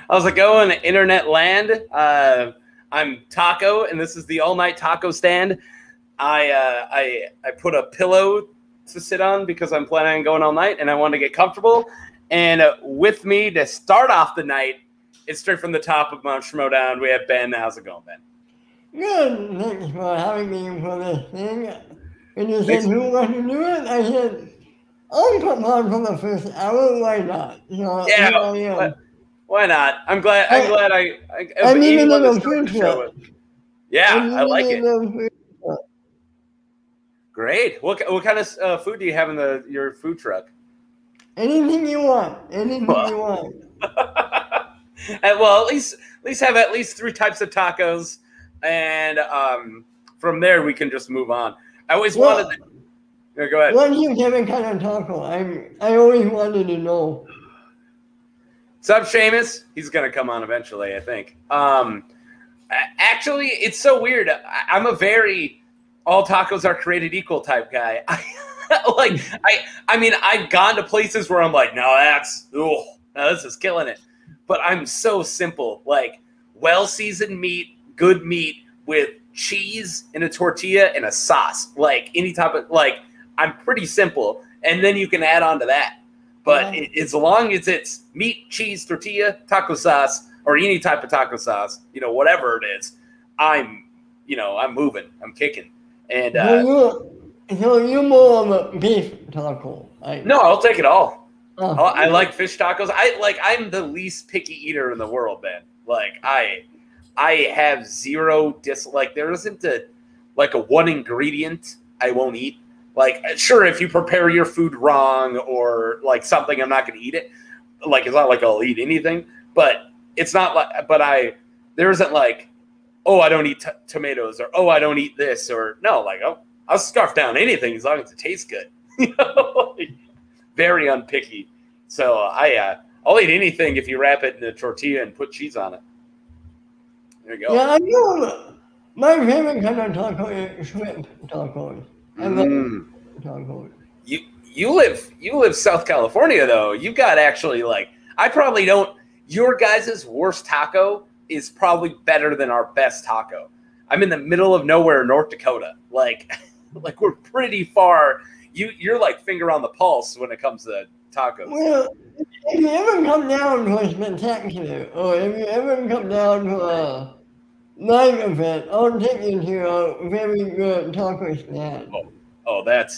How's it going, internet land? I'm Taco, and this is the all-night taco stand. I put a pillow to sit on because I'm planning on going all night, and I want to get comfortable. And with me to start off the night, it's straight from the top of Mount Schmodown. We have Ben. How's it going, Ben? Good. Thanks for having me for this thing. When you said who wants to do it, I said, I'll come on for the first hour. Why not? So, yeah. Why not? I'm glad. I need a little food truck. Yeah, I like it. Great. What kind of food do you have in your food truck? Anything you want. Anything you want. And, well, at least have at least 3 types of tacos, and from there we can just move on. I always wanted to. Yeah, go ahead. What's your favorite kind of taco? I always wanted to know. What's up, Seamus? He's gonna come on eventually, I think. Actually, it's so weird. I'm a very all tacos are created equal type guy. I mean, I've gone to places where I'm like, no, this is killing it. But I'm so simple, like well-seasoned meat, good meat with cheese and a tortilla and a sauce. Like any type of, like, I'm pretty simple. And then you can add on to that. But as long as it's meat, cheese, tortilla, taco sauce, or any type of taco sauce, whatever it is, I'm moving, I'm kicking. And so you're more of a beef taco. No, I'll take it all. I like fish tacos. I'm the least picky eater in the world, man. Like I have zero dislike. There isn't a one ingredient I won't eat. Like, sure, if you prepare your food wrong or like something, I'm not going to eat it. Like, it's not like I'll eat anything, but it's not like, there isn't like, oh, I don't eat tomatoes, or, oh, I don't eat this, or no, like, oh, I'll scarf down anything as long as it tastes good. Very unpicky. So I'll eat anything if you wrap it in a tortilla and put cheese on it. There you go. Yeah, I know. My favorite kind of taco is shrimp tacos. I love tacos. You live South California though. You got actually I probably don't. Your guys' worst taco is probably better than our best taco. I'm in the middle of nowhere, North Dakota. Like we're pretty far. You're like finger on the pulse when it comes to tacos. Well, if you ever come down to a spectacular, or if you ever come down to a live event, I'll take you to a very good taco stand. Oh, that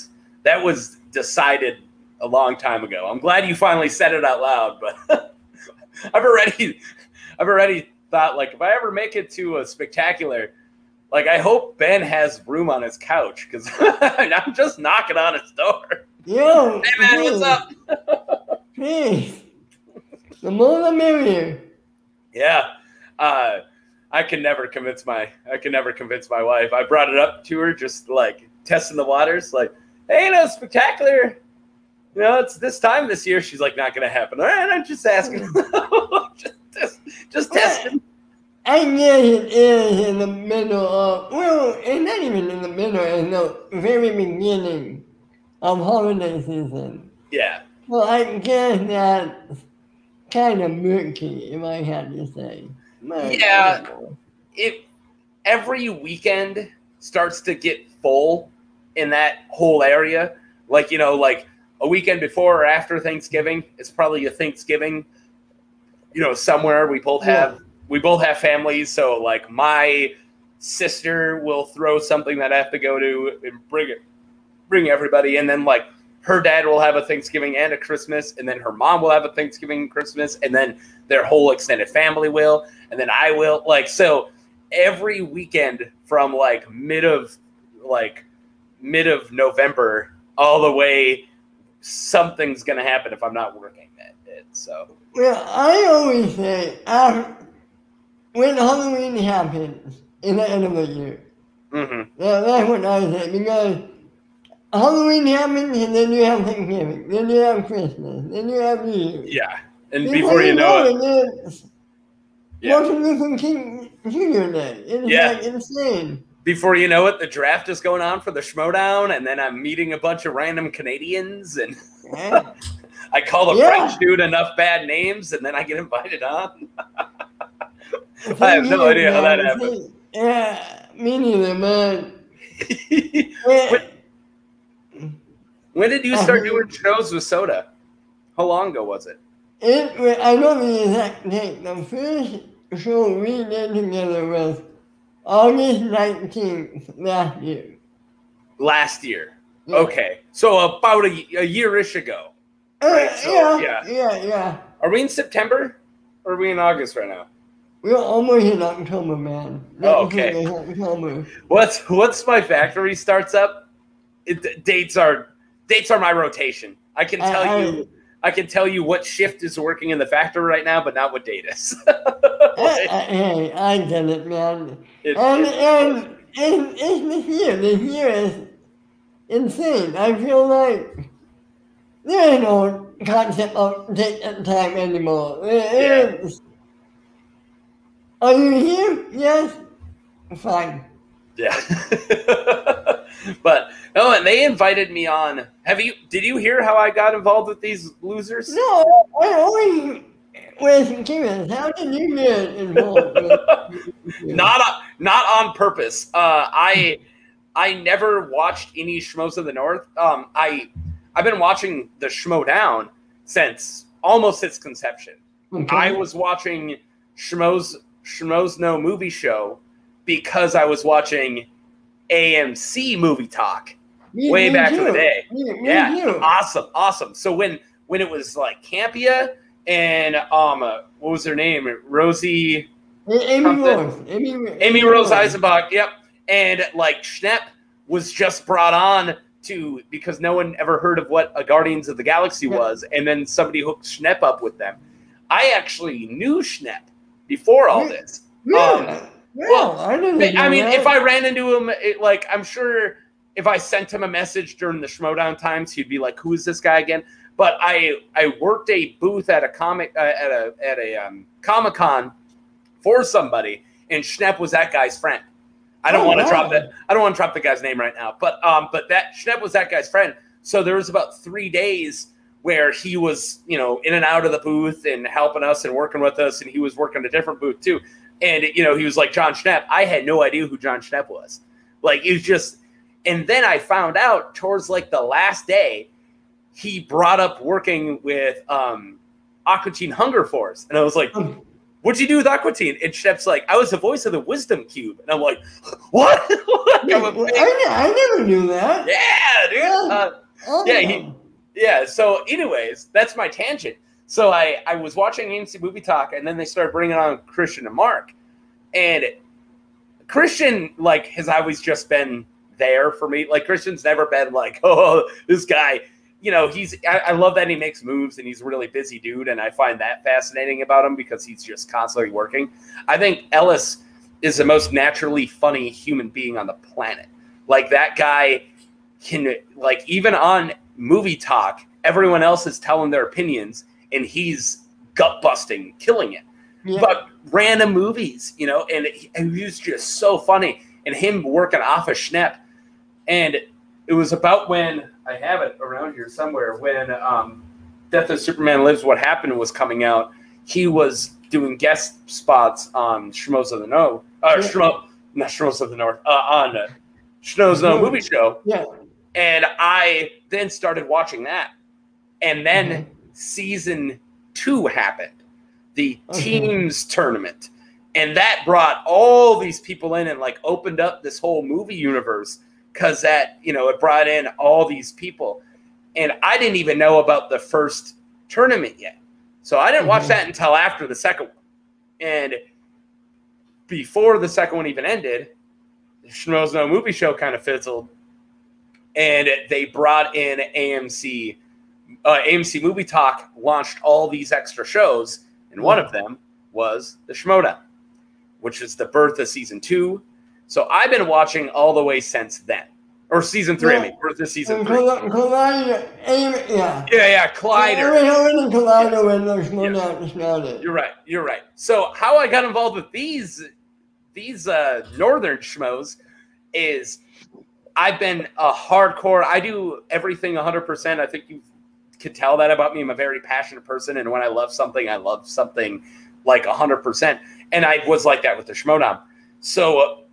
was decided a long time ago. I'm glad you finally said it out loud, but I've already thought, like, if I ever make it to a spectacular, like, I hope Ben has room on his couch, because I'm just knocking on his door. Yo, hey man, what's up? Hey, the more the merrier. Yeah, I can never convince my wife. I brought it up to her, just like testing the waters, like, hey, spectacular. It's this time this year. She's like, not gonna happen. All right, I'm just asking. just testing. I guess it is in the middle of, well, it's not even in the middle, in the very beginning of holiday season. Yeah. Well, I guess that's kind of murky, if I had to say. Yeah. Every weekend starts to get full in that whole area. Like, like a weekend before or after Thanksgiving, it's probably a Thanksgiving, somewhere. We both have families. So like my sister will throw something that I have to go to and bring everybody. And then like her dad will have a Thanksgiving and a Christmas. And then her mom will have a Thanksgiving and Christmas. And then their whole extended family will. And then I will. Like, so every weekend from like mid of November all the way, something's going to happen if I'm not working that day. So. Well, I always say, when Halloween happens in the end of the year, that's what I say, because Halloween happens and then you have Thanksgiving, then you have Christmas, then you have New Year's. Yeah, and before you know it, it's Martin Luther King Jr. Day. It's like insane. Before you know it, the draft is going on for the Schmodown, and then I'm meeting a bunch of random Canadians, and I call the French dude enough bad names, and then I get invited on. I have no idea how that happened. Yeah, me neither, man. When did you start doing shows with Soda? How long ago was it? I know the exact date. The first show we did together was August 19th last year. Last year. Yeah. Okay. So about a year-ish ago. Right? So, yeah. Are we in September? Or are we in August right now? We're almost in October, man. Okay. October. What's my factory starts up? Dates are my rotation. I can tell you what shift is working in the factory right now, but not what date is. Hey, I get it, man. And it's this year is insane. I feel like there is no concept of date and time anymore. Are you here? Yes? Fine. Yeah. But no, and they invited me on. Did you hear how I got involved with these losers? No, I always was curious. How did you get involved with Not on purpose. I never watched any Schmoes of the North. I've been watching the Schmodown since almost its conception. Okay. I was watching Schmoes No Movie Show because I was watching AMC Movie Talk way back in the day. Awesome. So when it was like Campia and what was her name? Rosie. Amy Rose Eisenbach. Yep. And like Schnepp was just brought on because no one ever heard of what a Guardians of the Galaxy was, and then somebody hooked Schnepp up with them. I actually knew Schnepp before all this. I mean, if I ran into him, I'm sure if I sent him a message during the Schmodown times, he'd be like, "Who is this guy again?" But I worked a booth at a Comic-Con for somebody, and Schnepp was that guy's friend. I don't want to drop that. I don't want to drop the guy's name right now, but that Schnepp was that guy's friend. So there was about 3 days where he was, in and out of the booth and helping us and working with us, and he was working a different booth too. And, he was like John Schnepp. I had no idea who John Schnepp was. Like, it was just – and then I found out towards, like, the last day, he brought up working with Aqua Teen Hunger Force. And I was like, what'd you do with Aqua Teen? And Schnepp's like, I was the voice of the Wisdom Cube. And I'm like, what? I never knew that. Yeah, dude. Yeah, so anyways, that's my tangent. So I was watching AMC Movie Talk, and then they started bringing on Christian and Mark. And Christian, has always just been there for me. Like, Christian's never been like, oh, this guy. I love that he makes moves, and he's a really busy dude, and I find that fascinating about him because he's just constantly working. I think Ellis is the most naturally funny human being on the planet. Like, that guy can, even on Movie Talk, everyone else is telling their opinions, and he's gut-busting, killing it. Yeah. But random movies, and he's just so funny. And him working off of Schnepp. And it was about when, I have it around here somewhere, when Death of Superman Lives What Happened was coming out, he was doing guest spots on Schmoes of the North. Not Schmoes of the North. On Schmoes No Movie Show. Yeah. And I then started watching that. And then season 2 happened, the teams tournament, and that brought all these people in and opened up this whole movie universe because that it brought in all these people, and I didn't even know about the first tournament yet, so I didn't watch that until after the second one, and before the second one even ended, the Schmoes No Movie Show kind of fizzled, and they brought in AMC Movie Talk launched all these extra shows, and one of them was the Schmodown, which is the birth of season 2. So I've been watching all the way since then. Or season 3, birth of season 3. Collider. You're right. So how I got involved with these northern schmoes is I've been a hardcore. I do everything 100%. I think you've could tell that about me. I'm a very passionate person, and when I love something like 100%. And I was like that with the Schmodown. So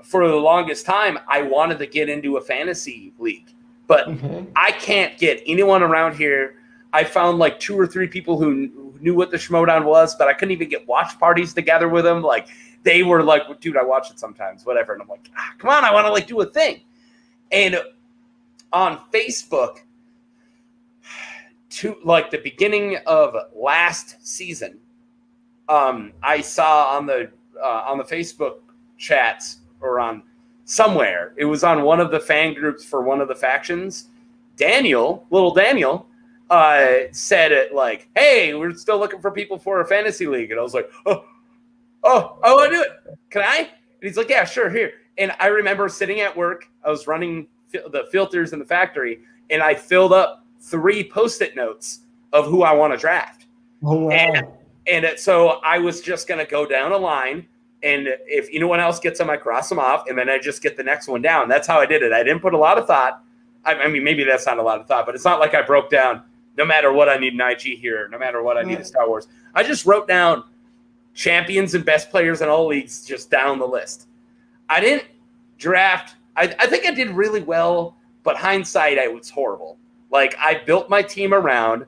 for the longest time, I wanted to get into a fantasy league, but I can't get anyone around here. I found like 2 or 3 people who knew what the Schmodown was, but I couldn't even get watch parties together with them. Like they were like, dude, I watch it sometimes, whatever. And I'm like, come on, I want to like do a thing. And on Facebook, to like the beginning of last season, I saw on the Facebook chats or on somewhere, it was on one of the fan groups for one of the factions. Little Daniel, said it like, "Hey, we're still looking for people for a fantasy league," and I was like, "Oh, I want to do it. Can I?" And he's like, "Yeah, sure, here." And I remember sitting at work. I was running the filters in the factory, and I filled up 3 Post-it notes of who I want to draft. Oh, wow. And so I was just going to go down a line, and if anyone else gets them, I cross them off, and then I just get the next one down. That's how I did it. I didn't put a lot of thought. I mean, maybe that's not a lot of thought, but it's not like I broke down, no matter what I need an IG here, no matter what I need in Star Wars. I just wrote down champions and best players in all leagues just down the list. I didn't draft. I think I did really well, but hindsight, I was horrible. Like, I built my team around,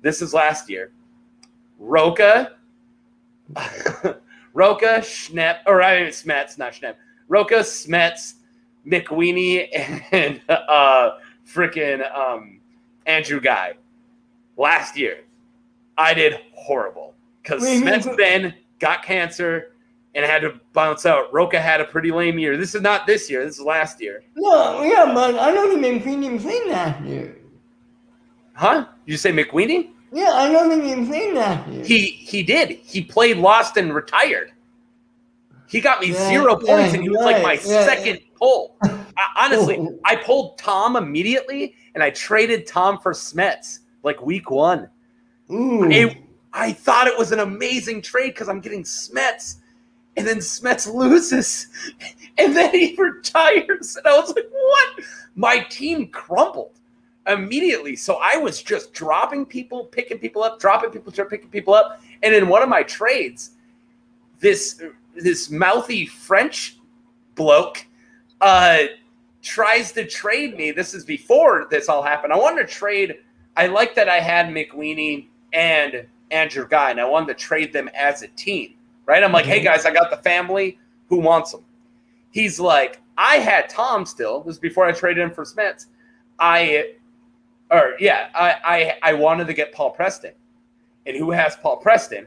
this is last year, Roka, Schnepp, or I mean Smets, not Schnepp. Roka, Smets, McWeenie, and Andrew Guy. Last year, I did horrible because Smets then got cancer and had to bounce out. Roka had a pretty lame year. This is not this year. This is last year. No, yeah, but I don't think McWeenie played last year. Huh? Did you say McWeenie? Yeah, I don't think he played last year. He did. He played, lost, and retired. He got me 0 points, and he was like my second pull. Honestly, I pulled Tom immediately, and I traded Tom for Smets like week 1. I thought it was an amazing trade because I'm getting Smets, and then Smets loses, and then he retires. And I was like, what? My team crumbled immediately. So I was just dropping people, picking people up, dropping people, picking people up. And in one of my trades, this mouthy French bloke tries to trade me. This is before this all happened. I wanted to trade. I like that I had McWeenie and Andrew Guy, and I wanted to trade them as a team, right? I'm like, hey, guys, I got the family. Who wants them? He's like, I had Tom still. This is before I traded him for Smets. I wanted to get Paul Preston. And who has Paul Preston?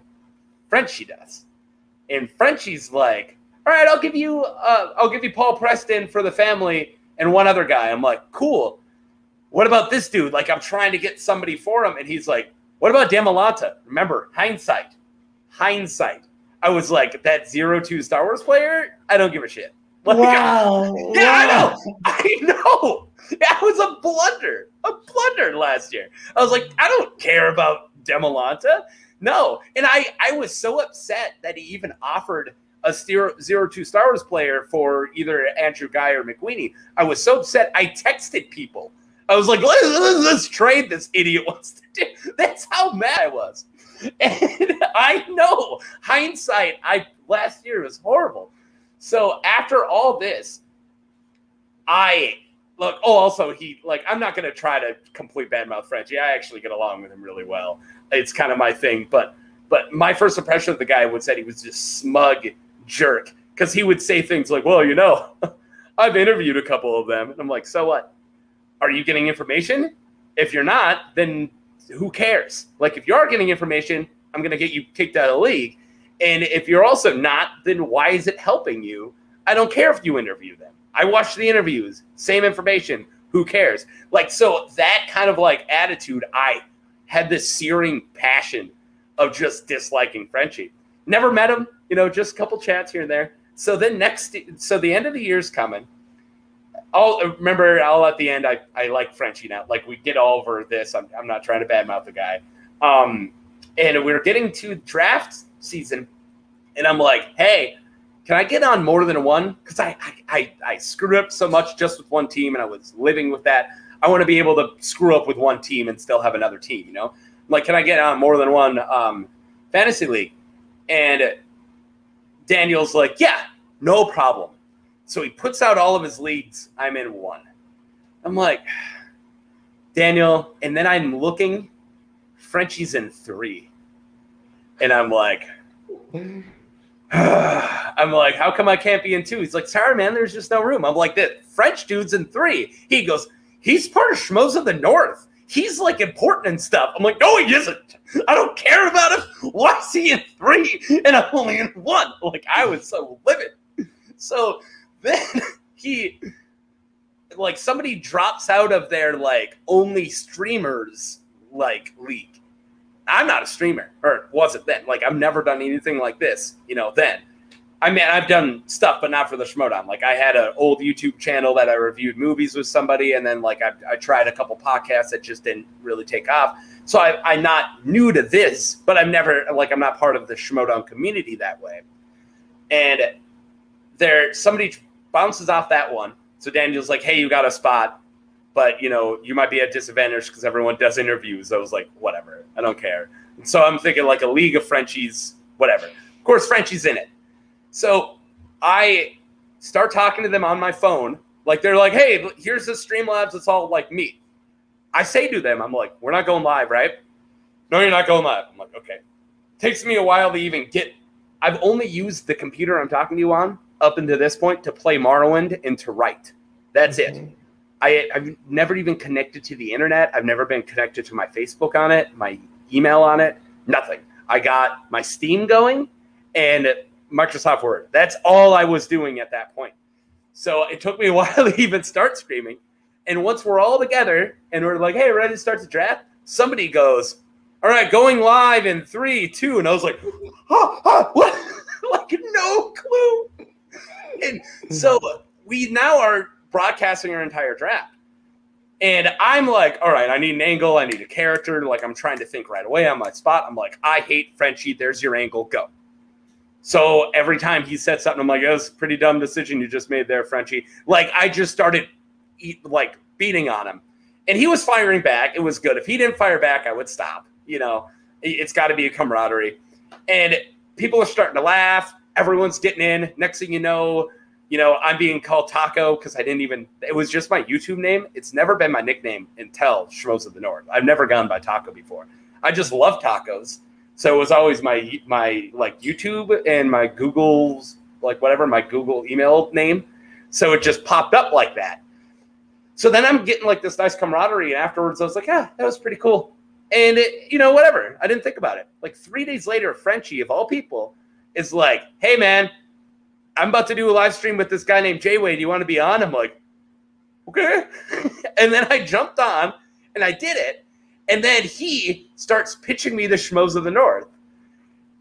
Frenchie does. And Frenchie's like, all right, I'll give you Paul Preston for the family and one other guy. I'm like, cool. What about this dude? Like, I'm trying to get somebody for him. And he's like, what about Demolanta? Remember, hindsight. I was like, that 0-2 Star Wars player? I don't give a shit. Like, wow. Yeah, I know. That was a blunder last year. I was like, I don't care about Demolanta. No. And I was so upset that he even offered a 0-2 Star Wars player for either Andrew Guy or McWeenie. I was so upset. I texted people. I was like, let's trade this idiot wants to do. That's how mad I was. And I know, hindsight, last year was horrible. So after all this, also I'm not going to try to complete badmouth Frenchie. I actually get along with him really well. It's kind of my thing. But my first impression of the guy would say he was just smug jerk because he would say things like, well, I've interviewed a couple of them. And I'm like, so what? Are you getting information? If you're not, then who cares? Like, if you are getting information, I'm going to get you kicked out of the league. And if you're also not, then why is it helping you? I don't care if you interview them. I watched the interviews, same information. Who cares? Like, so that kind of like attitude, I had this searing passion of just disliking Frenchie. Never met him, just a couple chats here and there. So then the end of the year's coming. All at the end, I like Frenchie now. Like, we get over this. I'm not trying to badmouth the guy. And we're getting to draft season, and I'm like, hey, can I get on more than one? Because I screwed up so much just with one team, and I was living with that. I want to be able to screw up with one team and still have another team, you know? Like, can I get on more than one fantasy league? And Daniel's like, yeah, no problem. So he puts out all of his leagues. I'm in one. I'm like, Daniel, and then I'm looking, Frenchie's in 3. And I'm like, how come I can't be in 2? He's like, sorry, man, there's just no room. I'm like, that French dude's in 3. He goes, he's part of Schmoes of the North. He's like important and stuff. I'm like, no, he isn't. I don't care about him. Why is he in 3 and I'm only in 1? Like, I was so livid. So then somebody drops out of their like only streamers like league. I'm not a streamer, or wasn't then. Like, I've never done anything like this, you know, then. I mean, I've done stuff, but not for the Schmodown. Like, I had an old YouTube channel that I reviewed movies with somebody, and then, like, I tried a couple podcasts that just didn't really take off. So I'm not new to this, but I'm not part of the Schmodown community that way. And somebody bounces off that one. So Daniel's like, hey, you got a spot, but, you know, you might be at disadvantage because everyone does interviews. I was like, whatever, I don't care. And so I'm thinking, like, a league of Frenchies, whatever. Of course, Frenchie's in it. So I start talking to them on my phone. Like, they're like, hey, here's the Streamlabs. It's all like me. I say to them, I'm like, we're not going live, right? No, you're not going live. I'm like, okay. Takes me a while to even get. I've only used the computer I'm talking to you on up until this point to play Morrowind and to write. That's it. I've never even connected to the internet. I've never been connected to my Facebook on it, my email on it, nothing. I got my Steam going and Microsoft Word. That's all I was doing at that point. So it took me a while to even start streaming. And once we're all together and we're like, hey, ready to start the draft? Somebody goes, all right, going live in 3, 2. And I was like, what? Like, no clue. And so we now are broadcasting our entire draft. And I'm like, all right, I need an angle. I need a character. Like, I'm trying to think right away on my spot. I'm like, I hate Frenchie. There's your angle. Go. So every time he said something, I'm like, that's a pretty dumb decision you just made there, Frenchie. Like, I just started beating on him. And he was firing back. It was good. If he didn't fire back, I would stop. You know, it's got to be a camaraderie. And people are starting to laugh. Everyone's getting in. Next thing you know, I'm being called Taco because it was just my YouTube name. It's never been my nickname until Schmoes of the North. I've never gone by Taco before. I just love tacos. So it was always my like YouTube and my Google's my Google email name. So it just popped up like that. So then I'm getting like this nice camaraderie. And afterwards I was like, that was pretty cool. And whatever. I didn't think about it. Like 3 days later, Frenchie, of all people, is like, hey man, I'm about to do a live stream with this guy named Jayway. Do you want to be on? I'm like, okay. And then I jumped on and I did it. And then he starts pitching me the Schmoes of the North.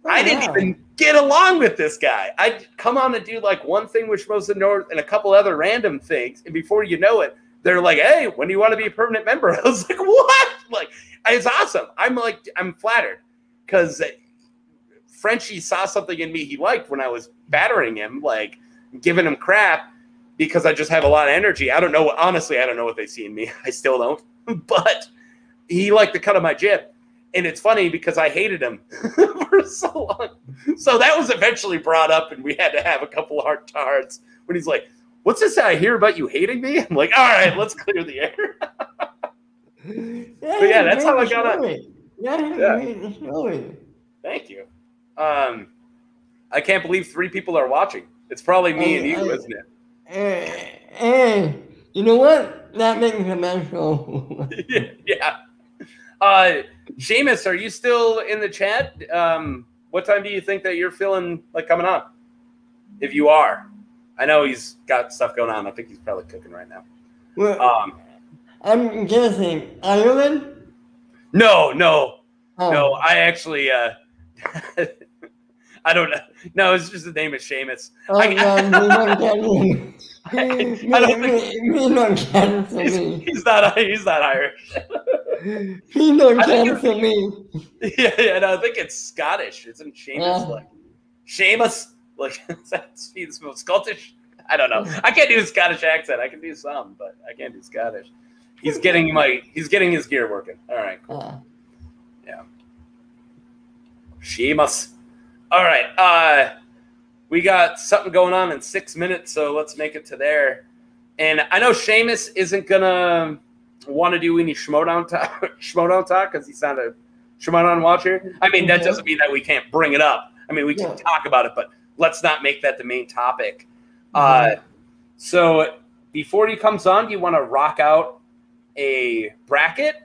I didn't even get along with this guy. I'd come on and do like one thing with Schmoes of the North and a couple other random things. And before you know it, they're like, hey, when do you want to be a permanent member? I was like, what? Like, it's awesome. I'm flattered because Frenchie saw something in me he liked when I was battering him, like giving him crap because I just have a lot of energy. Honestly, I don't know what they see in me. I still don't. But he liked the cut of my jib. And it's funny because I hated him for so long. So that was eventually brought up and we had to have a couple of heart-to-hearts when he's like, what's this I hear about you hating me? I'm like, all right, let's clear the air. But yeah, that's how I got on. Yeah. Thank you. I can't believe 3 people are watching. It's probably me and you, isn't it? And you know what? That makes a mess. Yeah. Seamus, are you still in the chat? What time do you think that you're feeling like coming on? If you are. I know he's got stuff going on. I think he's probably cooking right now. Well, I'm guessing Ireland? No. No, I actually I don't know. No, it's just the name is Seamus. I don't think he's not Irish. He don't cancel me. Yeah, no, I think it's Scottish. Isn't Seamus Seamus? Like he's Scottish? I don't know. I can't do a Scottish accent. I can do some, but I can't do Scottish. He's getting his gear working. All right, cool. Yeah. Sheamus. All right. We got something going on in 6 minutes, so let's make it to there. And I know Sheamus isn't gonna want to do any Schmodown talk because he's not a Schmodown watcher. I mean, that doesn't mean that we can't bring it up. I mean, we can talk about it, but let's not make that the main topic. So before he comes on, do you want to rock out a bracket,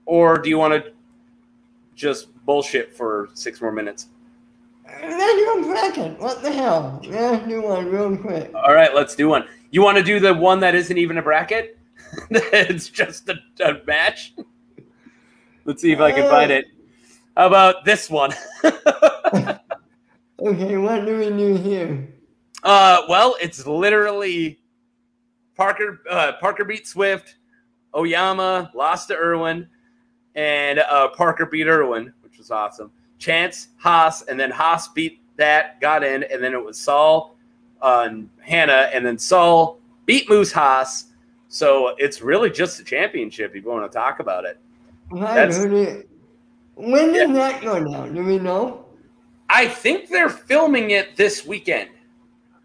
or do you want to just bullshit for 6 more minutes? Let's do a bracket. What the hell? Let's do one real quick. All right, let's do one. You want to do the one that isn't even a bracket? It's just a match? Let's see if I can find it. How about this one? Okay, what do we do here? Well, it's literally Parker beat Swift, Oyama lost to Irwin, and Parker beat Irwin, which was awesome. Chance, Haas, and then Haas beat that, got in, and then it was Saul and Hannah, and then Saul beat Moose Haas. So it's really just a championship if you want to talk about it. When does that go down? Do we know? I think they're filming it this weekend.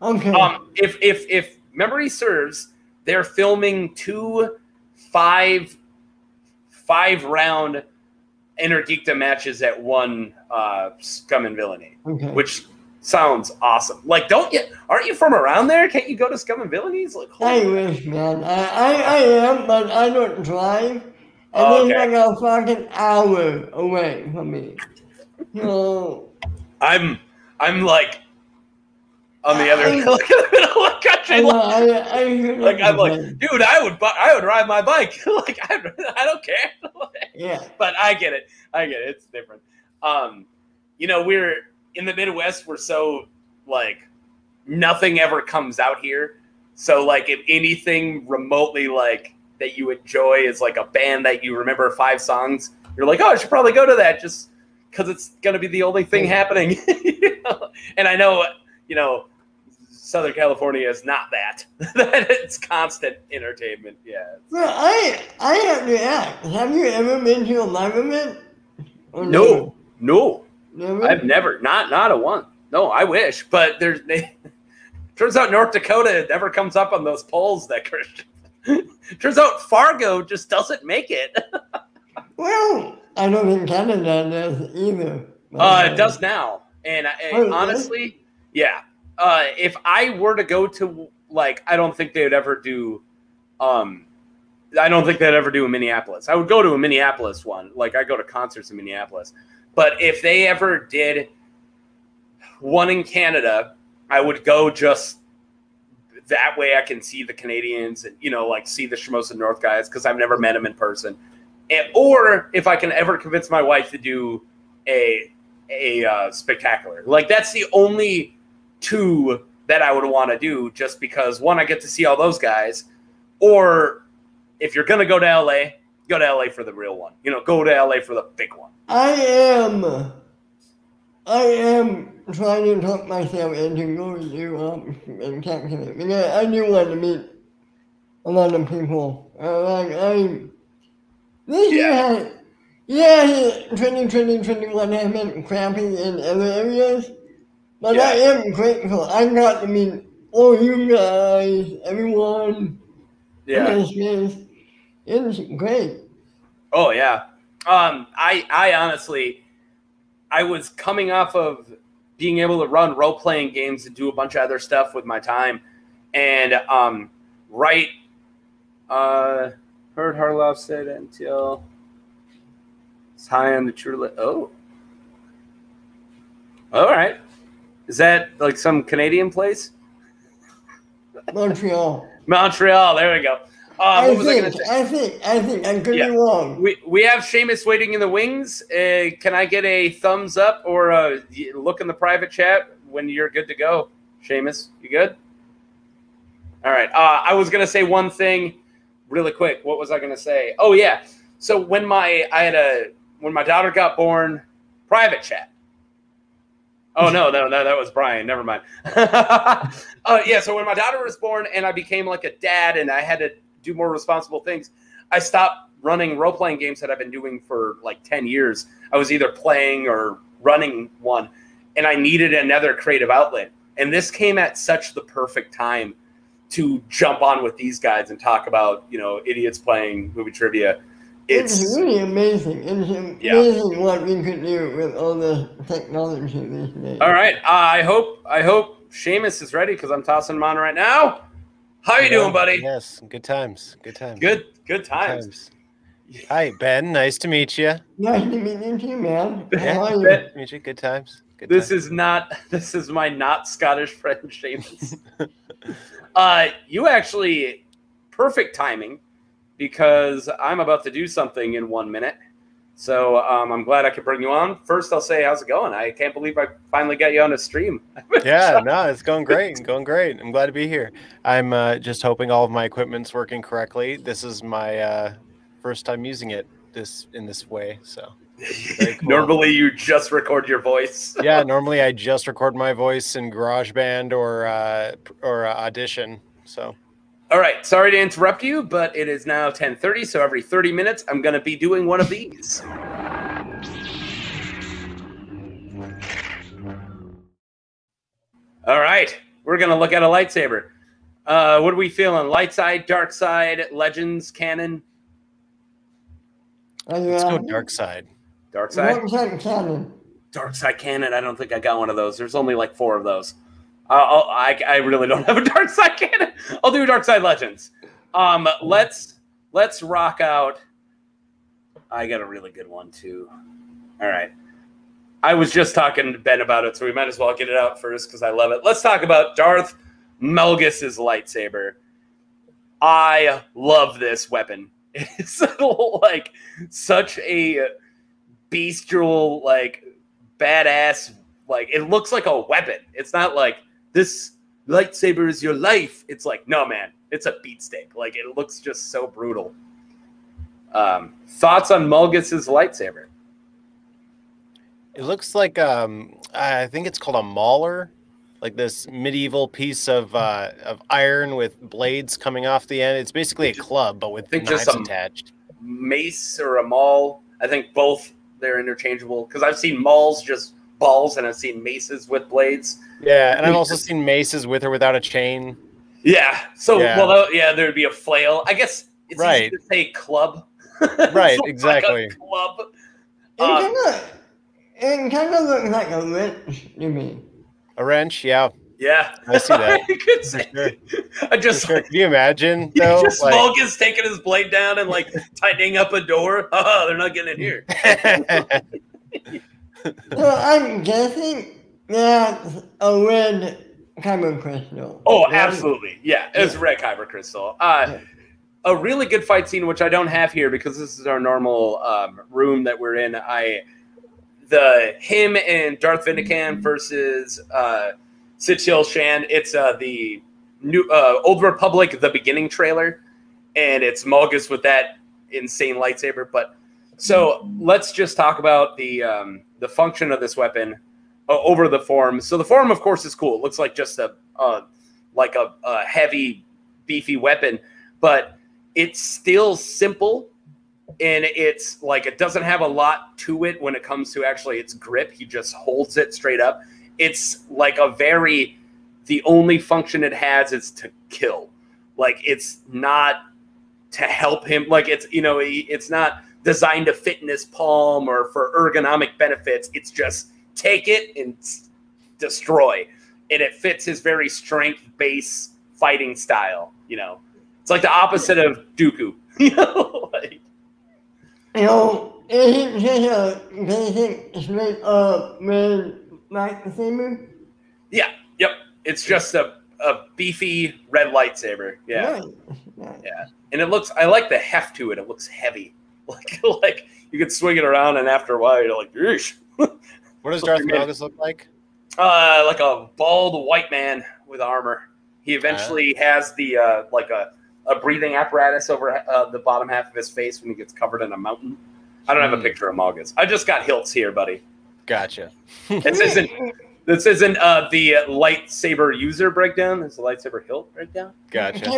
Okay. If memory serves, they're filming 2 5-round Inner Geekdom matches at one Scum and Villainy, which sounds awesome. Like, aren't you from around there? Can't you go to Scum and Villainies? Like, I wish, man. I am, but I don't drive. And it's like a fucking hour away from me. So I'm like on the other middle of the country. I'm like, dude, I would ride my bike. Like, I don't care. Yeah. But I get it. It's different. We're in the Midwest. We're so like nothing ever comes out here. So like if anything remotely like that you enjoy is like a band that you remember 5 songs, you're like, oh, I should probably go to that just because it's going to be the only thing happening. And I know, Southern California is not that. It's constant entertainment. Yeah. Well, I have to ask, have you ever been to a live event? No. Never? I've never. Not a one. No, I wish. But turns out North Dakota never comes up on those polls that Christian. Turns out Fargo just doesn't make it. Well, I don't think Canada does either. It does now. And honestly, yeah. If I were to go to, like, I don't think they would ever do, I don't think they'd ever do a Minneapolis. I would go to a Minneapolis one. Like, I go to concerts in Minneapolis. But if they ever did one in Canada, I would go just that way I can see the Canadians and, like, see the Schmosa North guys because I've never met them in person. Or if I can ever convince my wife to do a spectacular. Like, that's the only 2 that I would want to do just because, one, I get to see all those guys, or if you're going to go to LA for the real one. Go to LA for the big one. I am trying to talk myself into going to in Texas because I do want to meet a lot of people. This year, 2021 has been crappy in other areas. But I am grateful. I got to meet all you guys, everyone. Yeah. It's great. Oh, yeah. I honestly, I was coming off of being able to run role-playing games and do a bunch of other stuff with my time. And heard Harloff said until it's high on the true list. Oh. All right. Is that like some Canadian place? Montreal. There we go. I think I could be wrong. We have Sheamus waiting in the wings. Can I get a thumbs up or look in the private chat when you're good to go? Sheamus, you good? All right. I was gonna say one thing really quick. What was I gonna say? Oh yeah. So when my daughter got born, private chat. Oh, no, that was Brian. Never mind. So when my daughter was born and I became like a dad and I had to do more responsible things, I stopped running role-playing games that I've been doing for like 10 years. I was either playing or running one, and I needed another creative outlet. And this came at such the perfect time to jump on with these guys and talk about, idiots playing movie trivia. It's really amazing. It's amazing what we could do with all the technology these days. All right. I hope Seamus is ready because I'm tossing him on right now. How you doing, buddy? Yes, good times. Good times. Good times. Hi, Ben. Nice to meet you. Nice to meet you too, man. How are you? Nice to meet you. Good times. This is my not Scottish friend Seamus. You actually perfect timing because I'm about to do something in 1 minute. So I'm glad I could bring you on. First, I'll say, how's it going? I can't believe I finally got you on a stream. Yeah, no, it's going great. It's going great. I'm glad to be here. I'm just hoping all of my equipment's working correctly. This is my first time using it in this way. So very cool. Normally, you just record your voice. Yeah, normally I just record my voice in GarageBand or Audition. So. All right, sorry to interrupt you, but it is now 10:30, so every 30 minutes, I'm going to be doing one of these. All right, we're going to look at a lightsaber. What are we feeling? Light side, dark side, Legends, canon? Let's go dark side. Dark side? Dark side canon. Dark side canon, I don't think I got one of those. There's only like 4 of those. I really don't have a dark side canon. I'll do dark side legends. Let's rock out. I got a really good one too. All right. I was just talking to Ben about it, so we might as well get it out first because I love it. Let's talk about Darth Melgus' lightsaber. I love this weapon. It's like such a bestial, like badass. Like it looks like a weapon. It's not like this lightsaber is your life. It's like, no, man, it's a beatstick. Like, it looks just so brutal. Thoughts on Melgus' lightsaber? It looks like, I think it's called a mauler, like this medieval piece of iron with blades coming off the end. It's basically a club, but with knives attached. Mace or a maul. I think both, they're interchangeable. Because I've seen mauls just balls, and I've seen maces with blades. Yeah, and I've also seen maces with or without a chain. Yeah. So, well, yeah, there'd be a flail. I guess it's easy to say club. Right, exactly. Like a club. It kind of looks like a wrench, you mean? A wrench, yeah. Yeah. I see that. I could say. Sure. I just Can you imagine, though? Just Melgus taking his blade down and, like, tightening up a door. Oh, they're not getting in here. So I'm guessing that's a red kyber crystal. Oh, absolutely. Yeah, it's red kyber crystal. A really good fight scene, which I don't have here because this is our normal room that we're in. Him and Darth Vindican versus Sitil Shan. It's the new Old Republic, the beginning trailer, and it's Melgus with that insane lightsaber. But so let's just talk about the function of this weapon over the form. So the form, of course, is cool. It looks like just a heavy, beefy weapon, but it's still simple, and it's like it doesn't have a lot to it when it comes to actually its grip. He just holds it straight up. It's like the only function it has is to kill. Like, it's not to help him. Like, it's not designed to fit in his palm or for ergonomic benefits. It's just take it and destroy. And it fits his very strength-based fighting style, It's like the opposite of Dooku, Is it just a basic straight up red lightsaber? Yeah, yep. It's just a beefy red lightsaber. Yeah. Nice. Yeah. And I like the heft to it. It looks heavy. Like you could swing it around, and after a while you're like, yeesh. What does Darth Melgus look like? Like a bald white man with armor. He eventually has the like a breathing apparatus over the bottom half of his face when he gets covered in a mountain. I don't have a picture of Melgus. I just got hilts here, buddy. Gotcha. This isn't the lightsaber user breakdown. It's a lightsaber hilt breakdown. Gotcha.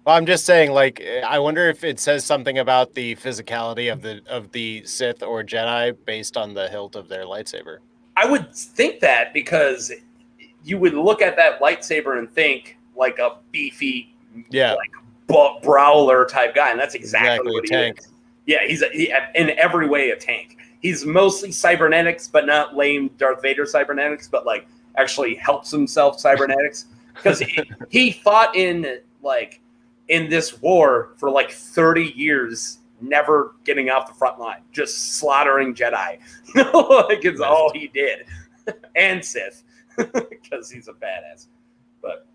Well, I'm just saying, like, I wonder if it says something about the physicality of the Sith or Jedi based on the hilt of their lightsaber. I would think that because you would look at that lightsaber and think like a beefy, like brawler type guy, and that's exactly what he is. Yeah, he's in every way a tank. He's mostly cybernetics, but not lame Darth Vader cybernetics, but like actually helps himself cybernetics because he fought in this war for like 30 years, never getting off the front line, just slaughtering Jedi. Like it's all he did, and Sith, because he's a badass. But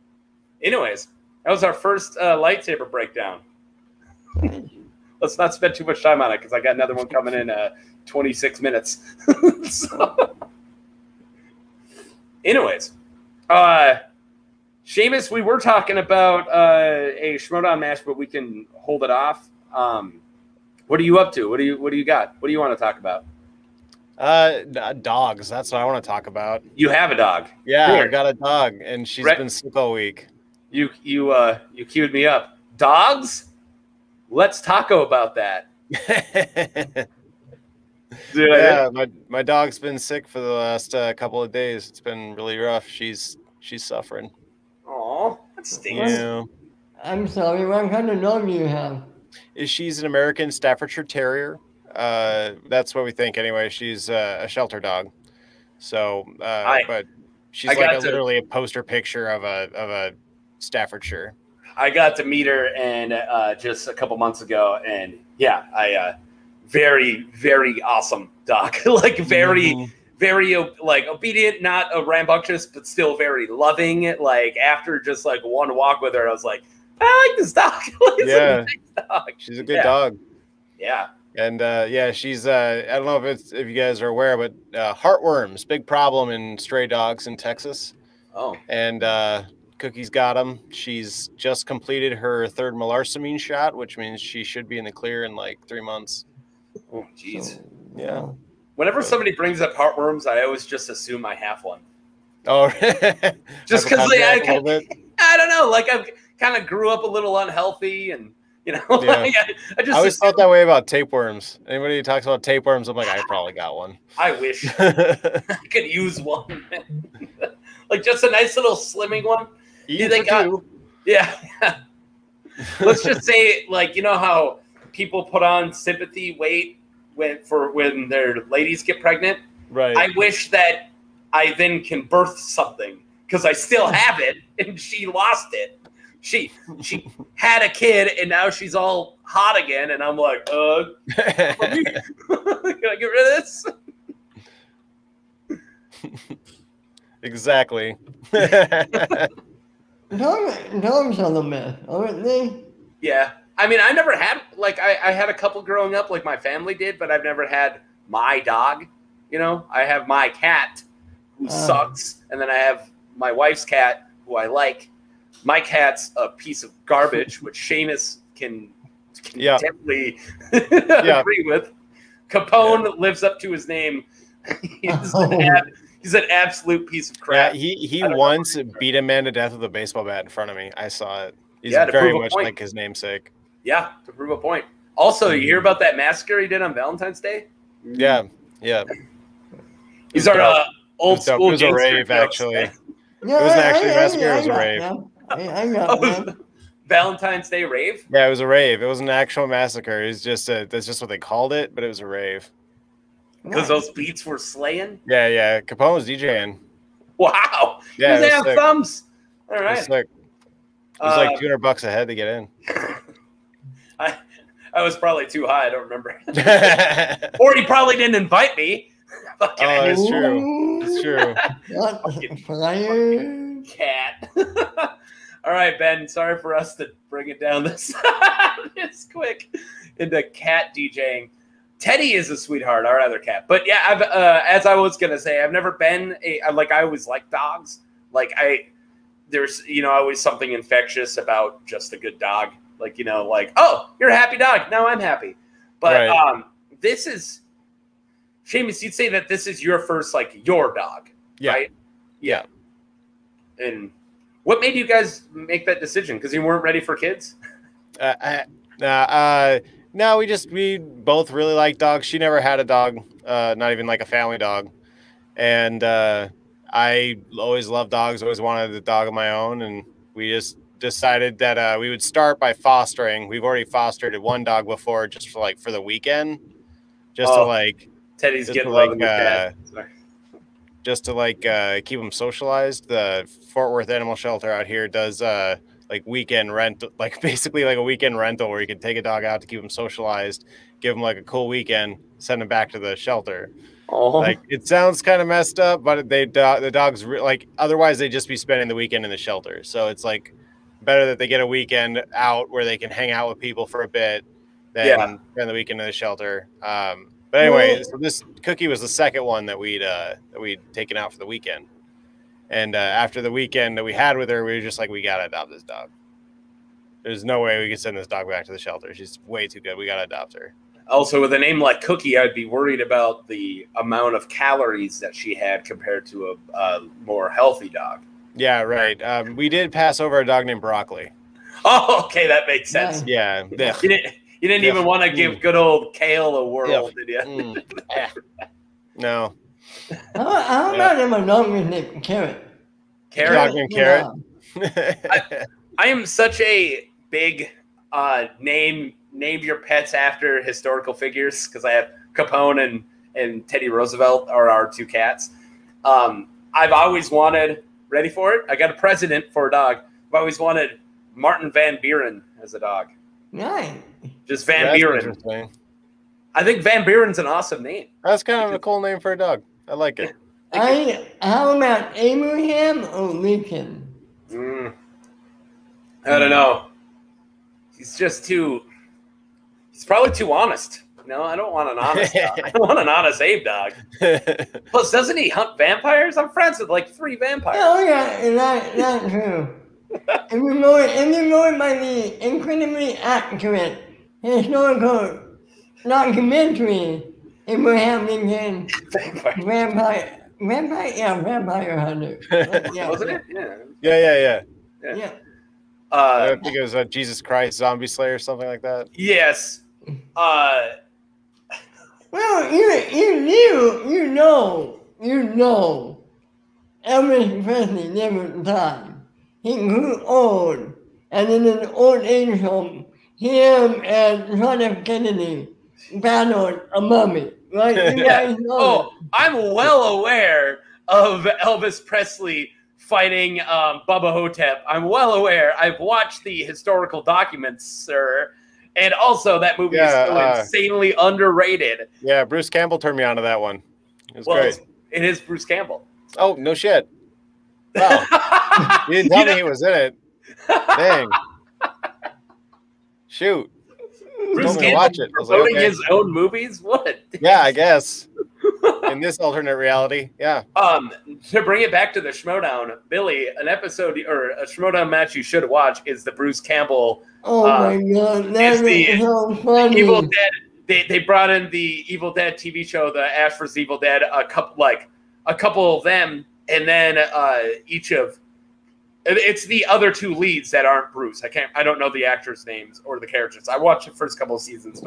anyways, that was our first lightsaber breakdown. Let's not spend too much time on it because I got another one coming in 26 minutes. So, anyways, Seamus, we were talking about a Schmodown match, but we can hold it off. What are you up to? What do you got? What do you want to talk about? Dogs. That's what I want to talk about. You have a dog. Yeah, I got a dog, and she's been sick all week. You queued me up. Dogs? Let's taco about that. Yeah, my dog's been sick for the last couple of days. It's been really rough. She's suffering. Oh, that stinks. Yeah. I'm sorry. What kind of dog do you have? She's an American Staffordshire Terrier. That's what we think anyway. She's a shelter dog. So, but she's literally a poster picture of a Staffordshire. I got to meet her and just a couple months ago, and yeah, very, very awesome dog. Like very, very like obedient, not rambunctious, but still very loving. Like after just like one walk with her, I was like, I like this dog. Yeah, dog. She's a good dog. Yeah, and she's I don't know if you guys are aware, but heartworms, big problem in stray dogs in Texas. Oh, and Cookie's got them. She's just completed her 3rd melarsamine shot, which means she should be in the clear in like 3 months. Oh, jeez. Yeah. Whenever somebody brings up heartworms, I always just assume I have one. Oh, just because I don't know. Like I kind of grew up a little unhealthy, and like I always thought that way about tapeworms. Anybody who talks about tapeworms, I'm like, I probably got one. I wish I could use one. Like just a nice little slimming one. Yeah. Let's just say, like, you know how people put on sympathy weight when their ladies get pregnant? Right. I wish that I then can birth something because I still have it and she lost it. She had a kid and now she's all hot again and I'm like, can I get rid of this? Exactly. Dogs are the best, aren't they? Yeah. I mean, I never had, like, I had a couple growing up, like my family did, but I've never had my dog. I have my cat, who sucks, and then I have my wife's cat, who I like. My cat's a piece of garbage, which Seamus can definitely agree with. Capone lives up to his name. He's an absolute piece of crap. Yeah, he once beat a man to death with a baseball bat in front of me. I saw it. He's very much like his namesake. Yeah, to prove a point. Also, you hear about that massacre he did on Valentine's Day? Yeah. These are old school. It was a rave, actually. It wasn't actually a massacre. It was a rave. Valentine's Day rave? Yeah, it was a rave. It was an actual massacre. It was just that's just what they called it, but it was a rave. Because those beats were slaying? Yeah. Capone was DJing. Wow. Yeah, they have thumbs. All right. It was like $200 a head to get in. I was probably too high. I don't remember. Or he probably didn't invite me. It's true. It's true. Cat. All right, Ben. Sorry for us to bring it down this quick into cat DJing. Teddy is a sweetheart, our other cat. But yeah, I've as I was gonna say, I've never been I always liked dogs. Like there's always something infectious about just a good dog. Like, oh, you're a happy dog. Now I'm happy. But this is Seamus, you'd say that this is your first your dog, right? Yeah. And what made you guys make that decision? Because you weren't ready for kids? No, we both really like dogs. She never had a dog, not even like a family dog. And I always loved dogs, always wanted a dog of my own. And we just decided that we would start by fostering. We've already fostered one dog before just for the weekend. Just to like Teddy's just getting to love in the cat. just to keep them socialized. The Fort Worth Animal Shelter out here does like weekend rent, like basically like a weekend rental where you can take a dog out to keep them socialized, give them like a cool weekend, send them back to the shelter. Oh, Like it sounds kind of messed up, but the dogs like otherwise they'd just be spending the weekend in the shelter. So it's like better that they get a weekend out where they can hang out with people for a bit than spend the weekend in the shelter. But anyway, so this Cookie was the second one that we'd taken out for the weekend. And after the weekend that we had with her, we were just like, we gotta adopt this dog. There's no way we could send this dog back to the shelter. She's way too good. We gotta adopt her. Also, with a name like Cookie, I'd be worried about the amount of calories that she had compared to a more healthy dog. Yeah, right. We did pass over a dog named Broccoli. Oh, okay, that makes sense. Yeah. You didn't even want to give good old Kale a whirl, did you? No. How about him a dog named Carrot? Carrot? Dog named Carrot? I am such a big name your pets after historical figures because I have Capone and Teddy Roosevelt are our two cats. I've always wanted, ready for it? I got a president for a dog. I've always wanted Martin Van Buren as a dog. Nice. Just Van Buren. I think Van Buren's an awesome name. That's kind of a cool name for a dog. I like it. How about Abraham or Lincoln? I don't know. He's probably too honest. No, I don't want an honest dog. I don't want an honest Abe dog. Plus, doesn't he hunt vampires? I'm friends with like 3 vampires. Oh, yeah, that's true. If you know by the incredibly accurate historical documentary, Abraham Lincoln, vampire hunter. Wasn't it? Yeah. I think it was Jesus Christ Zombie Slayer or something like that. Yes. Well, you know, Elvis Presley never died. He grew old, and in an old age home, him and John F. Kennedy battled a mummy. Right? You guys know I'm well aware of Elvis Presley fighting Bubba Hotep. I'm well aware. I've watched the historical documents, sir. And also, that movie is so insanely underrated. Yeah, Bruce Campbell turned me on to that one. It was great. It is Bruce Campbell. Oh, no shit. Wow. You didn't tell me he was in it. Dang. Shoot. Bruce Campbell watch it. promoting his own movies? What? Yeah, I guess. In this alternate reality, yeah. To bring it back to the Schmodown, Billy, an episode or a Schmodown match you should watch is the Bruce Campbell. Oh my God, that is so funny. Evil Dead. They brought in the Evil Dead TV show, the Ash vs. Evil Dead, a couple of them, and then it's the other 2 leads that aren't Bruce. I don't know the actors' names or the characters. I watched the first couple of seasons,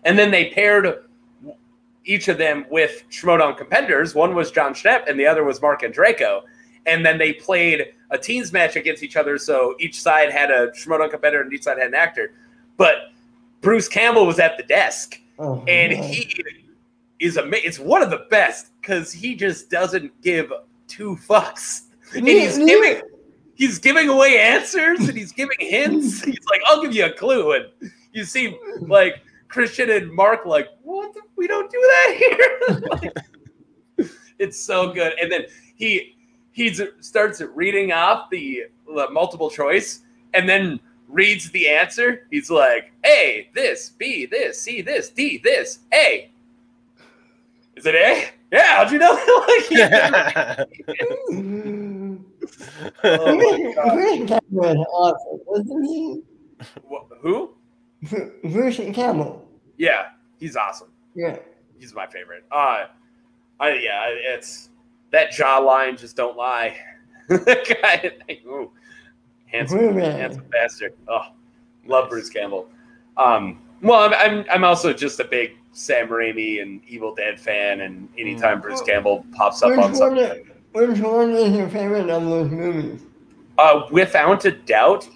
and then they paired each of them with Schmodown competitors. One was John Schnepp and the other was Mark and Draco. And then they played a teams match against each other. So each side had a Schmodown competitor and each side had an actor. But Bruce Campbell was at the desk. He is amazing. It's one of the best because he just doesn't give 2 fucks. And he's giving away answers and he's giving hints. He's like, I'll give you a clue. And you see like Christian and Mark like, what? We don't do that here. It's so good. And then he starts reading off the multiple choice and then reads the answer. He's like, A, this, B, this, C, this, D, this, A. Is it A? Yeah, how'd you know? Bruce Campbell was awesome, wasn't he? Who? Bruce Campbell. Yeah, he's awesome. Yeah. He's my favorite. It's that jawline, just don't lie. That guy, ooh, handsome bastard. Oh, Love Bruce Campbell. Well, I'm also just a big Sam Raimi and Evil Dead fan, and anytime Bruce Campbell pops up on something. Which one is your favorite of those movies? Without a doubt,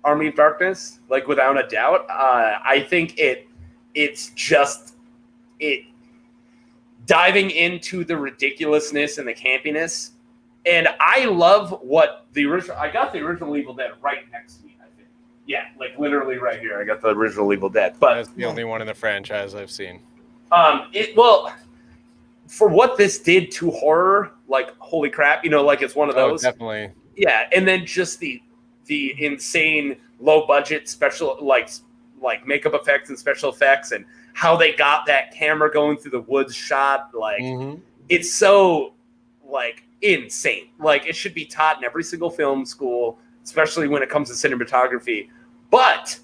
Army of Darkness. Like, without a doubt. I think it's just diving into the ridiculousness and the campiness. And I love what the original... I got the original Evil Dead right next to me, I think. Yeah, like literally right here. I got the original Evil Dead. But that's the only one in the franchise I've seen. Well, for what this did to horror, like, holy crap, like it's one of those. Definitely. Yeah, and then just the insane low budget special like makeup effects and special effects, and how they got that camera going through the woods shot, like it's so like insane. Like, it should be taught in every single film school, especially when it comes to cinematography. But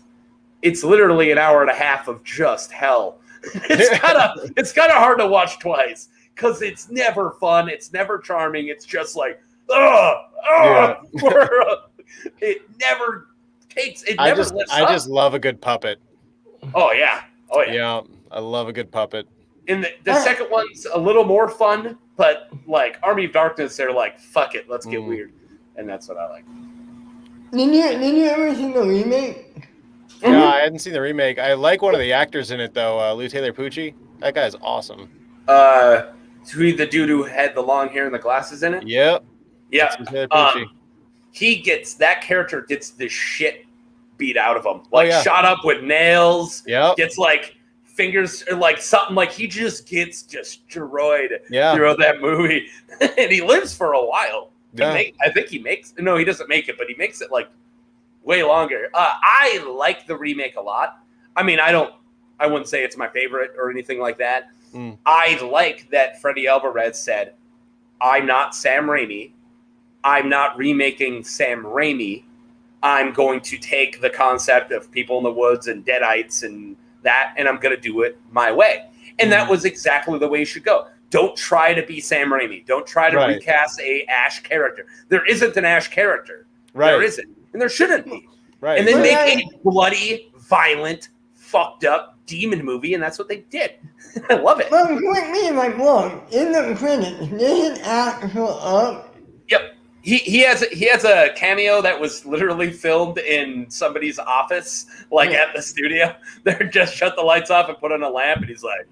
it's literally an hour and a half of just hell. It's kind of hard to watch twice because it's never fun. It's never charming. It's just like, it never takes. It never lifts up. I just love a good puppet. Oh yeah. Yeah, I love a good puppet. And the second one's a little more fun, but like Army of Darkness, they're like, fuck it, let's get weird, and that's what I like. Did you ever see the remake? No, I hadn't seen the remake. I like one of the actors in it though, Lou Taylor Pucci. That guy's awesome. The dude who had the long hair and the glasses in it. Yep. Yeah. That character gets the shit beat out of him. Like, shot up with nails. Yep. Gets like fingers or like something, like he just gets destroyed throughout that movie. And he lives for a while. Yeah. I think he doesn't make it, but he makes it like way longer. I like the remake a lot. I mean, I wouldn't say it's my favorite or anything like that. I like that Freddy Alvarez said, I'm not Sam Raimi. I'm not remaking Sam Raimi. I'm going to take the concept of people in the woods and deadites and that, and I'm going to do it my way. And that was exactly the way you should go. Don't try to be Sam Raimi. Don't try to recast a Ash character. There isn't an Ash character. Right. There isn't. And there shouldn't be. Right. And then make a bloody, violent, fucked up demon movie, and that's what they did. I love it. But correct me if I'm wrong. In the credits, did Ash show up? Yep. He has a cameo that was literally filmed in somebody's office, like at the studio. They're just shut the lights off and put on a lamp, and he's like,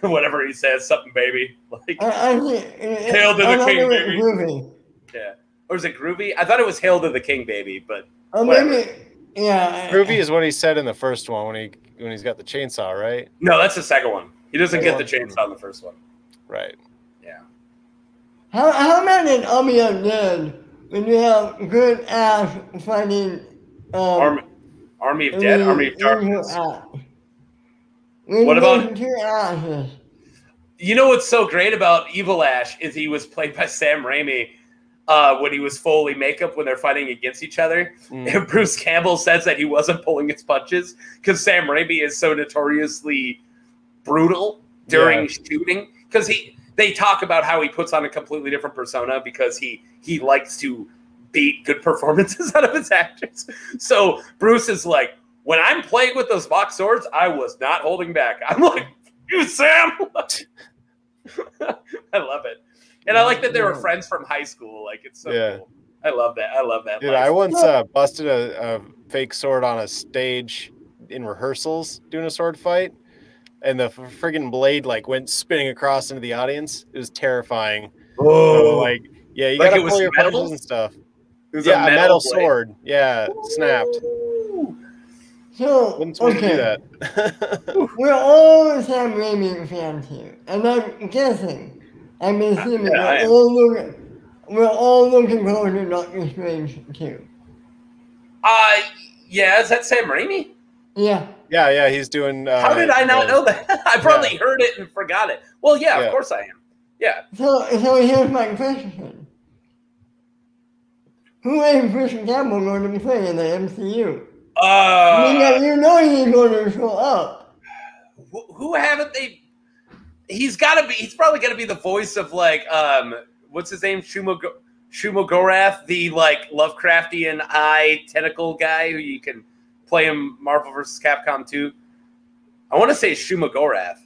whatever he says, something baby. Like, Hail to the King, baby. Groovy. Yeah. Or was it Groovy? I thought it was Hail to the King, baby, but maybe, yeah. Groovy is what he said in the first one when he's got the chainsaw, right? No, that's the second one. He doesn't get the chainsaw in the first one. Right. Yeah. How about in Army of Dead when you have good Ash fighting Army of Dead, Army of Darkness. What about two Ashes? You know what's so great about Evil Ash is he was played by Sam Raimi when he was Foley makeup when they're fighting against each other. And Bruce Campbell says that he wasn't pulling his punches because Sam Raimi is so notoriously brutal during shooting. Because they talk about how he puts on a completely different persona because he likes to beat good performances out of his actors. So Bruce is like, when I'm playing with those box swords, I was not holding back. I'm like, you, Sam! I love it. And I like that they were friends from high school. Like, it's so cool. I love that. I love that. Dude, I once busted a fake sword on a stage in rehearsals doing a sword fight. And the friggin' blade like went spinning across into the audience. It was terrifying. Oh, so, you gotta pull your punches and stuff. It was a metal sword. Yeah, snapped. So, Wouldn't do that. We're all Sam Raimi fans here, and I'm guessing, I'm assuming we're all looking forward to Doctor Strange too. Yeah, is that Sam Raimi? Yeah. Yeah, he's doing... How did I not know that? I probably heard it and forgot it. Well, of course I am. Yeah. So here's my question. Who is Bruce Campbell going to be playing in the MCU? You know he's going to show up. Who haven't they... He's probably going to be the voice of, like, what's his name? Shumo Gorath, the, like, Lovecraftian eye tentacle guy who you can playing Marvel vs. Capcom 2. I want to say Shumagorath,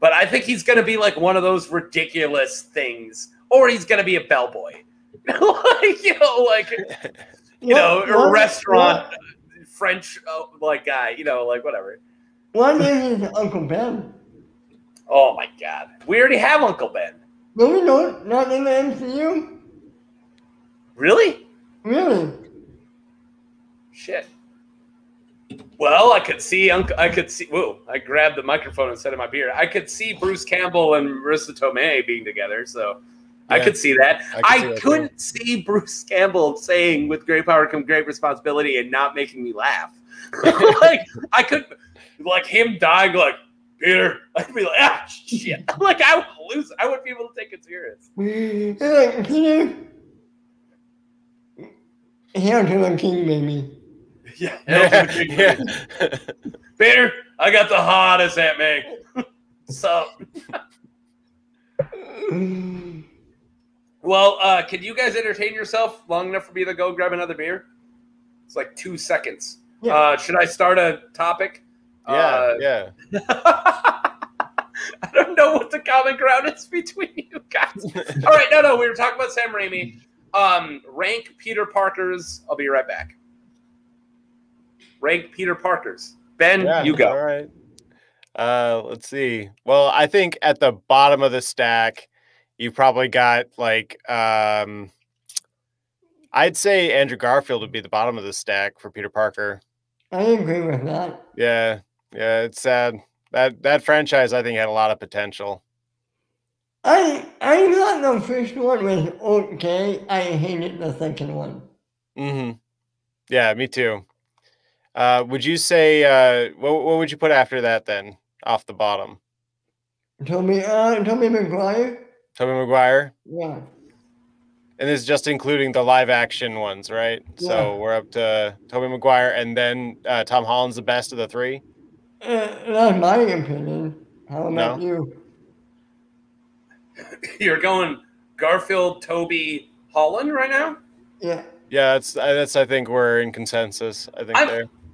but I think he's going to be like one of those ridiculous things, or he's going to be a bellboy, a restaurant French guy, whatever. One name is Uncle Ben. Oh my God, we already have Uncle Ben. No, we don't. Not in the MCU. Really? Really? Shit. Well, I could see. Whoa! I grabbed the microphone instead of my beer. I could see Bruce Campbell and Marissa Tomei being together, so yeah, I could see that. I couldn't see Bruce Campbell saying, "With great power come great responsibility," and not making me laugh. I could, him dying, Peter. I'd be like, ah, shit. I would lose. I wouldn't be able to take it serious. Peter. Hail to the king, baby. Yeah. Yeah. Peter, I got the hottest Aunt May. Sup? Well, can you guys entertain yourself long enough for me to go grab another beer? It's 2 seconds. Yeah. Should I start a topic? Yeah. I don't know what the common ground is between you guys. All right, no. We were talking about Sam Raimi. Rank Peter Parker's. I'll be right back. Rank Peter Parker's. Ben, you go. All right. Let's see. Well, I think at the bottom of the stack, you probably got I'd say Andrew Garfield would be the bottom of the stack for Peter Parker. I agree with that. Yeah, it's sad. That franchise, I think, had a lot of potential. I thought the first one was okay. I hated the second one. Mm-hmm. Yeah, me too. Would you say what would you put after that then, off the bottom? Tobey Maguire. Tobey Maguire. Yeah. And this is just including the live action ones, right? Yeah. So we're up to Tobey Maguire, and then Tom Holland's the best of the three. That's my opinion. How about you? You're going Garfield, Tobey, Holland right now? Yeah. Yeah, that's. I think we're in consensus. I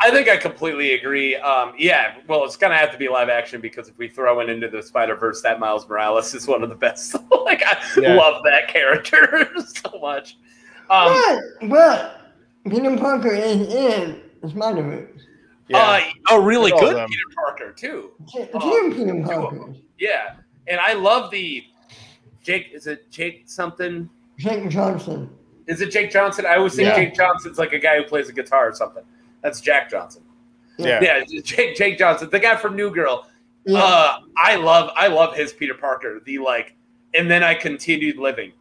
think I completely agree. Yeah, well, it's gonna have to be live action because if we throw it into the Spider-Verse, that Miles Morales is one of the best. I love that character so much. But Peter Parker is in Spider-Verse. Yeah. A really good Peter Parker too. Peter Parker. Yeah, and I love the Jake. Is it Jake something? Jake Johnson. Is it Jake Johnson? I always think Jake Johnson's like a guy who plays a guitar or something. That's Jack Johnson. Yeah, Jake Johnson, the guy from New Girl. Yeah. I love his Peter Parker. And then I continued living,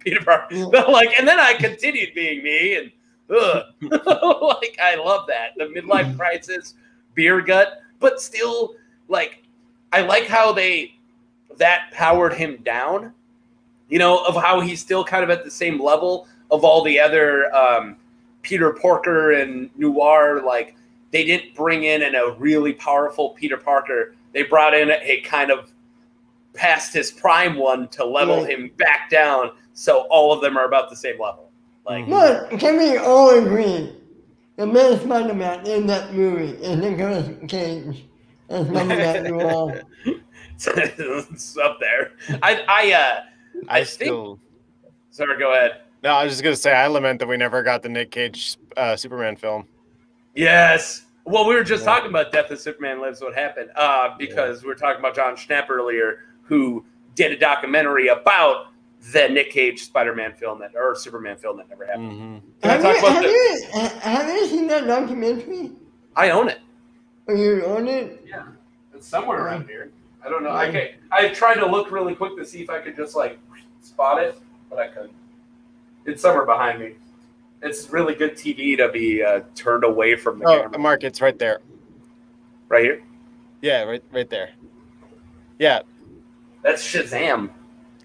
Peter Parker. Yeah. And then I continued being me, and I love that, the midlife crisis, beer gut, but still I like how that powered him down. Of how he's still kind of at the same level of all the other Peter Parker and Noir. They didn't bring in a really powerful Peter Parker. They brought in a kind of past his prime one to level him back down, so all of them are about the same level. But can we all agree the best Spider-Man in that movie is Nicolas Cage as Spider-Man Noir? It's up there. I think. Sorry, go ahead. No, I was just gonna say I lament that we never got the Nick Cage Superman film. Yes. Well, we were just talking about Death of Superman Lives What Happened because we were talking about John Schnapp earlier, who did a documentary about the Nick Cage Spider-Man film or Superman film that never happened. Mm-hmm. Have you seen that documentary? I own it. Oh, you own it? Yeah, it's somewhere around here. I don't know. I tried to look really quick to see if I could just spot it, but I couldn't. It's somewhere behind me. It's really good TV to be turned away from the camera. Mark, it's right there. Right here? Yeah, right there. Yeah. That's Shazam.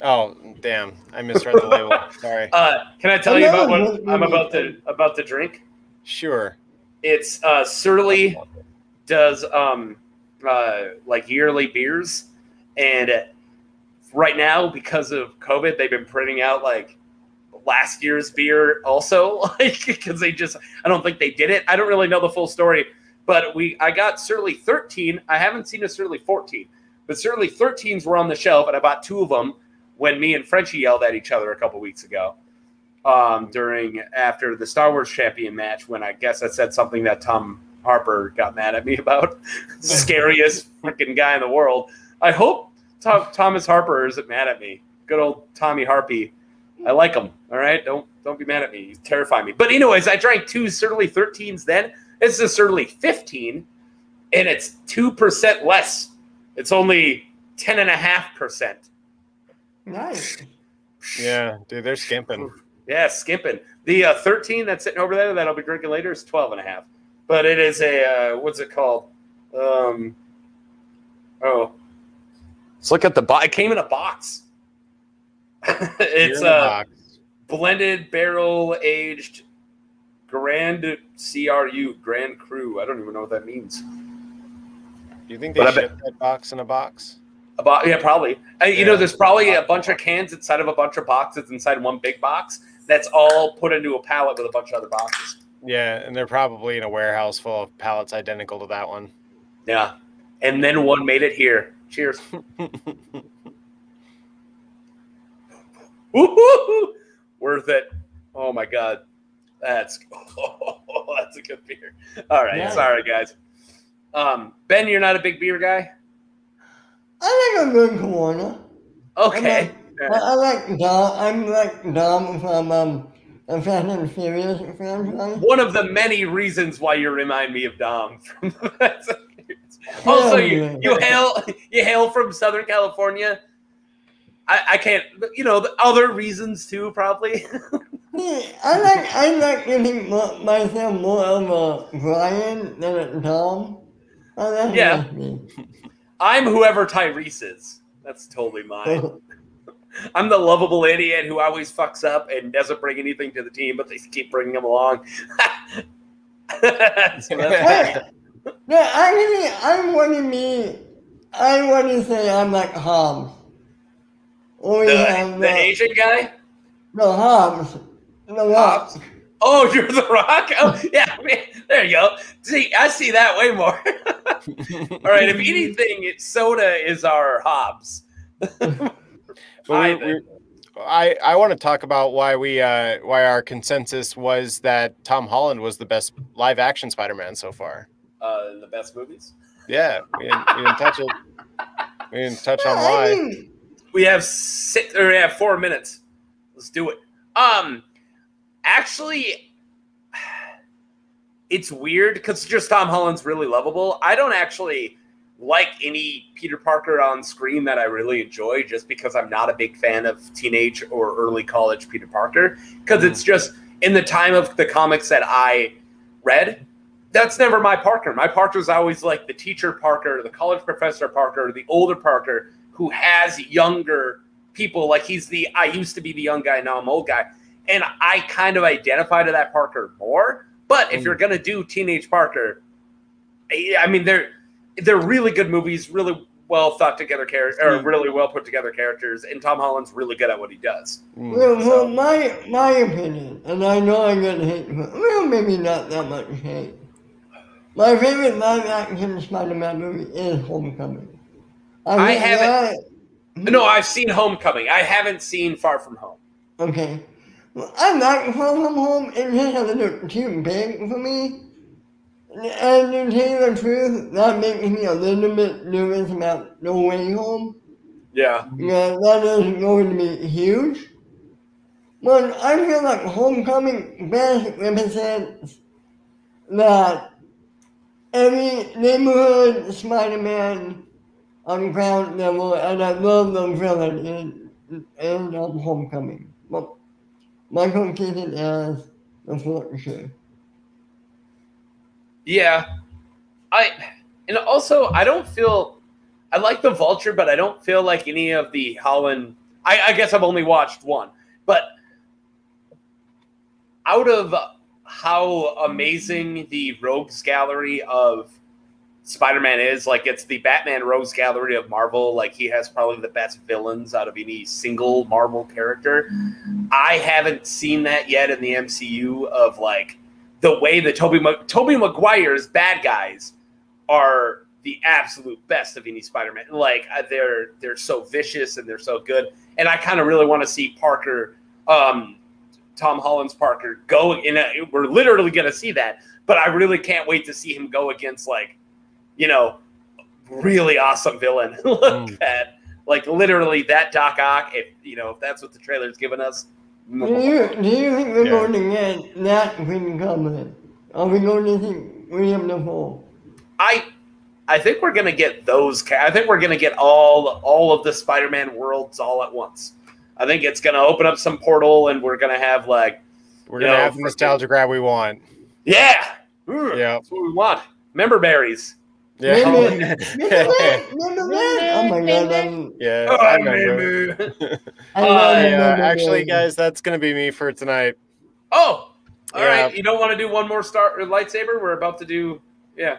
Oh, damn. I misread the label. Sorry. Can I tell you about what I'm about to drink? Sure. It's Surly does yearly beers, and right now because of COVID, they've been printing out last year's beer also, because I don't think they did it. I don't really know the full story, But I got Surly 13. I haven't seen a Surly 14. But Surly 13s were on the shelf, and I bought 2 of them when me and Frenchie yelled at each other a couple weeks ago after the Star Wars champion match, when I guess I said something that Tom Harper got mad at me about. Scariest freaking guy in the world. I hope Thomas Harper isn't mad at me. Good old Tommy Harpy. I like him. All right, don't be mad at me. You terrify me. But anyways, I drank 2 Surly 13s then. It's a Surly 15, and it's 2% less. It's only 10.5%. Nice. Yeah, dude, they're skimping. Yeah, skimping. The 13 that's sitting over there that I'll be drinking later is 12.5. But it is a what's it called? Let's look at the box. It came in a box. It's a blended barrel aged Grand CRU, Grand Cru. I don't even know what that means. Do you think they ship that box in a box? Yeah, probably. You know, there's probably a bunch of cans inside of a bunch of boxes inside one big box that's all put into a pallet with a bunch of other boxes. Yeah, and they're probably in a warehouse full of pallets identical to that one. Yeah, and then one made it here. Cheers. Woo-hoo-hoo. Worth it. Oh, my God. That's a good beer. All right, sorry, guys. Ben, you're not a big beer guy? I like a good Corona. Okay. I like Dom. I'm like Dom from the Fast and Furious franchise. One of the many reasons why you remind me of Dom from the Fast and Furious. Also, you hail from Southern California. I can't, the other reasons too, probably. I like giving myself more of a Brian than a Dom. Yeah. I'm whoever Tyrese is. That's totally mine. I'm the lovable idiot who always fucks up and doesn't bring anything to the team, but they keep bringing him along. Actually, I want to say I'm like Hobbs. The Asian guy? No, Hobbs. The Rock. Oh, you're the Rock? Oh, yeah, man, there you go. See, I see that way more. All right, if anything, soda is our Hobbs. I want to talk about why why our consensus was that Tom Holland was the best live action Spider-Man so far. The best movies? Yeah, we didn't touch it. We didn't touch on why. We have 4 minutes. Let's do it. Actually, it's weird because just Tom Holland's really lovable. I don't actually like any Peter Parker on screen that I really enjoy, just because I'm not a big fan of teenage or early college Peter Parker, because it's just in the time of the comics that I read, that's never my Parker. My Parker's always like the teacher Parker, the college professor Parker, the older Parker who has younger people. Like I used to be the young guy, now I'm old guy. And I kind of identify to that Parker more. But if you're going to do teenage Parker, I mean, they're really good movies, really well thought together characters, or really well put together characters. And Tom Holland's really good at what he does. Well, my opinion, and I know I'm going to hate, well, maybe not that much hate. My favorite live action Spider-Man movie is Homecoming. No, I've seen Homecoming. I haven't seen Far From Home. Okay. Well, I like Far From Home. It's just a little too big for me. And to tell you the truth, that makes me a little bit nervous about No Way Home. Yeah. Yeah, that is going to be huge. But I feel like Homecoming best represents that every neighborhood Spider-Man on ground level, and I love the villain in Homecoming. But Michael Keaton as the Vulture. Yeah. And also, I don't feel... I like the Vulture, but I don't feel like any of the Holland... I guess I've only watched one. But out of how amazing the Rogues Gallery of Spider-Man is, like, it's the Batman Rogues Gallery of Marvel. Like, he has probably the best villains out of any single Marvel character. I haven't seen that yet in the MCU of, like, the way that Tobey Maguire's bad guys are the absolute best of any Spider-Man. Like they're so vicious and they're so good. And I kind of really want to see Parker, Tom Holland's Parker, go in. We're literally going to see that, but I really can't wait to see him go against really awesome villain. Look at literally that Doc Ock. If that's what the trailer's given us. Do you think we're going to get that Green Goblin? Are we going to see William Dafoe? I think we're gonna get those. I think we're gonna get all of the Spider-Man worlds all at once. I think it's gonna open up some portal, and we're gonna have we're gonna have the nostalgia grab we want. Yeah, yeah, that's what we want. Member berries. Yeah. Remember that? Oh my god! Yeah. Oh, I remember. Actually, guys, that's gonna be me for tonight. Oh, all right. You don't want to do one more lightsaber? We're about to do. Yeah.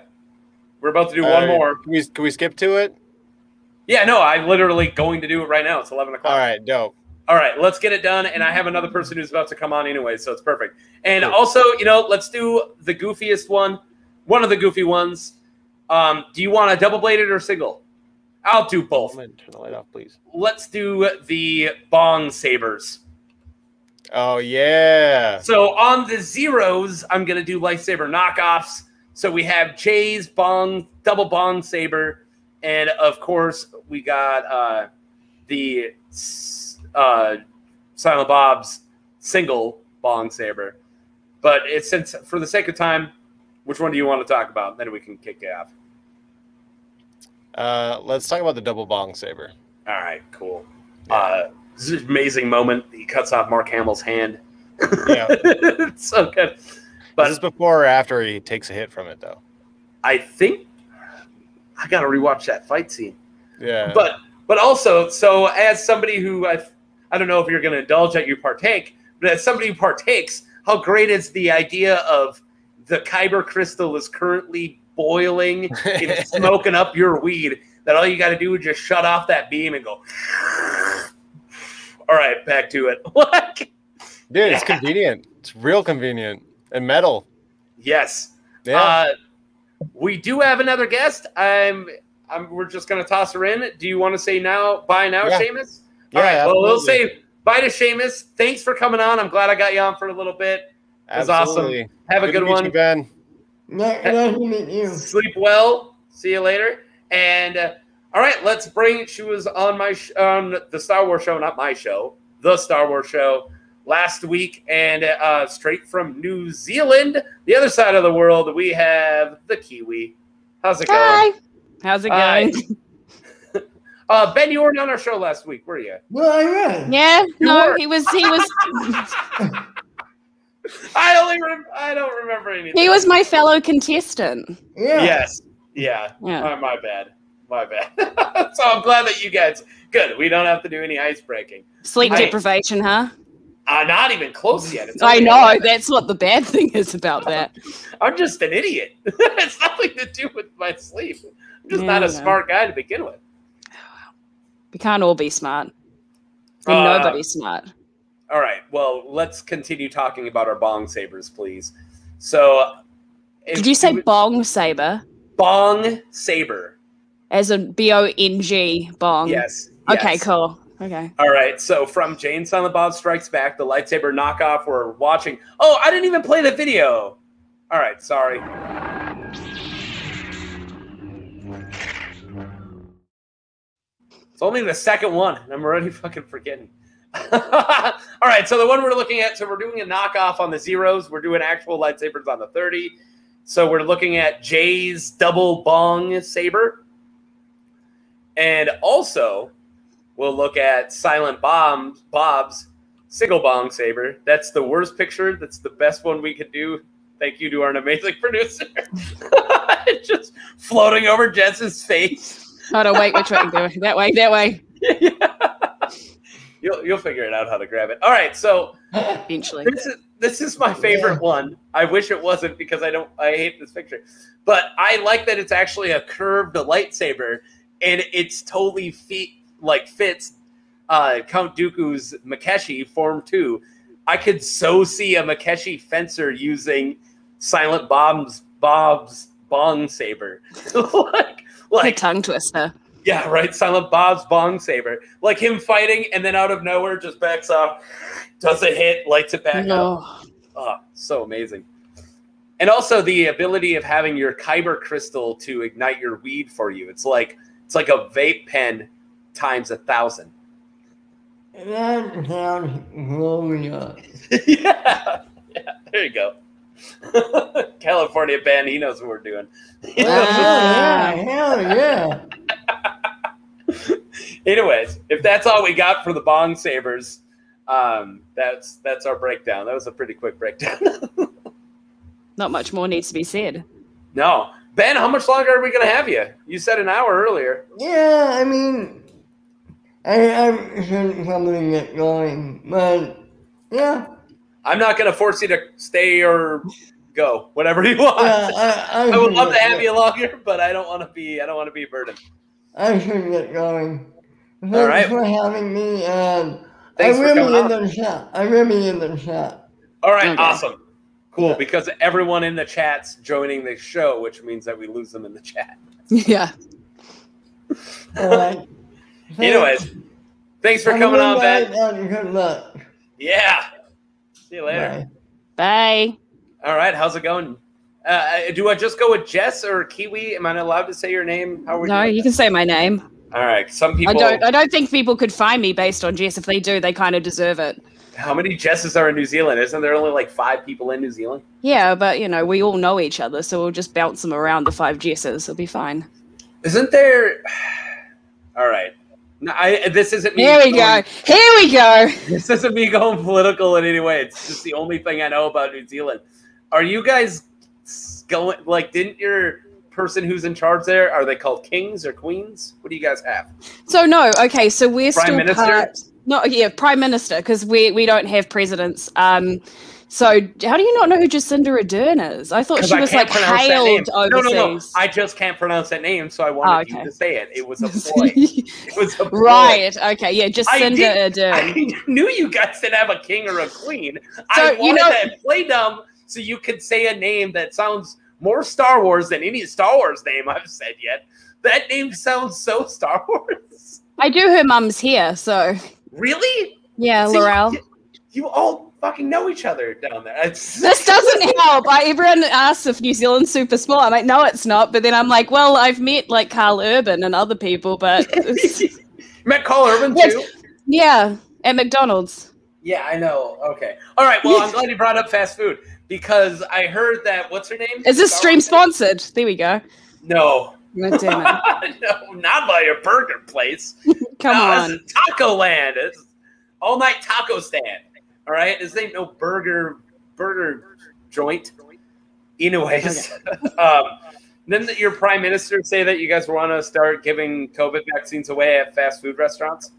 We're about to do one more. Can we skip to it? Yeah, no, I'm literally going to do it right now. It's 11 o'clock. All right, dope. All right, let's get it done. And I have another person who's about to come on anyway, so it's perfect. And also, let's do the goofiest one of the goofy ones. Do you want a double-bladed or single? I'll do both. Turn the light off, please. Let's do the Bong Sabers. Oh, yeah. So on the zeros, I'm going to do lightsaber knockoffs. So we have Jay's Bong, double Bong Saber, and of course we got the Silent Bob's single Bong Saber. But since for the sake of time, which one do you want to talk about? Then we can kick it off. Let's talk about the double Bong Saber. All right, cool. This is an amazing moment. He cuts off Mark Hamill's hand. Yeah, it's so good. But is this before or after he takes a hit from it, though? I think I got to rewatch that fight scene. Yeah. But also, so as somebody who I don't know if you're going to indulge that you partake, but as somebody who partakes, how great is the idea of the Kyber crystal is currently boiling and smoking up your weed, that all you got to do is just shut off that beam and go, all right, back to it. Dude, it's convenient. It's real convenient. And metal. Yes. Yeah. We do have another guest. We're just gonna toss her in. Do you want to say bye now, Yeah. Seamus? Yeah, All right. absolutely. Well, we'll say bye to Seamus. Thanks for coming on. I'm glad I got you on for a little bit. It was Absolutely. awesome. Have a good to meet one. you, Ben. Nice to meet you. Sleep well. See you later. And all right, let's bring. She was on the Star Wars show, not my show, the Star Wars show last week, and straight from New Zealand, the other side of the world, we have the Kiwi. How's it going? Hi. How's it going? Ben, you weren't on our show last week, were you? Well, I read. Yeah, no, were. he was I don't remember anything. he was my fellow contestant. Yeah. Yes. Yeah. Yeah. My bad. So I'm glad that you guys. Good. We don't have to do any ice breaking. Sleep deprivation, huh? Not even close yet. It's I only know. 11. That's what the bad thing is about that. I'm just an idiot. It's nothing to do with my sleep. I'm just not a smart guy to begin with. We can't all be smart. And nobody's smart. All right. Well, let's continue talking about our Bong Sabers, please. So, Did you say Bong Saber? Bong Saber. As a B-O-N-G, Bong? Yes. Okay, yes. cool. Okay. All right. So from Jay and Silent Bob Strikes Back, the lightsaber knockoff we're watching. Oh, I didn't even play the video. All right. Sorry. It's only the second one, and I'm already fucking forgetting. All right. So the one we're looking at, so we're doing a knockoff on the zeros. We're doing actual lightsabers on the 30. So we're looking at Jay's double Bong Saber. And also, we'll look at Silent Bob's single Bong Saber. That's the worst picture. That's the best one we could do. Thank you to our amazing producer. Just floating over Jess's face. Hold on, wait, which way? That way. Yeah. You'll figure it out how to grab it. All right, so Eventually. this is my favorite one. I wish it wasn't because I hate this picture. But I like that it's actually a curved lightsaber, and it's totally fits Count Dooku's Makeshi Form 2. I could so see a Makeshi fencer using Silent Bob's Bong Saber. Like a tongue twister. Yeah, right. Silent Bob's Bong Saber. Like him fighting and then out of nowhere just backs off, does a hit, lights it back up. Oh, so amazing. And also the ability of having your kyber crystal to ignite your weed for you. It's like a vape pen times 1,000. That sounds glorious. Yeah, there you go. California band, he knows what we're doing. Hell yeah. Anyways, if that's all we got for the Bong Sabers, that's our breakdown. That was a pretty quick breakdown. Not much more needs to be said. No. Ben, how much longer are we going to have you? You said an hour earlier. Yeah, I mean, I should probably get going, but yeah. I'm not going to force you to stay or go, whatever you want. Yeah, I would love to have you longer, but I don't want to be a burden. I should get going. Thanks All right. for having me, and Thanks for coming on. I will be in the chat. All right, Okay. Awesome. Cool, Yeah. because everyone in the chat's joining the show, which means that we lose them in the chat. Yeah. All right. Anyways, thanks for coming on, Ben. And good luck. Yeah. See you later. Bye. Bye. All right, how's it going? Do I just go with Jess or Kiwi? Am I not allowed to say your name? How are No, you can say my name. All right, some people. I don't think people could find me based on Jess. If they do, they kind of deserve it. How many Jesses are in New Zealand? Isn't there only like 5 people in New Zealand? Yeah, but we all know each other, so we'll just bounce them around the 5 Jesses. It'll be fine. Isn't there? All right. No, this isn't me. Here we go. Here we go. This isn't me going political in any way. It's just the only thing I know about New Zealand. Are you guys going didn't your person who's in charge there, are they called kings or queens? What do you guys have? So no, okay, so we're Prime still Minister? part. No, yeah, Prime Minister, because we don't have presidents. So how do you not know who Jacinda Ardern is? I thought she was like hailed overseas. No. I just can't pronounce that name, so I wanted you to say it. It was a ploy. It was a ploy. Right. Okay. Yeah. Jacinda Ardern. I knew you guys didn't have a king or a queen. So, I wanted that play dumb so you could say a name that sounds more Star Wars than any Star Wars name I've said yet. That name sounds so Star Wars. I do. Her mum's here, so. Really? Yeah, See, Laurel. You all fucking know each other down there. This doesn't help. Everyone asks if New Zealand's super small. I'm like, no, it's not. But then I'm like, well, I've met like Carl Urban and other people, but met Carl Urban too. Yeah, at McDonald's. Yeah, I know. Okay. All right. Well, I'm glad you brought up fast food because I heard that. What's her name? Is this stream sponsored? There we go. No. God damn it. No, not by a burger place. Come on. It's Taco Land. It's all night taco stand. All right. This ain't no burger joint. Anyways, didn't your prime minister say that you guys want to start giving COVID vaccines away at fast food restaurants?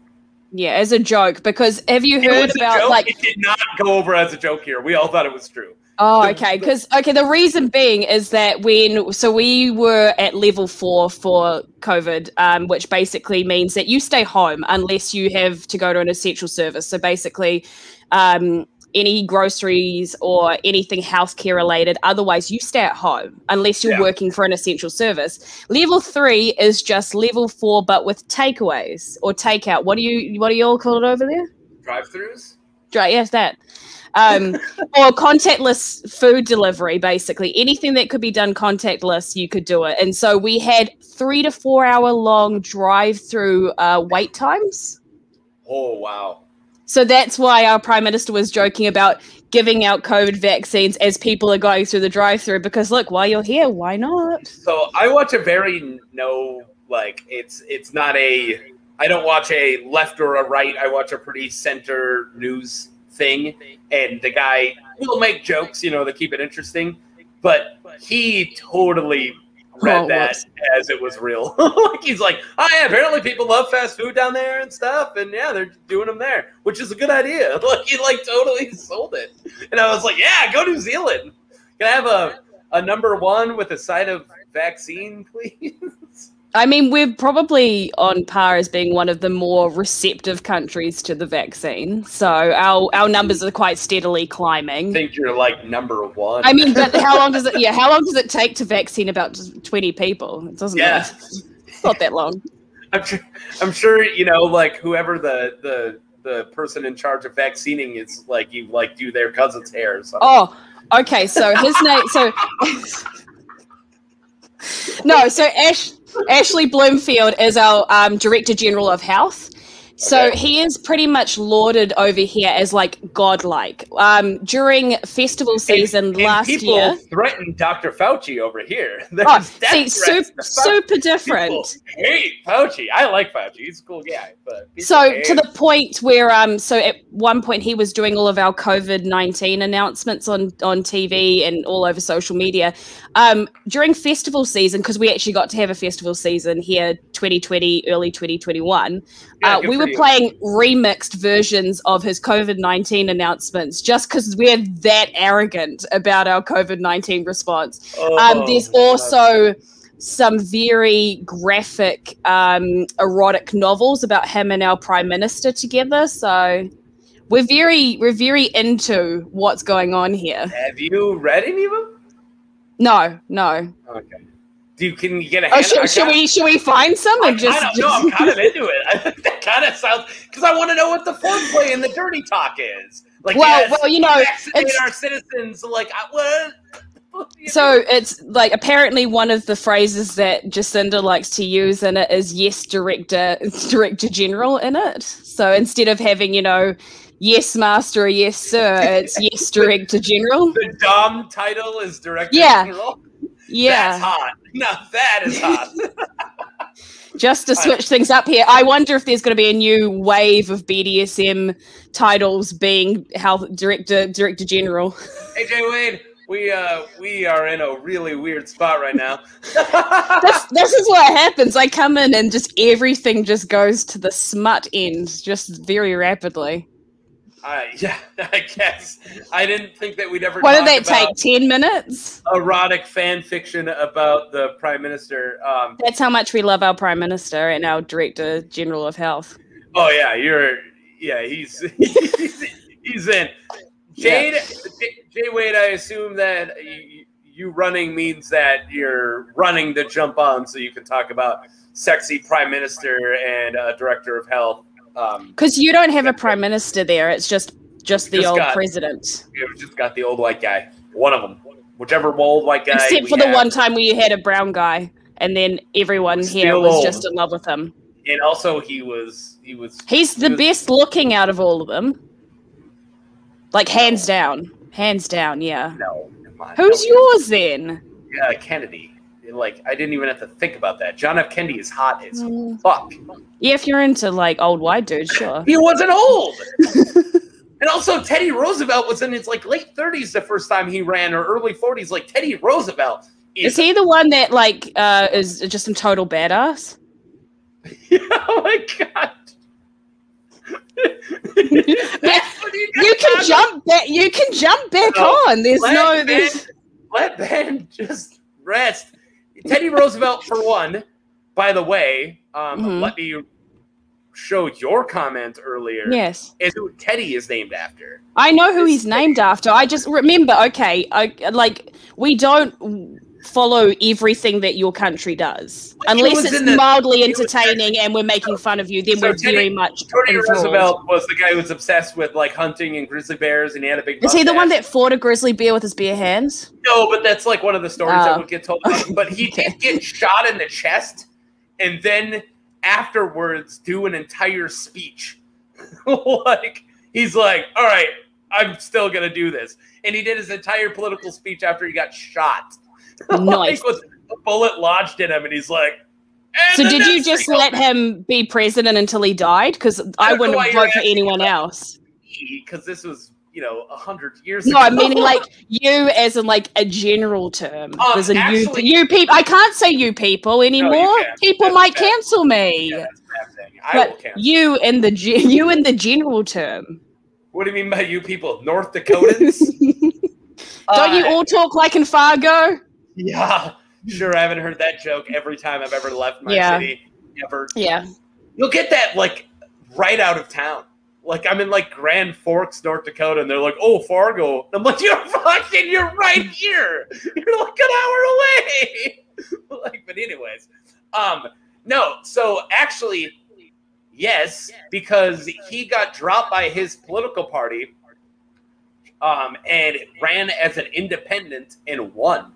Yeah, as a joke, because have you heard about like it did not go over as a joke here. We all thought it was true. Oh, okay. The reason being is that we were at level 4 for COVID, which basically means that you stay home unless you have to go to an essential service. So basically, any groceries or anything healthcare related, otherwise you stay at home unless you're working for an essential service. Level 3 is just level 4, but with takeaways or takeout. What do you all call it over there? Drive-throughs? Yes, that. Or contactless food delivery, basically. Anything that could be done contactless, you could do it. And so we had 3 to 4 hour long drive-through wait times. Oh, wow. So that's why our Prime Minister was joking about giving out COVID vaccines as people are going through the drive-through, because look, while you're here, why not? So I watch a very it's not a, I don't watch a left or a right. I watch a pretty center news thing, and the guy will make jokes, to keep it interesting, but he totally read that as it was real. He's like, oh yeah, apparently people love fast food down there and stuff, and yeah, they're doing them there, which is a good idea. He totally sold it, and I was like, yeah, go New Zealand. Can I have a number 1 with a side of vaccine, please? I mean, we're probably on par as being one of the more receptive countries to the vaccine. So our numbers are quite steadily climbing. I think you're like number one. I mean, but how long does it? Yeah, how long does it take to vaccine about 20 people? It doesn't. Yeah, it's not that long. I'm sure like whoever the person in charge of vaccinating is, like you like do their cousin's hair or something. Oh, okay. So his name. So no. So Ashley Bloomfield is our Director General of Health. So he is pretty much lauded over here as like godlike. During festival season last year, people threatened Dr. Fauci over here. Super different. People hate Fauci. I like Fauci. He's a cool guy. But to the point where so at one point he was doing all of our COVID-19 announcements on TV and all over social media. During festival season, because we actually got to have a festival season here 2020, early 2021, we were playing remixed versions of his COVID-19 announcements just because we're that arrogant about our COVID-19 response. There's also some very graphic erotic novels about him and our Prime Minister together. So we're very into what's going on here. Have you read any of them? No. Okay. Can you get a hand? Should we find some and I'm kind of into it. That kind of sounds, because I want to know what the foreplay and the dirty talk is. Like, vaccinate our citizens. Like, what? So it's like apparently one of the phrases that Jacinda likes to use in it is "Yes, Director General" in it. So instead of having "Yes, Master" or "Yes, Sir," it's "Yes, Director General." The Dom title is Director General. Yeah. That's hot. Now that is hot. Just to switch things up here, I wonder if there's going to be a new wave of BDSM titles being Health Director General. AJ Wade, we are in a really weird spot right now. This is what happens. I come in and just everything just goes to the smut end just very rapidly. Yeah, I guess. I didn't think that we'd ever What did that take, 10 minutes? Erotic fan fiction about the Prime Minister. That's how much we love our Prime Minister and our Director General of Health. Oh, yeah, he's in. Jay Wade, I assume that you running means that you're running to jump on so you can talk about sexy Prime Minister and Director of Health. Because you don't have a prime minister there. It's just the old president. We've just got the old white guy. One of them. Whichever old white guy. Except for the one time we had a brown guy. And then everyone here was just in love with him. And also he's the best looking out of all of them. Like hands down. Hands down, yeah. No. Come on. Who's yours then? Yeah, Kennedy. Like, I didn't even have to think about that. John F. Kennedy is hot as fuck. Yeah, if you're into, like, old white dudes, sure. He wasn't old! And also, Teddy Roosevelt was in his, like, late 30s the first time he ran, or early 40s. Like, Teddy Roosevelt is he the one that, like, is just some total badass? Oh, my God. You can jump back on. Let Ben just rest. Teddy Roosevelt, for one, by the way, let me show your comment earlier. Yes. Is who Teddy is named after. I know who he's named after. I just remember, okay, we don't follow everything that your country does. Unless it's mildly entertaining and we're making fun of you, then we're very much Teddy Roosevelt was the guy who was obsessed with like hunting and grizzly bears, and he had a big mustache. Is he the one that fought a grizzly bear with his bare hands? No, but that's like one of the stories that would get told about him. But he did get shot in the chest and then afterwards do an entire speech. Like, he's like, all right, I'm still going to do this. And he did his entire political speech after he got shot. Nice. Like, with a bullet lodged in him, and he's like, so did you just let him be president until he died? Because I wouldn't vote for anyone else. Because this was, 100 years ago. No, I mean like you as in like a general term. There's a you people. I can't say you people anymore. No, people might cancel me. Yeah, that's a bad thing. I will cancel you in the general term. What do you mean by you people? North Dakotans? Don't you all talk like in Fargo? Yeah. Sure, I haven't heard that joke every time I've ever left my city. Ever. Yeah. You'll get that, like, right out of town. Like, I'm in, like, Grand Forks, North Dakota, and they're like, oh, Fargo. I'm like, you're right here. You're, like, an hour away. Like, but anyways. No, so actually, yes, because he got dropped by his political party and ran as an independent and won.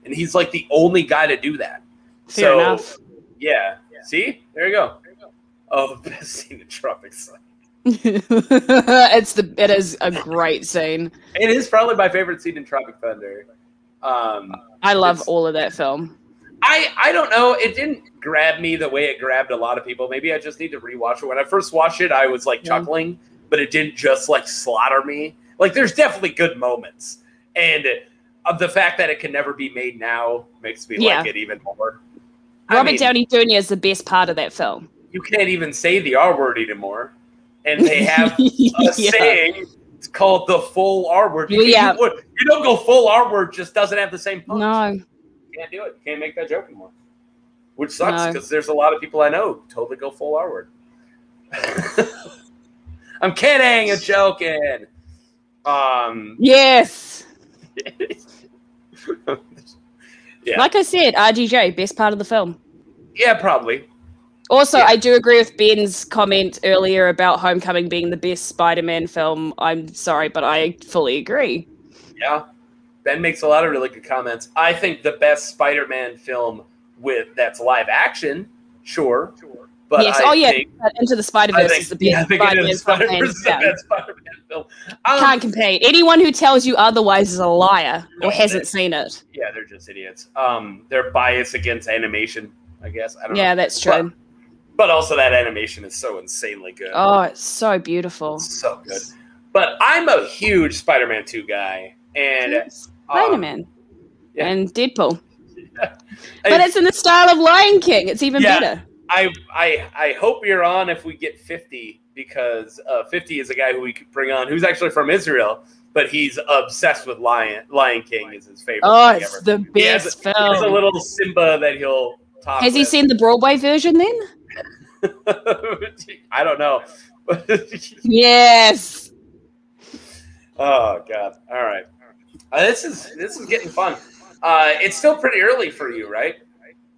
And he's, like, the only guy to do that. Fair enough. Yeah. See? There you go. Oh, the best scene in Tropic Thunder. It is a great scene. It is probably my favorite scene in Tropic Thunder. I love all of that film. I don't know. It didn't grab me the way it grabbed a lot of people. Maybe I just need to rewatch it. When I first watched it, I was like chuckling, but it didn't just like slaughter me. Like there's definitely good moments. And the fact that it can never be made now makes me like it even more. Robert Downey Jr. is the best part of that film. You can't even say the R word anymore. And they have a saying, it's called the full R word. You don't go full R word, just doesn't have the same punch. No. You can't do it. You can't make that joke anymore. Which sucks because there's a lot of people I know who totally go full R word. I'm kidding, I'm joking. Yes. Yeah. Like I said, RGJ, best part of the film. Yeah, probably. Also, I do agree with Ben's comment earlier about Homecoming being the best Spider-Man film. I'm sorry, but I fully agree. Yeah. Ben makes a lot of really good comments. I think the best Spider-Man film that's live action, sure. But yes, Into the Spider-Verse is the best Spider-Man film. Can't compete. Anyone who tells you otherwise is a liar or hasn't seen it. Yeah, they're just idiots. They're biased against animation, I guess. I don't know. Yeah, that's true. But also that animation is so insanely good. Oh, it's so beautiful. It's so good. But I'm a huge Spider-Man 2 guy. And Spider-Man. And Deadpool. But it's in the style of Lion King. It's even better. I hope you're on if we get 50, because 50 is a guy who we could bring on who's actually from Israel, but he's obsessed with Lion King is his favorite. Oh, it's the best film. There's a little Simba that he'll talk Has he seen the Broadway version then? I don't know. Yes. Oh God. All right. This is getting fun. It's still pretty early for you, right?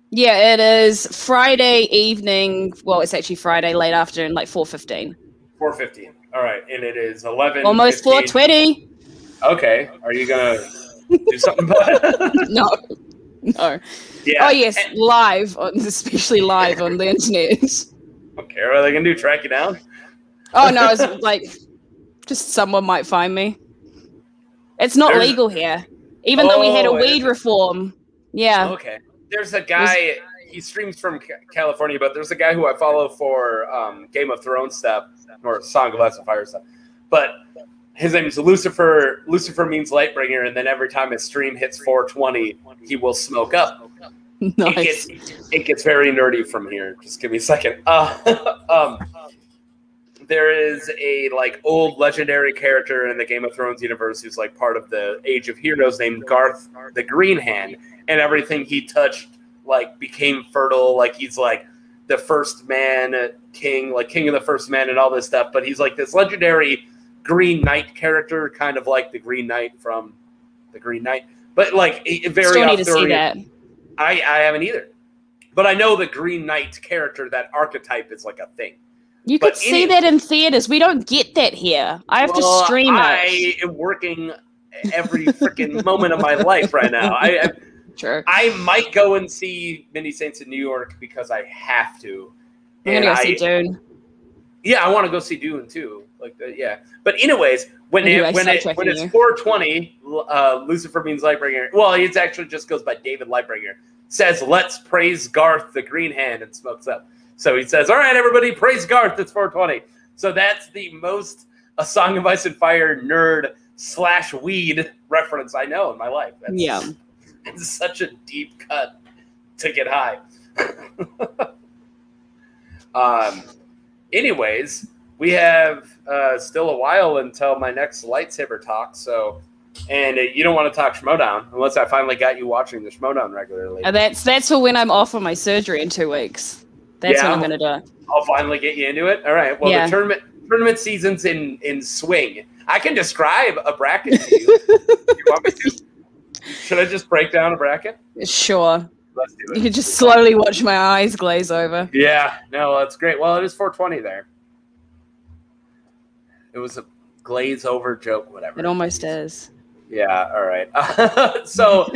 Yeah, it is Friday evening. Well, it's actually Friday late afternoon, like 4:15. 4:15. All right, and it is 11. Almost 4:20. Okay. Are you gonna do something about it? No. Yeah. Oh yes, live, especially live on the internet. Okay, what are they gonna do? Track you down? Oh no, it's like just someone might find me. It's not legal here, even though we had a weed reform. Yeah. Okay. There's a guy. He streams from California, but there's a guy who I follow for Game of Thrones stuff or Song of Ice and Fire stuff. But his name is Lucifer. Lucifer means Lightbringer, and then every time his stream hits 420, he will smoke up. Nice. It gets very nerdy from here. Just give me a second. There is a like old legendary character in the Game of Thrones universe who's like part of the Age of Heroes named Darth the Green Hand, and everything he touched like became fertile. Like he's like the first man king, like king of the first man and all this stuff. But he's like this legendary Green Knight character, kind of like the Green Knight from the Green Knight, but like a very still need to see that. I haven't either, but I know the Green Knight character, that archetype is like a thing. You could see that in theaters. We don't get that here. I have to stream it. I am working every freaking moment of my life right now. Sure. I might go and see Many Saints in New York because I have to. I'm gonna go see Dune. Yeah, I want to go see Dune too. Like that, yeah. But anyways, when it's 420, Lucifer means Lightbringer. Well, it actually just goes by David Lightbringer. Says, "Let's praise Garth the Green Hand," and smokes up. So he says, "All right, everybody, praise Garth. It's 420." So that's the most A Song of Ice and Fire nerd / weed reference I know in my life. That's, it's such a deep cut to get high. Anyways, we have still a while until my next lightsaber talk, so And you don't want to talk Schmodown unless I finally got you watching the Schmodown regularly. That's for when I'm off on my surgery in 2 weeks. That's when I'm going to do it. I'll finally get you into it. All right. Well, the tournament season's in swing. I can describe a bracket to you. You want me to? Should I just break down a bracket? Sure. Let's do it. You can just slowly watch my eyes glaze over. Yeah. No, that's great. Well, it is 420 there. It was a glaze over joke, whatever. It almost is. Yeah, all right. So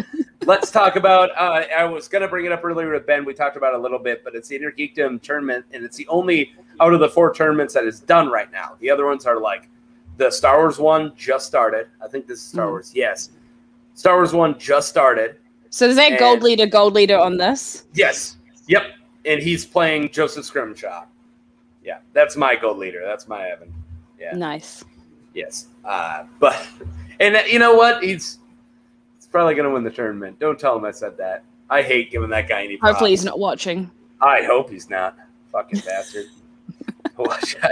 let's talk about, I was going to bring it up earlier with Ben. We talked about it a little bit, but it's the Inner Geekdom tournament, and it's the only out of the 4 tournaments that is done right now. The other ones are like the Star Wars one just started. I think this is Star Wars. Yes. Star Wars one just started. So is that gold leader on this? Yes. Yep. And he's playing Joseph Scrimshaw. Yeah, that's my gold leader. That's my Evan. Yeah. Nice. Yes. But... And you know what? He's probably going to win the tournament. Don't tell him I said that. I hate giving that guy any props. Hopefully he's not watching. I hope he's not. Fucking bastard.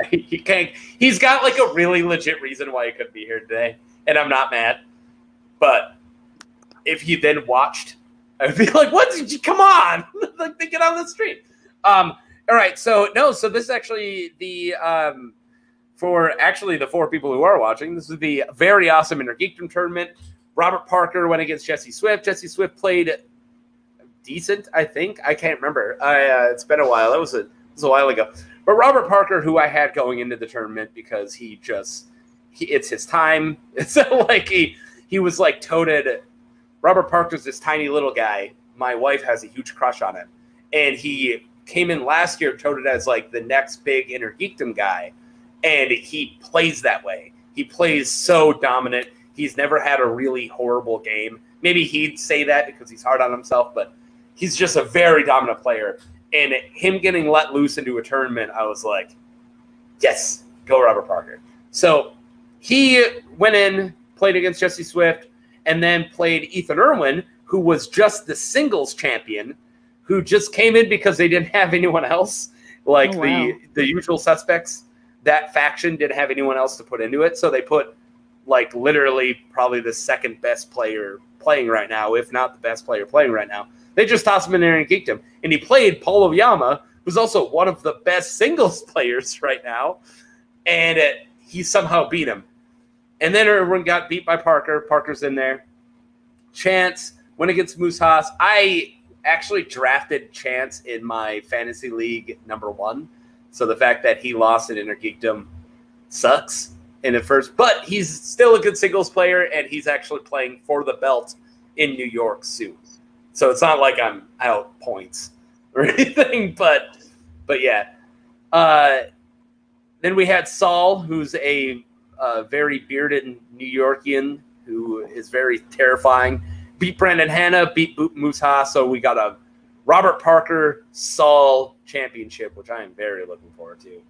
He can't. He's got like a really legit reason why he couldn't be here today, and I'm not mad. But if he then watched, I'd be like, "What did you? Come on! Like, they get on the stream." All right. So this is actually the. For actually the 4 people who are watching, this is the very awesome Inner Geekdom tournament. Robert Parker went against Jesse Swift. Jesse Swift played decent, I think. I can't remember. It's been a while. It was a while ago. But Robert Parker, who I had going into the tournament because it's his time. It's like he was like toted. Robert Parker's this tiny little guy. My wife has a huge crush on him. And he came in last year toted as like the next big Inner Geekdom guy. And he plays that way. He plays so dominant. He's never had a really horrible game. Maybe he'd say that because he's hard on himself, but he's just a very dominant player. And him getting let loose into a tournament, I was like, yes, go Robert Parker. So he went in, played against Jesse Swift, and then played Ethan Irwin, who was just the singles champion, who just came in because they didn't have anyone else, like the usual suspects. That faction didn't have anyone else to put into it, so they put like literally probably the second best player playing right now, if not the best player playing right now. They just tossed him in there and geeked him. And he played Paul Oyama, who's also one of the best singles players right now, and he somehow beat him. And then everyone got beat by Parker. Parker's in there. Chance went against Moose Haas. I actually drafted Chance in my fantasy league #1. So the fact that he lost at Inner Geekdom sucks in at first, but he's still a good singles player, and he's actually playing for the belt in New York soon. So it's not like I'm out points or anything, but yeah. Then we had Saul, who's a very bearded New Yorkian who is very terrifying. Beat Brandon Hanna, beat Moose Haas, so we got a Robert Parker Saul championship, which I am very looking forward to,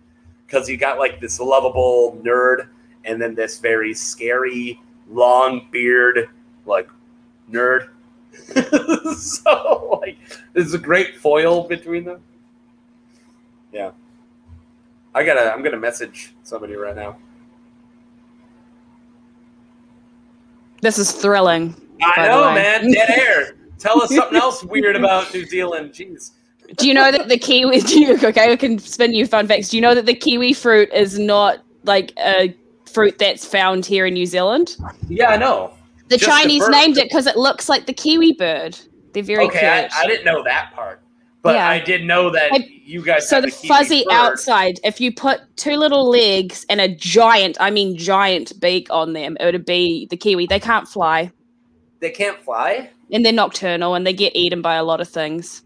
because you got like this lovable nerd and then this very scary long beard like nerd. So like there's a great foil between them. Yeah. I'm gonna message somebody right now. This is thrilling. I know, man. Dead air. Tell us something else weird about New Zealand. Jeez. Do you know that the kiwi? Okay, I can spin you fun facts. Do you know that the kiwi fruit is not like a fruit that's found here in New Zealand? Yeah, I know. The Chinese named it because it looks like the kiwi bird. They're very cute. I didn't know that part, but yeah. I did know that you guys. So the fuzzy outside, if you put 2 little legs and a giant beak on them, it would be the kiwi. They can't fly. They can't fly? And they're nocturnal, and they get eaten by a lot of things.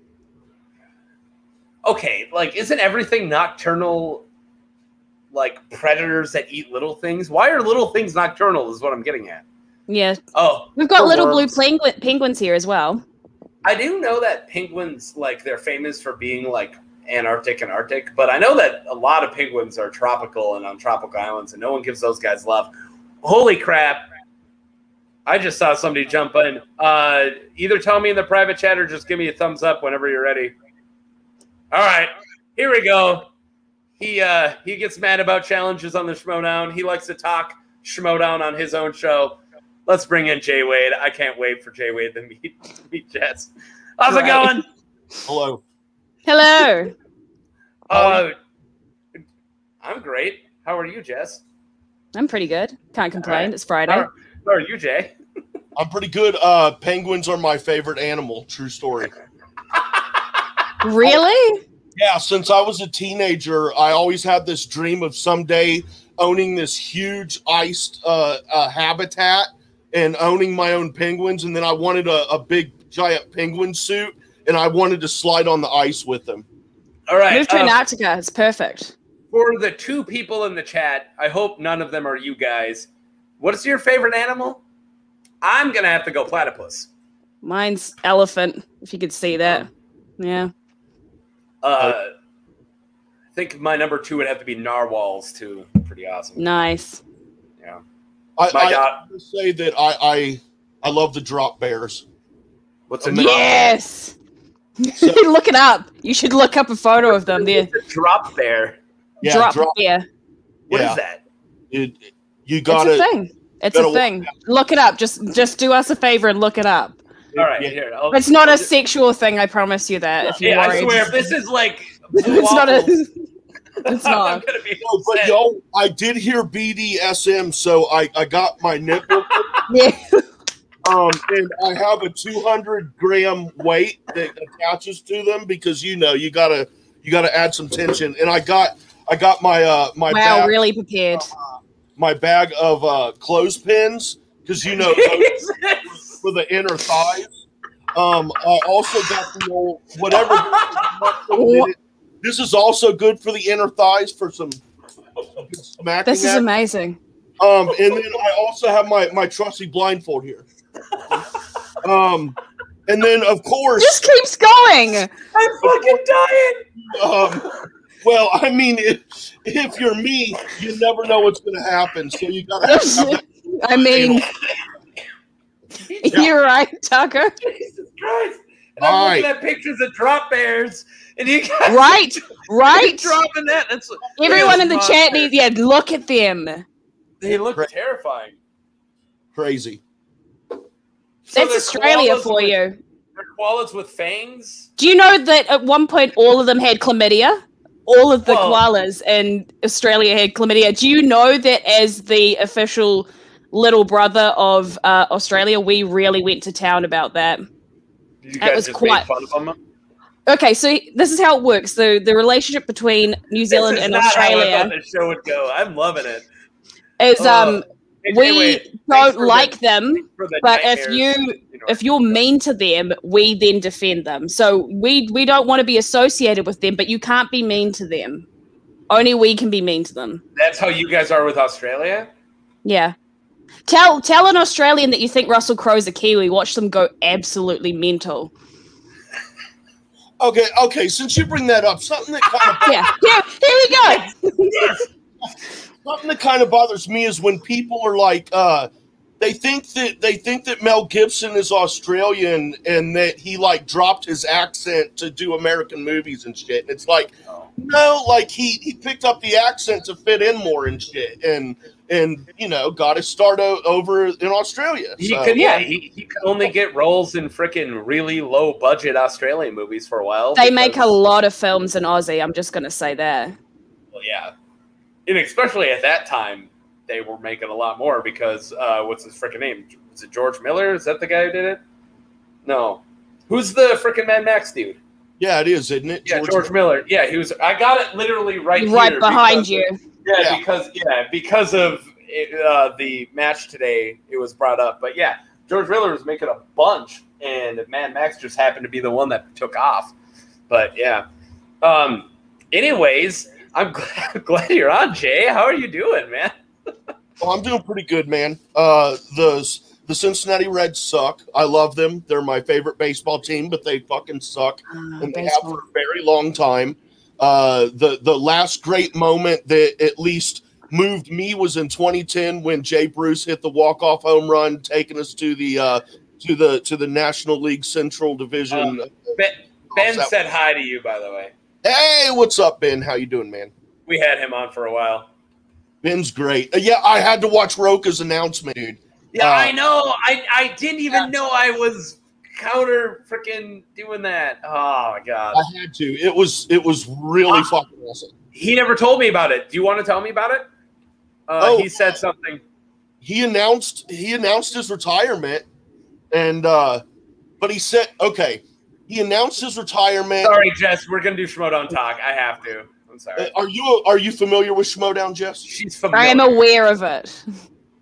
Okay, like, isn't everything nocturnal, like, predators that eat little things? Why are little things nocturnal is what I'm getting at. Yeah. Oh. We've got little blue penguins here as well. I do know that penguins, like, they're famous for being, like, Antarctic and Arctic, but I know that a lot of penguins are tropical and on tropical islands, and no one gives those guys love. Holy crap. I just saw somebody jump in. Either tell me in the private chat or just give me a thumbs up whenever you're ready. All right, here we go. He gets mad about challenges on the Schmodown. He likes to talk Schmodown on his own show. Let's bring in Jay Wade. I can't wait for Jay Wade to meet Jess. How's it going? Hello. Hello. I'm great. How are you, Jess? I'm pretty good. Can't complain. Right. It's Friday. How are you, Jay? I'm pretty good. Penguins are my favorite animal. True story. Really? Yeah, since I was a teenager, I always had this dream of someday owning this huge iced habitat and owning my own penguins. And then I wanted a big, giant penguin suit, and I wanted to slide on the ice with them. All right. Move to Antarctica. It's perfect. For the 2 people in the chat, I hope none of them are you guys. What is your favorite animal? I'm going to have to go platypus. Mine's elephant, if you could see that. Yeah. I think my number 2 would have to be narwhals, too. Pretty awesome. Nice. Yeah. I have to say that I love the drop bears. What's a Yes! So, Look it up. You should look up a photo of them. There. Drop bear. yeah, Drop bear. What is that? You gotta. It's a thing. It's a thing. Look it up. Just do us a favor and look it up. All right, here. It's not a sexual thing. I promise you that. If you're yeah, worried. I swear, if this is like, It's not a. It's I'm not. gonna be No, but upset. yo, I did hear BDSM, so I got my nipple. Yeah. And I have a 200-gram weight that attaches to them because you gotta add some tension. And I got my my Wow, bag, really prepared. my bag of clothespins because Jesus. for the inner thighs. I also got the old whatever. This is also good for the inner thighs for some smacking. This is amazing. And then I also have my trusty blindfold here. And then of course, Just keeps going. I'm fucking dying. well, I mean, if you're me, you never know what's going to happen. So you got to have that. I mean, you're right, Tucker. Jesus Christ. And I'm looking at pictures of drop bears, and you guys Right. dropping that. That's Everyone in the chat needs, look at them. They look terrifying. Crazy. So That's Australia for you. They're koalas with fangs. Do you know that at one point all of them had chlamydia? All of the koalas in Australia had chlamydia. Do you know that as the official little brother of Australia, we really went to town about that? You guys just made fun of them? Okay, so this is how it works. So the relationship between New Zealand and Australia. How I thought the show would go. I'm loving it. Is we don't like them, but if you're mean to them, we then defend them. So we don't want to be associated with them, but you can't be mean to them. Only we can be mean to them. That's how you guys are with Australia? Yeah. Tell an Australian that you think Russell Crowe's a Kiwi. Watch them go absolutely mental. Okay. Since you bring that up, something that kind of Here we go. something that kind of bothers me is when people are like, they think that Mel Gibson is Australian and that he like dropped his accent to do American movies and shit. And it's like, no, like he picked up the accent to fit in more and shit, and got his start over in Australia. He could only get roles in freaking really low budget Australian movies for a while. They make a lot of films in Aussie. I'm just gonna say that. Well, yeah, and especially at that time, they were making a lot more because what's his freaking name? Is it George Miller? Is that the guy who did it? No, who's the freaking Mad Max dude? Yeah, it is, isn't it? Yeah, George Miller. Yeah, he was. I got it literally right behind you. Yeah, because of the match today, it was brought up. But yeah, George Miller was making a bunch, and Mad Max just happened to be the one that took off. But yeah. Anyways, I'm glad you're on, Jay. How are you doing, man? Oh, I'm doing pretty good, man. The Cincinnati Reds suck. I love them. They're my favorite baseball team, but they fucking suck, and they have for a very long time. The last great moment that at least moved me was in 2010 when Jay Bruce hit the walk-off home run, taking us to the National League Central Division. Ben said hi to you, by the way. Hey, what's up, Ben? How you doing, man? We had him on for a while. Ben's great. Yeah, I had to watch Roka's announcement, dude. Yeah, I know. I didn't even know I was counter freaking doing that. Oh my god. I had to. It was really fucking awesome. He never told me about it. Do you want to tell me about it? He said something. He announced his retirement, and but he said, okay, he announced his retirement. Sorry, Jess, we're gonna do Schmodown talk. I have to. I'm sorry. Are you familiar with Schmodown, Jess? She's familiar. I am aware of it.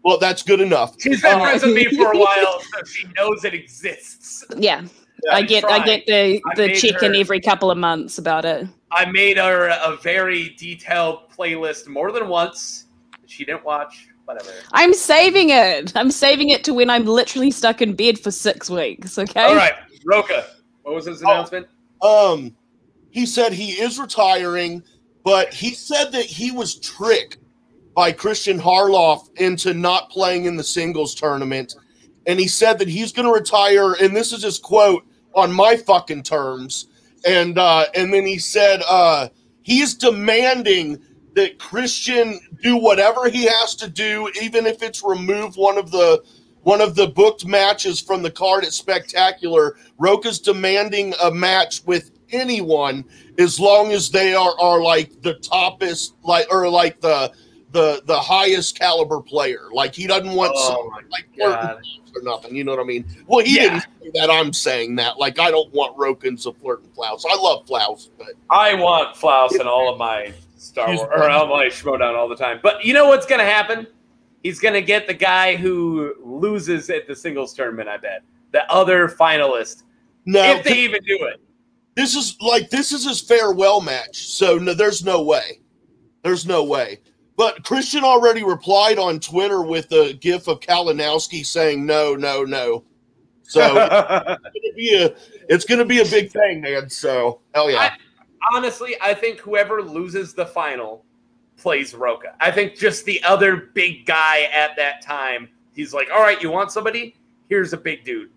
Well, that's good enough. She's been friends with me for a while, so she knows it exists. Yeah. I get the check-in every couple of months about it. I made her a very detailed playlist more than once. She didn't watch. Whatever. I'm saving it. I'm saving it to when I'm literally stuck in bed for 6 weeks. Okay. All right, Roka. What was his announcement? He said he is retiring, but he said that he was tricked by Christian Harloff into not playing in the singles tournament. And he said that he's going to retire, and this is his quote, on my fucking terms. And then he said he is demanding that Christian do whatever he has to do, even if it's remove one of the booked matches from the card at Spectacular. Roka's demanding a match with anyone as long as they are like the toppest, like the highest caliber player. Like he doesn't want or nothing. You know what I mean? Well, he didn't say that. I'm saying that. Like I don't want Rokins of Flirt and Flouse. I love Flouse, but I want Flouse in all of my Star Wars or all my Schmodown all the time. But you know what's going to happen? He's going to get the guy who loses at the singles tournament. I bet the other finalist. No, if they even do it. This is his farewell match. So no, there's no way. There's no way. But Christian already replied on Twitter with a gif of Kalinowski saying no, no, no. So it's gonna be a big thing, man. So hell yeah. Honestly, I think whoever loses the final plays Roka. I think just the other big guy at that time, he's like, all right, you want somebody? Here's a big dude.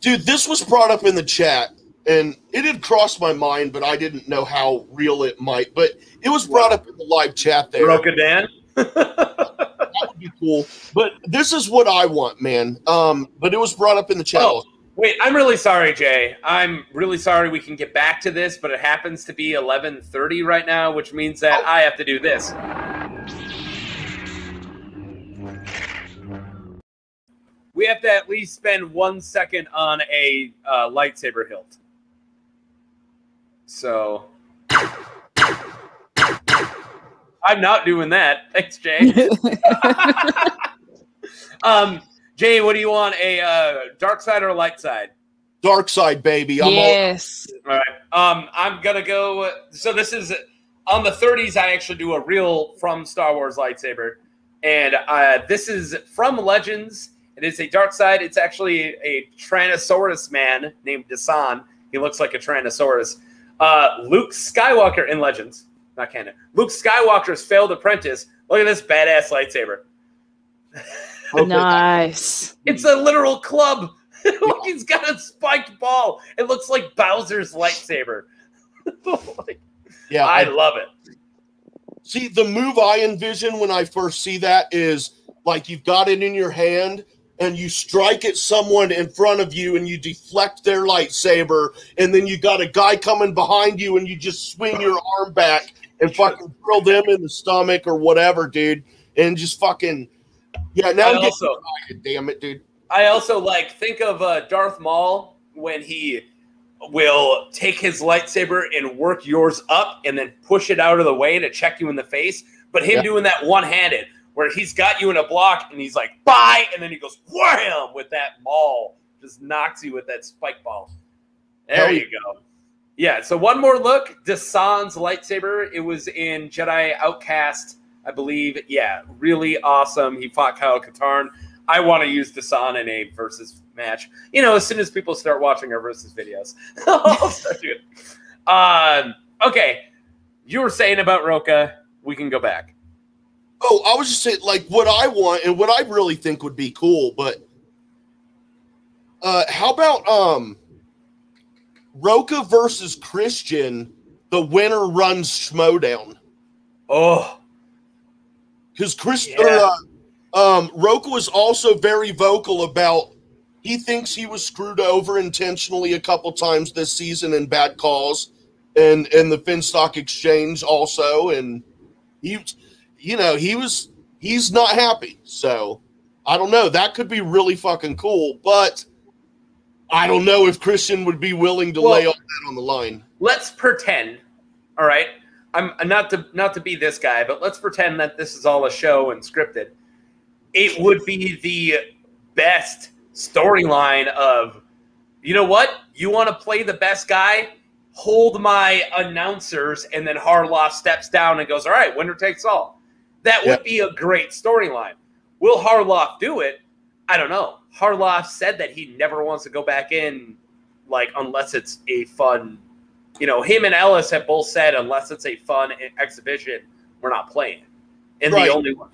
Dude, this was brought up in the chat, and it had crossed my mind, but I didn't know how real it might. But it was brought up in the live chat there. Roka Dan? That would be cool. But this is what I want, man. But it was brought up in the chat. Oh, wait, I'm really sorry, Jay. I'm really sorry we can get back to this, but it happens to be 11:30 right now, which means that I have to do this. We have to at least spend 1 second on a lightsaber hilt. So I'm not doing that. Thanks, Jay. Jay, what do you want? A dark side or a light side? Dark side, baby. Yes. All right. I'm gonna go. So this is on the 30s. I actually do a real from Star Wars lightsaber, and this is from Legends. It is a dark side. It's actually a Tyrannosaurus man named Dasan. He looks like a Tyrannosaurus. Luke Skywalker in Legends, not canon. Luke Skywalker's failed apprentice. Look at this badass lightsaber. Nice. It's a literal club. Look, he's got a spiked ball. It looks like Bowser's lightsaber. Yeah, I love it. See, the move I envision when I first see that is like you've got it in your hand and you strike at someone in front of you and you deflect their lightsaber, and then you got a guy coming behind you and you just swing your arm back and fucking drill them in the stomach or whatever, dude, and just fucking now I'm getting excited, damn it, dude. I also think of Darth Maul when he will take his lightsaber and work yours up and then push it out of the way to check you in the face, but him doing that one-handed where he's got you in a block and he's like, bye, and then he goes, wham, with that maul. Just knocks you with that spike ball. There you go. Yeah, so one more look. Dasan's lightsaber. It was in Jedi Outcast, I believe. Yeah, really awesome. He fought Kyle Katarn. I want to use Dasan in a versus match. You know, as soon as people start watching our versus videos. I'll start doing it. Okay, you were saying about Roka. We can go back. Oh, I was just saying, what I want and what I really think would be cool, but how about Roka versus Christian, the winner runs Schmodown? Oh. Because Roka was also very vocal about he thinks he was screwed over intentionally a couple times this season in bad calls and the Finstock exchange also, and he's not happy. So I don't know. That could be really fucking cool, but I don't know if Christian would be willing to lay all that on the line. Let's pretend, all right? I'm not to be this guy, but let's pretend that this is all a show and scripted. It would be the best storyline of, you know what? You want to play the best guy? Hold my announcers, and then Harloff steps down and goes, all right, winner takes all. That would be a great storyline. Will Harloff do it? I don't know. Harloff said that he never wants to go back in, like, unless it's a fun, him and Ellis have both said, unless it's a fun exhibition, we're not playing. And the only one,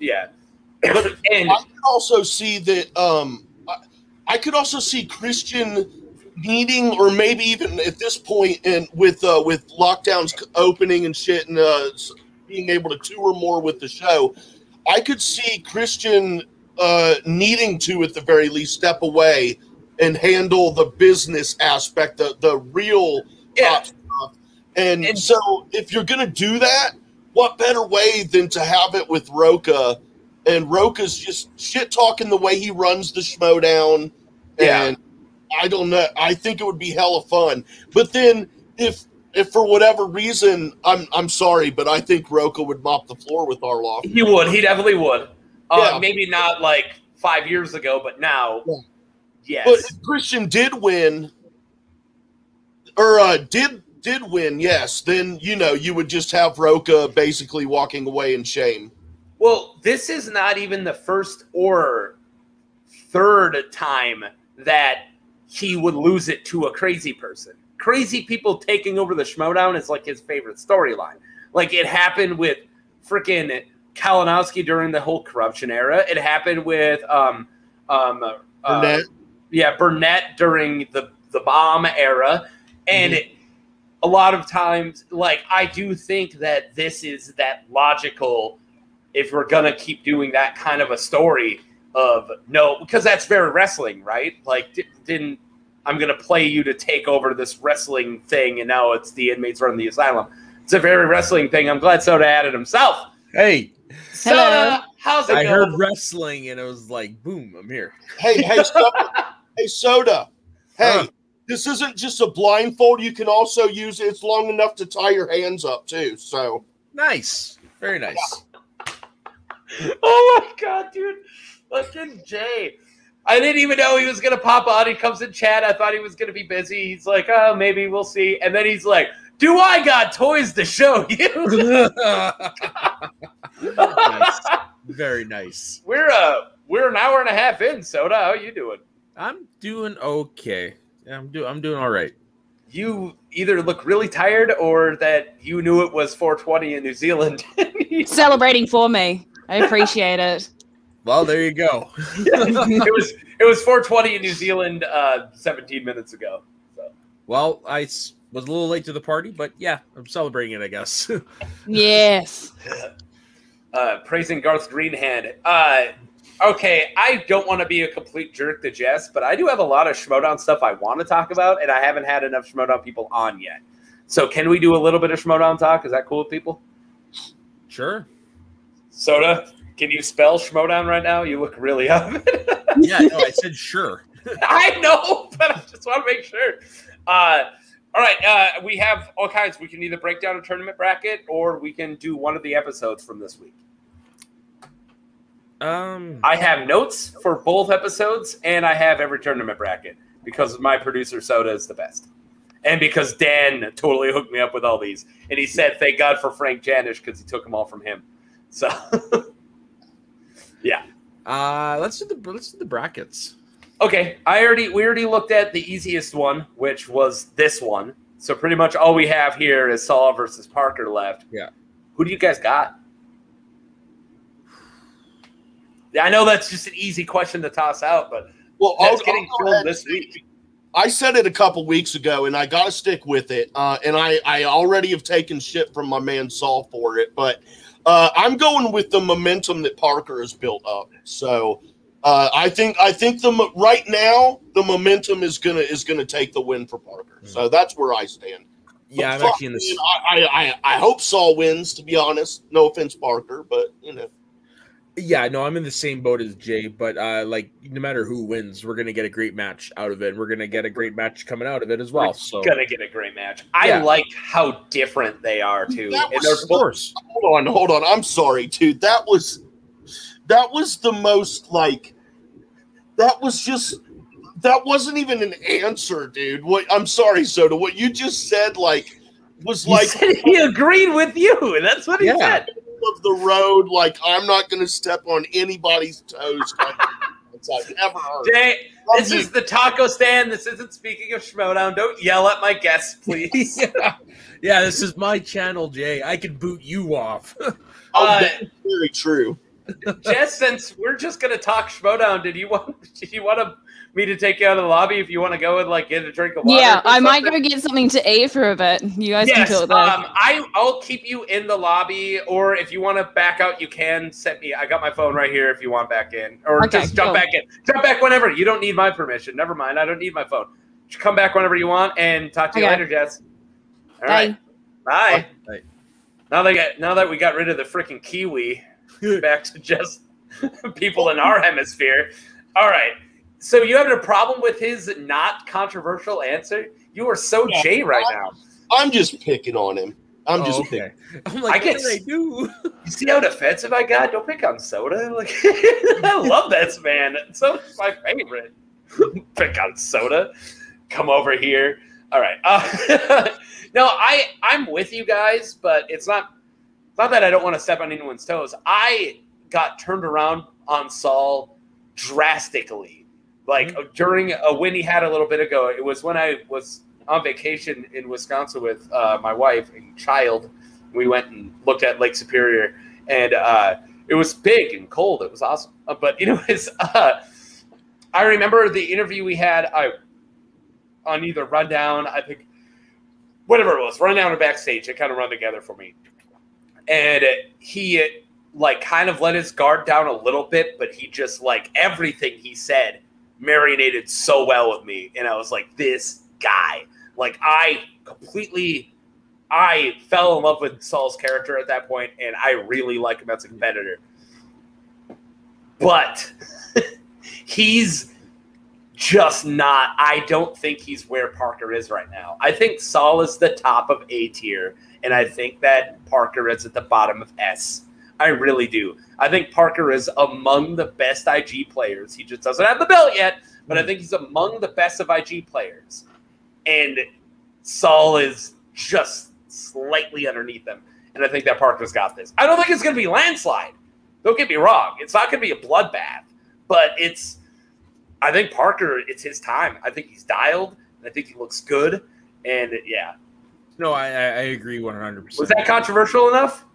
But and I could also see that, I could also see Christian needing, or maybe even at this point, and with lockdowns opening and shit, and being able to tour more with the show, I could see Christian needing to, at the very least, step away and handle the business aspect, the real stuff. And so, if you're gonna do that, what better way than to have it with Roka? And Roka's just shit talking the way he runs the Schmodown, and I don't know. I think it would be hella fun. But then, if for whatever reason, I'm sorry, but I think Roka would mop the floor with Harloff. He would. He definitely would. Maybe not like 5 years ago, but now, yes. But if Christian did win, or did win, yes, then you would just have Roka basically walking away in shame. Well, this is not even the first or third time that he would lose it to a crazy person. Crazy people taking over the Schmodown is like his favorite storyline. Like, it happened with freaking Kalinowski during the whole corruption era. It happened with Burnett. Burnett during the bomb era. And a lot of times, like, I do think that this is that logical, if we're going to keep doing that kind of a story of, no, because that's very wrestling, right? Like, I'm going to play you to take over this wrestling thing, and now it's the inmates running the asylum. It's a very wrestling thing. I'm glad Soda added himself. Hey. Soda, how's it going? I heard wrestling, and it was like, boom, I'm here. Hey, Soda. Hey, Soda. Hey, this isn't just a blindfold. You can also use it. It's long enough to tie your hands up, too. So nice. Very nice. Oh, my God, dude. Fucking Jay. I didn't even know he was going to pop on. He comes in chat. I thought he was going to be busy. He's like, oh, maybe we'll see. And then he's like, do I got toys to show you? Nice. Very nice. We're an hour and a half in, Soda. How are you doing? I'm doing okay. I'm doing all right. You either look really tired or that you knew it was 420 in New Zealand. Celebrating for me. I appreciate it. Well, there you go. It was 420 in New Zealand 17 minutes ago. So. Well, I was a little late to the party, but yeah, I'm celebrating it, I guess. Yes. Praising Garth's green hand. Okay, I don't want to be a complete jerk to Jess, but I do have a lot of Schmodown stuff I want to talk about, and I haven't had enough Schmodown people on yet. So can we do a little bit of Schmodown talk? Is that cool with people? Sure. Soda, can you spell Schmodown right now? You look really up. Yeah, no, I said sure. I know, but I just want to make sure. All right, we have all kinds. We can either break down a tournament bracket, or we can do one of the episodes from this week. I have notes for both episodes, and I have every tournament bracket because my producer Soda is the best, and because Dan totally hooked me up with all these, and he said, "Thank God for Frank Janish because he took them all from him." So, yeah. Let's do the brackets. Okay, we already looked at the easiest one, which was this one. So pretty much all we have here is Saul versus Parker left. Yeah. Who do you guys got? I know that's just an easy question to toss out, but that's getting filled this week. I said it a couple weeks ago, and I got to stick with it. And I already have taken shit from my man Saul for it, but I'm going with the momentum that Parker has built up. So I think right now the momentum is gonna take the win for Parker. So that's where I stand. Yeah, But I'm actually in this. I hope Saul wins. To be honest, no offense, Parker, but you know. Yeah, no, I'm in the same boat as Jay, but like no matter who wins, we're gonna get a great match out of it. We're gonna get a great match coming out of it as well. So gonna get a great match. I like how different they are too. Of course. Hold on. I'm sorry, dude. That was the most like. That wasn't even an answer, dude. I'm sorry, Soda. What you just said, like, was he said he agreed with you. That's what he said. Of the road, like I'm not going to step on anybody's toes. I've never heard. Jay, this is the taco stand. This isn't Speaking of Schmodown. Don't yell at my guests, please. Yeah, this is my channel, Jay. I can boot you off. That's very true. Jess, since we're just gonna talk Schmodown, did you want me to take you out of the lobby if you want to go and like get a drink of water? Yeah, I might go get something to eat for a bit. You guys can talk there. I'll keep you in the lobby, or if you want to back out, you can set me. I got my phone right here if you want back in, or just jump back in. Jump back whenever. You don't need my permission. Never mind. I don't need my phone. Just come back whenever you want, and talk to you later, Jess. All right. Bye. Now that we got rid of the freaking Kiwi. Back to just people in our hemisphere. All right. So you having a problem with his not controversial answer? You are so Jay right now. I'm just picking on him. I'm just picking. I'm like, what did I do? You see how defensive I got? Don't pick on Soda. Like, I love this man. Soda's my favorite. Pick on Soda. Come over here. All right. No, I'm with you guys, but it's not that I don't want to step on anyone's toes. I got turned around on Saul drastically. Like during a win he had a little bit ago. It was when I was on vacation in Wisconsin with my wife and child. We went and looked at Lake Superior, and it was big and cold. It was awesome. But anyways, I remember the interview we had on either Rundown, I think, whatever it was, Rundown or Backstage. It kind of run together for me. And he like kind of let his guard down a little bit, but he just like everything he said marinated so well with me. And I was like, this guy, like I fell in love with Saul's character at that point, and I really like him as a competitor. But he's just not, I don't think he's where Parker is right now. I think Saul is the top of A tier. And I think that Parker is at the bottom of S. I really do. I think Parker is among the best IG players. He just doesn't have the belt yet, but I think he's among the best of IG players. And Saul is just slightly underneath them. And I think that Parker's got this. I don't think it's going to be landslide. Don't get me wrong. It's not going to be a bloodbath. But I think Parker, it's his time. I think he's dialed. And I think he looks good. And yeah. No, I agree 100%. Was that controversial enough?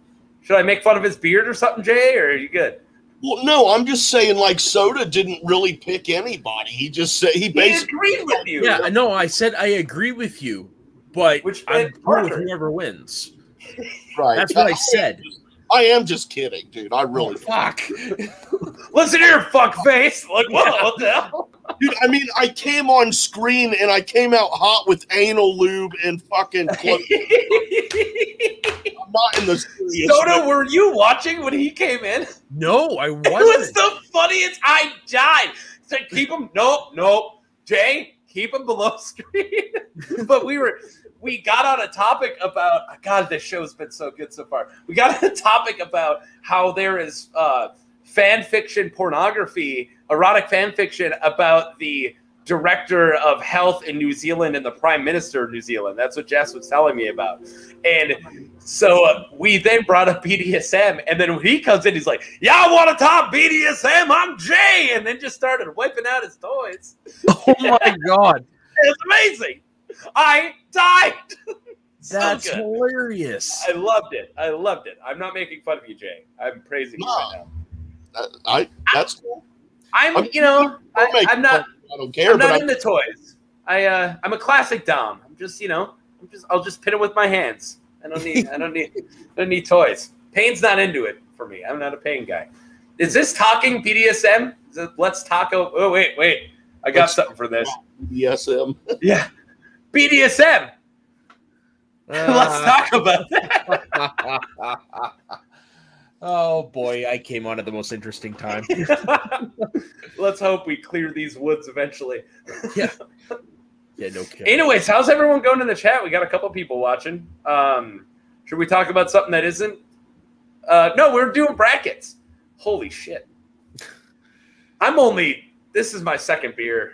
Should I make fun of his beard or something, Jay, or are you good? Well, no, I'm just saying, like, Soda didn't really pick anybody. He just said he basically agreed with you. Yeah, no, I said I agree with you, but I'm cool with whoever wins. Right. That's what I said. I am just kidding, dude. I really fuck. Listen here, fuck face. Like, what the hell? Dude, I mean, I came on screen and I came out hot with anal lube and fucking clothes. I'm not in the serious. Soda, were you watching when he came in? No, I wasn't. It was the funniest. I died. So keep him. Nope. Jay, keep him below screen. But we got on a topic about, God, this show's been so good so far. We got on a topic about how there is fan fiction pornography, erotic fan fiction about the director of health in New Zealand and the prime minister of New Zealand. That's what Jess was telling me about. And so we then brought up BDSM, and then when he comes in, he's like, y'all want to talk BDSM? I'm Jay. And then just started whipping out his toys. Oh my God. It's amazing. I died. That's hilarious. I loved it. I'm not making fun of you, Jay. I'm praising you right now. That's cool. I'm not. I don't care. I'm not into toys. I'm a classic dom. I'll just pin it with my hands. I don't need toys. Pain's not into it for me. I'm not a pain guy. Is this talking BDSM? Is it Let's Taco? Oh, wait. I got something for this. BDSM. Yeah. BDSM. Let's talk about that. Oh, boy. I came on at the most interesting time. Let's hope we clear these woods eventually. Yeah. Yeah, no kidding. Anyways, how's everyone going in the chat? We got a couple people watching. Should we talk about something that isn't? No, we're doing brackets. Holy shit. This is my second beer.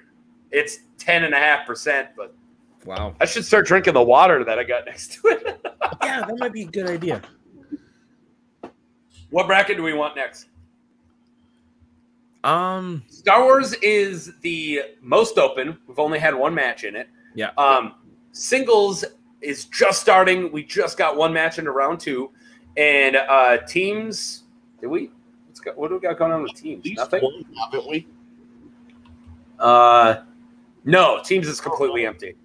It's 10.5%, but wow. I should start drinking the water that I got next to it. Yeah, that might be a good idea. What bracket do we want next? Star Wars is the most open. We've only had one match in it. Yeah. Singles is just starting. We just got one match into round 2. And teams, what do we got going on with teams? Nothing? One, haven't we? No, teams is completely empty.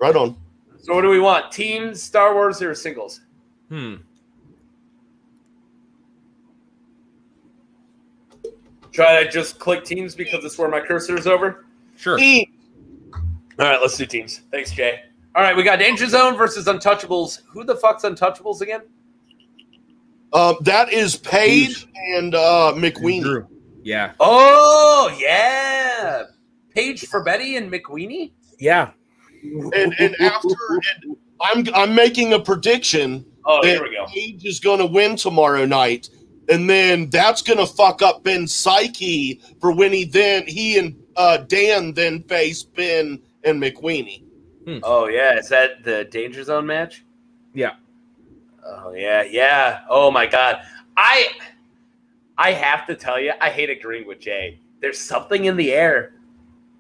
Right on. So what do we want? Teams, Star Wars, or singles? Try to just click teams because it's where my cursor is over? Sure. All right, let's do teams. Thanks, Jay. All right, we got Danger Zone versus Untouchables. Who the fuck's Untouchables again? That is Paige and McWeenie. Yeah. Oh, yeah. Paige for Betty and McWeenie? Yeah. And I'm making a prediction. Oh, here we go. Paige is going to win tomorrow night, and then that's going to fuck up Ben's psyche for when he and Dan then face Ben and McWeenie. Oh, yeah. Is that the Danger Zone match? Yeah. Oh, yeah. Oh, my God. I have to tell you, I hate agreeing with Jay. There's something in the air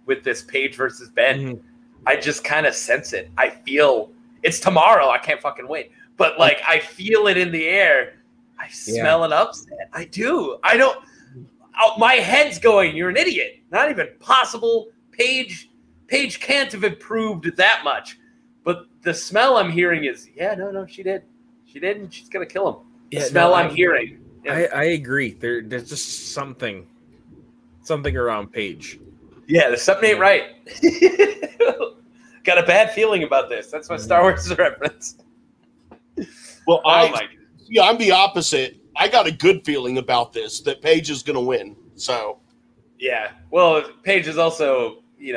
with this Paige versus Ben. Mm-hmm. I just kind of sense it. I feel it's tomorrow. I can't fucking wait. But, like, I feel it in the air. I smell an upset. I do. I don't. My head's going, you're an idiot. Not even possible. Paige can't have improved that much. But the smell I'm hearing is, no, she did. She did, and she's going to kill him. Yeah, the smell I'm hearing. Yeah. I agree. There's just something around Paige. Yeah, there's something ain't right. Got a bad feeling about this. That's my Star Wars reference. Well, I'm the opposite. I got a good feeling about this, that Paige is going to win. So, yeah. Well, Paige is also, you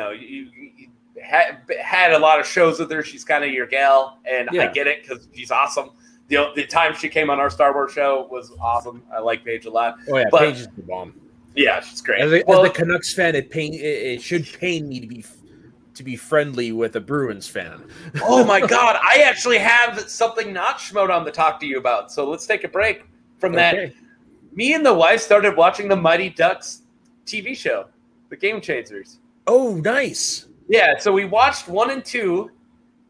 had a lot of shows with her. She's kind of your gal, and I get it because she's awesome. The time she came on our Star Wars show was awesome. I like Paige a lot. Oh, yeah, Paige is the bomb. Yeah, she's great. As a Canucks fan, it should pain me to be friendly with a Bruins fan. Oh my God, I actually have something not Schmodown to talk to you about. So let's take a break from that. Me and the wife started watching the Mighty Ducks TV show, The Game Changers. Oh, nice. Yeah, so we watched 1 and 2,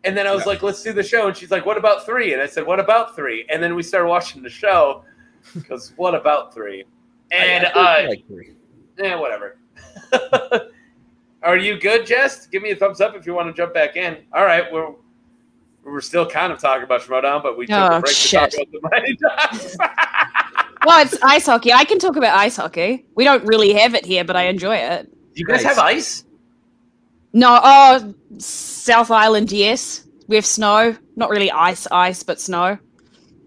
and then I was like, let's do the show. And she's like, what about 3? And I said, what about 3? And then we started watching the show because what about 3? And I like 3. Whatever. Are you good, Jess? Give me a thumbs up if you want to jump back in. All right, we're still kind of talking about Schmodown, but we took a break to talk about the Mighty Ducks. Well, it's ice hockey. I can talk about ice hockey. We don't really have it here, but I enjoy it. Do you guys have ice? No. South Island, yes. We have snow. Not really ice, but snow.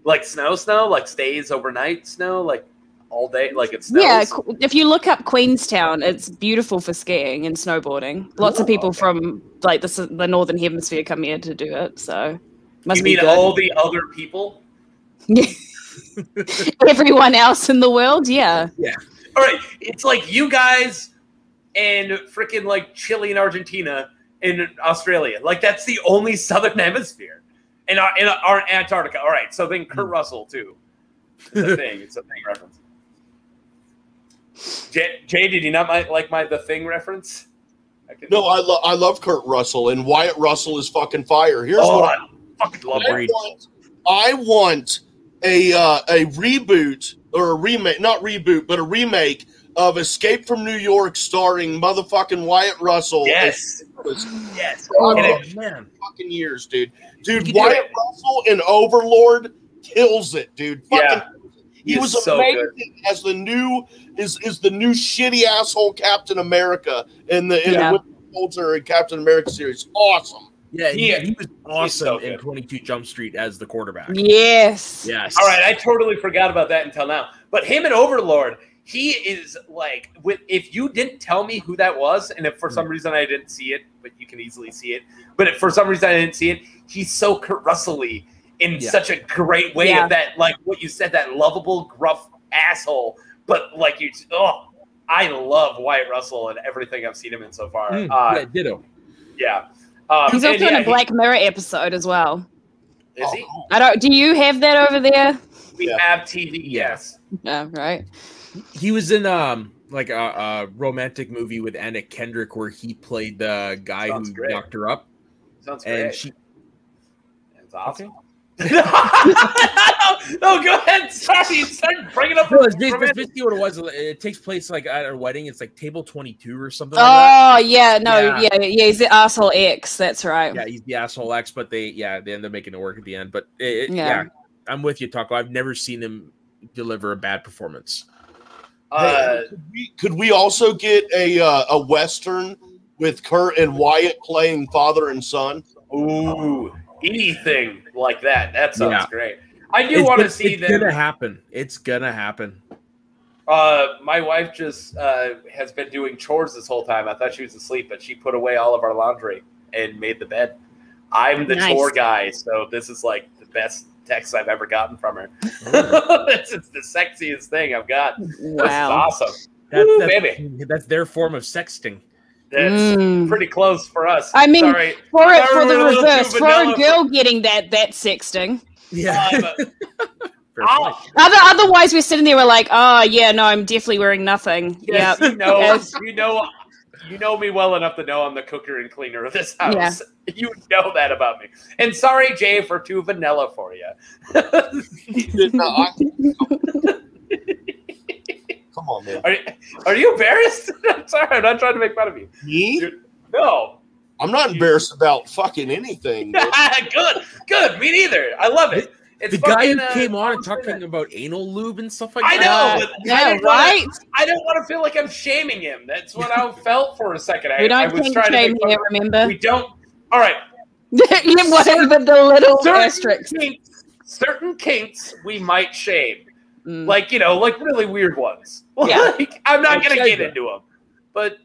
Like snow? Like stays overnight snow? Like all day? Like it snows? Yeah, if you look up Queenstown, it's beautiful for skiing and snowboarding. Lots of people from like the Northern Hemisphere come here to do it, so must be good. All the other people? Yeah. Everyone else in the world, yeah. Yeah. All right, it's like you guys and freaking like Chile and Argentina and Australia. Like that's the only Southern Hemisphere. And our Antarctica. All right, so then Kurt Russell too. It's a thing. It's a thing reference. Jay, did you not like the thing reference? No, I love Kurt Russell, and Wyatt Russell is fucking fire. Here's what I fucking love. I want a reboot or a remake, not reboot, but a remake of Escape from New York starring motherfucking Wyatt Russell. Yes. Yes. Man. Fucking years, dude. Dude, Wyatt Russell in Overlord kills it, dude. Fucking He was so amazing good. as the new is the new shitty asshole Captain America in the Winter Soldier and Captain America series. Awesome. Yeah, he was awesome so in 22 Jump Street as the quarterback. Yes. Yes. All right, I totally forgot about that until now. But him and Overlord, he is like, if you didn't tell me who that was, and if for some reason I didn't see it, but you can easily see it, but if for some reason I didn't see it, he's so Kurt Russell-y in such a great way of that, like what you said, that lovable, gruff asshole. But like I love Wyatt Russell and everything I've seen him in so far. Ditto. Yeah. He's also in a Black Mirror episode as well. Is he? Do you have that over there? We have TV, yes. Yeah, right. He was in like a romantic movie with Anna Kendrick where he played the guy who knocked her up. Sounds great. And that's awesome. No, go ahead. Sorry, you started bringing up. No, it's basically what it was. It takes place like at a wedding. It's like table 22 or something. Like that. Yeah. He's the asshole X. That's right. Yeah, he's the asshole X, but they end up making it work at the end. But I'm with you, Taco. I've never seen him deliver a bad performance. Could we also get a Western with Kurt and Wyatt playing father and son? Ooh, anything like that. That sounds great. I do want to see that. It's gonna happen. My wife just has been doing chores this whole time. I thought she was asleep, but she put away all of our laundry and made the bed. I'm the chore guy, so this is like the best text I've ever gotten from her. It's the sexiest thing I've got. Wow. This is awesome. That's their form of sexting. That's pretty close for us. I mean, for the reverse, for a girl getting that sexting. Yeah. Otherwise, we're sitting there, we're like, oh yeah, no, I'm definitely wearing nothing. Yes, you know me well enough to know I'm the cooker and cleaner of this house. Yeah. You know that about me. And sorry, Jay, for too vanilla for you. Come on, man. Are you embarrassed? I'm sorry, I'm not trying to make fun of you. Me? No. I'm not embarrassed about fucking anything. Good. Me neither. I love it. It's the guy who came on and talking about anal lube and stuff like that. I know. Right? I don't want to feel like I'm shaming him. That's what I felt for a second. We don't shame here, remember? We don't. All right. Whatever the little asterisk. Certain kinks we might shame. Like really weird ones. Yeah. Like, I'm not going to get into them. But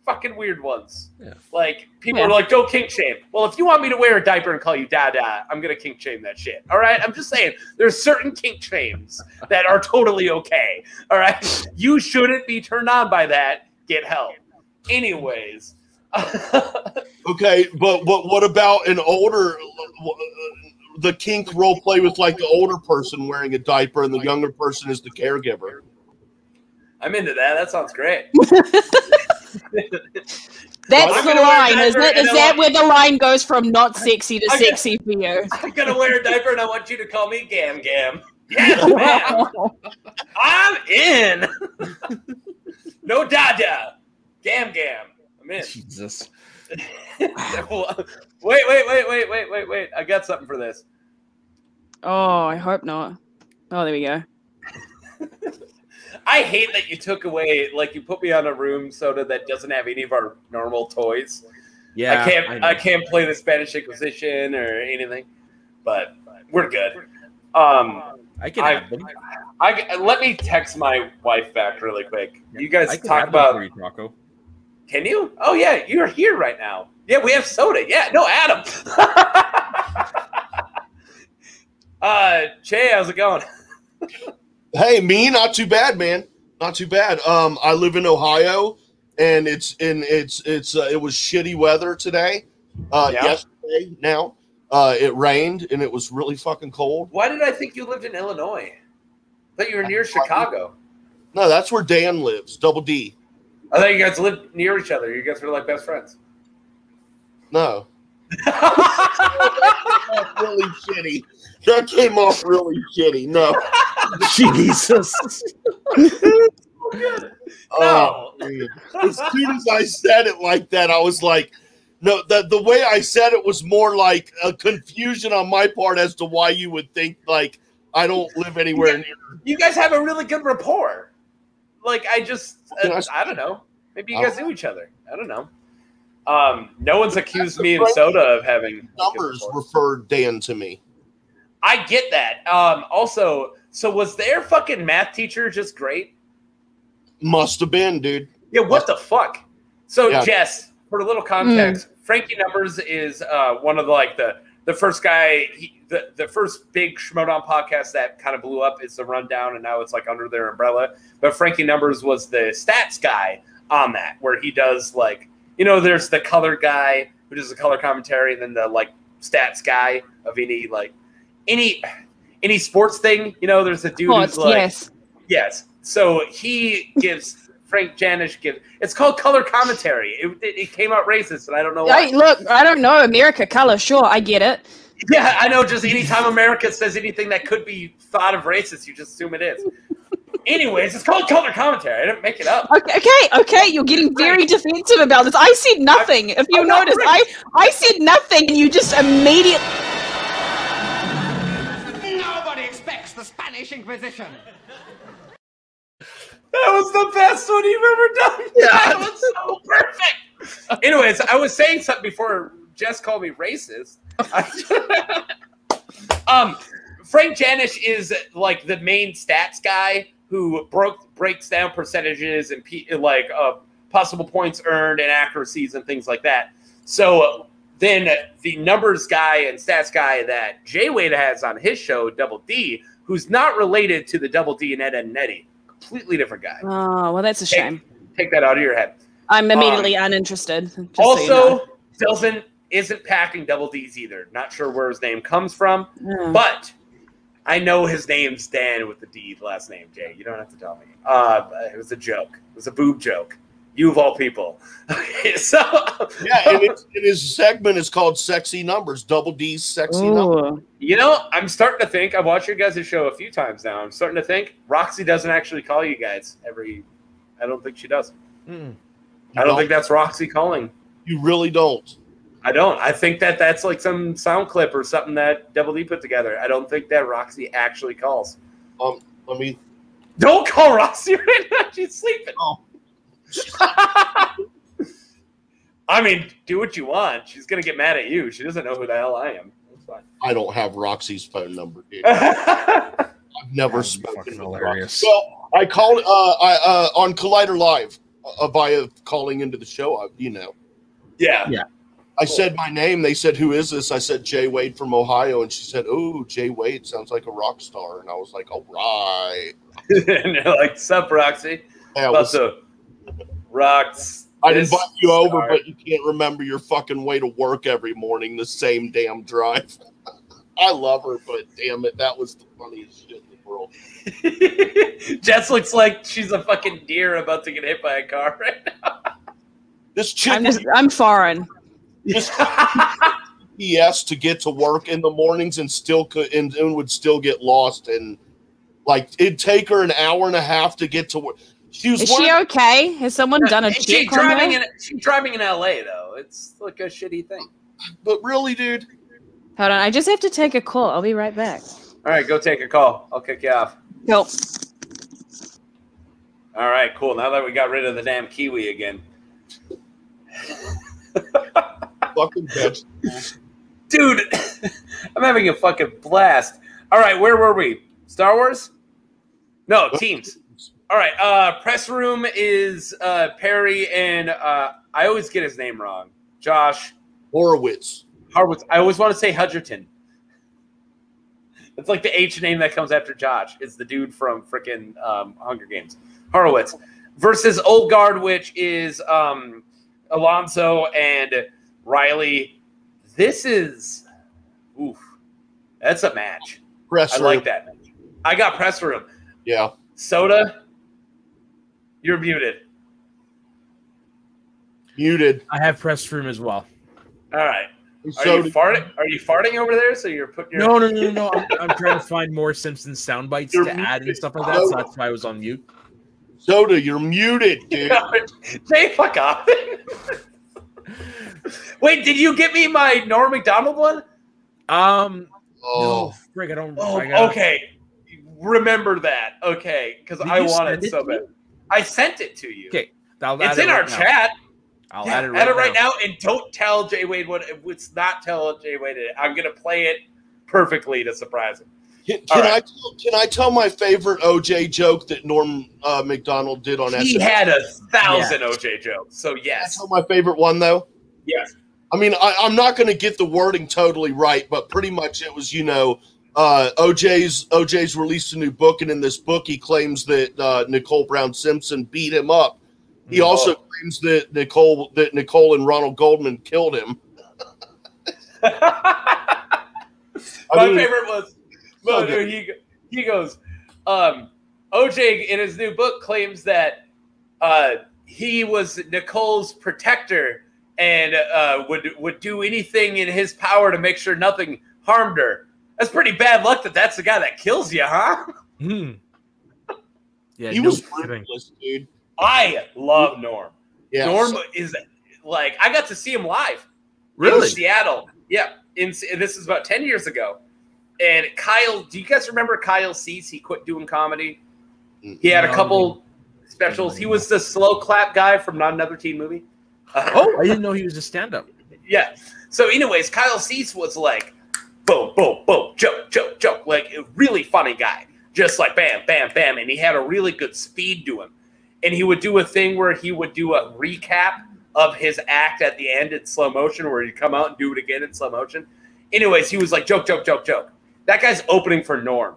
fucking weird ones. Yeah. Like, people are like, don't kink shame. Well, if you want me to wear a diaper and call you Dada, I'm going to kink shame that shit. All right? I'm just saying, there's certain kink shames that are totally okay. All right? You shouldn't be turned on by that. Get help. Anyways. Okay, but what about an older... the kink role play with like the older person wearing a diaper and the younger person is the caregiver? I'm into that. That sounds great. That's the line, isn't it? Is that where the line goes from not sexy to sexy for you? I'm going to wear a diaper and I want you to call me Gam Gam. Yes, man. I'm in. No Dada. Gam Gam. I'm in. Jesus. Wait. I got something for this. Oh, I hope not. Oh, there we go. I hate that you took away, like you put me on a room soda that doesn't have any of our normal toys. Yeah, I can't play the Spanish Inquisition or anything, but we're good. I can have them. Let me text my wife back really quick. You guys I can talk have them about. for you, Taco. Can you? Oh yeah, you're here right now. Yeah, we have soda. Yeah, no, Adam. Che, how's it going? Hey, me, not too bad, man. Not too bad. I live in Ohio, and it was shitty weather today. Yesterday. Now, it rained and it was really fucking cold. Why did I think you lived in Illinois? I thought you were near Chicago. No, that's where Dan lives. Double D. I thought you guys lived near each other. You guys were like best friends. No. Really shitty. That came off really shitty. No. Jesus. No. As soon as I said it like that, I was like, no, the way I said it was more like a confusion on my part as to why you would think like I don't live anywhere near. You guys have a really good rapport. Like, I don't know. Maybe you guys knew each other. I don't know. No one's accused me and Soda of having numbers referred Dan to me. I get that. Also, so was their fucking math teacher just great? Must have been, dude. Yeah, what the fuck? So, Jess, for a little context, Frankie Numbers is one of the first guy, the first big Schmodown podcast that kind of blew up is the Rundown, and now it's like under their umbrella. But Frankie Numbers was the stats guy on that, where he does like, there's the color guy who does the color commentary, and then the like stats guy of any sports thing. There's a dude who's like, yes. So he gives. Frank Janish gives. It's called color commentary. It came out racist, and I don't know why. Look, I don't know. America color, sure, I get it. Yeah, I know. Just anytime America says anything that could be thought of racist, you just assume it is. Anyways, it's called color commentary. I didn't make it up. Okay. You're getting very defensive about this. I said nothing. If you notice, I said nothing, and you just immediately. Nobody expects the Spanish Inquisition. That was the best one you've ever done. Yeah, that was so perfect. Anyways, I was saying something before Jess called me racist. Frank Janish is like the main stats guy who breaks down percentages and possible points earned and accuracies and things like that. So then the numbers guy and stats guy that Jay Wade has on his show, Double D, who's not related to the Double D and Ed and Eddie. Completely different guy. Oh, well, that's a shame. Take that out of your head. I'm immediately uninterested. Also, isn't packing Double D's either. Not sure where his name comes from, but I know his name's Dan with the D last name, Jay. You don't have to tell me. It was a joke. It was a boob joke. You of all people. So and his segment is called Sexy Numbers. Double D's Sexy Numbers. I'm starting to think, I've watched your guys' show a few times now. I'm starting to think Roxy doesn't actually call you guys I don't think she does. I don't think that's Roxy calling. You really don't? I don't. I think that's like some sound clip or something that Double D put together. I don't think that Roxy actually calls. Let me. Don't call Roxy right now. She's sleeping. Oh. I mean, do what you want. She's gonna get mad at you. She doesn't know who the hell I am. That's fine. I don't have Roxy's phone number, dude. I've never spoken to Roxy. Well, I called on Collider Live via calling into the show. Yeah. I said my name. They said, "Who is this?" I said, "Jay Wade from Ohio," and she said, "Oh, Jay Wade sounds like a rock star." And I was like, "All right." And they're like, "Sup, Roxy?" Yeah, Rocks. I'd invite you over, but you can't remember your fucking way to work every morning, the same damn drive. I love her, but damn it, that was the funniest shit in the world. Jess looks like she's a fucking deer about to get hit by a car right now. This chick, I'm foreign. Yes, to get to work in the mornings and would still get lost, and like it'd take her an hour and a half to get to work. Is she okay? Has someone done a check she's driving in LA though. It's like a shitty thing. But really, dude. Hold on, I just have to take a call. I'll be right back. All right, go take a call. I'll kick you off. Nope. All right, cool. Now that we got rid of the damn Kiwi again. Fucking vegetables. Dude, I'm having a fucking blast. All right, where were we? Star Wars? No, teams. All right, press room is Perry and I always get his name wrong. Josh Horowitz. I always want to say Hudgerton. It's like the H name that comes after Josh. It's the dude from freaking Hunger Games. Horowitz versus Old Guard, which is Alonso and Riley. This is that's a match. I like that match. I got press room. Yeah. Soda. You're muted. Muted. I have press room as well. All right. Are you farting over there? So you're putting your No. I'm trying to find more Simpsons sound bites to add and stuff like that. So that's why I was on mute. Soda, you're muted, dude. Jay, fuck off. Wait, did you get me my Norm Macdonald one? No, frig, I don't. Okay. remember that, okay? Because I want it so bad. I sent it to you. Okay, it's in our chat. I'll add it right now, and don't tell Jay Wade what. Let's not tell Jay Wade it. I'm gonna play it perfectly to surprise him. Can I tell my favorite OJ joke that Norm McDonald did on SNL? He had 1,000 OJ jokes, so yes. Can I tell my favorite one though? Yes. I mean, I'm not going to get the wording totally right, but pretty much it was, OJ's released a new book, and in this book he claims that Nicole Brown Simpson beat him up. He also claims that Nicole and Ronald Goldman killed him. My favorite was he goes, OJ in his new book claims that he was Nicole's protector and would do anything in his power to make sure nothing harmed her. That's pretty bad luck that's the guy that kills you, huh? Yeah, he was ruthless, dude. I love Norm. Yes. Norm is like, I got to see him live. Really? In Seattle. Yeah. This is about 10 years ago. And Kyle, do you guys remember Kyle Cease? He quit doing comedy. He had a couple specials. He was the slow clap guy from Not Another Teen Movie. I didn't know he was a stand-up. Yeah. So anyways, Kyle Cease was like, boom, boom, boom, joke, joke, joke. Like a really funny guy. Just like bam, bam, bam. And he had a really good speed to him. And he would do a thing where he would do a recap of his act at the end in slow motion, where he'd come out and do it again in slow motion. Anyways, he was like, joke, joke, joke, joke. That guy's opening for Norm.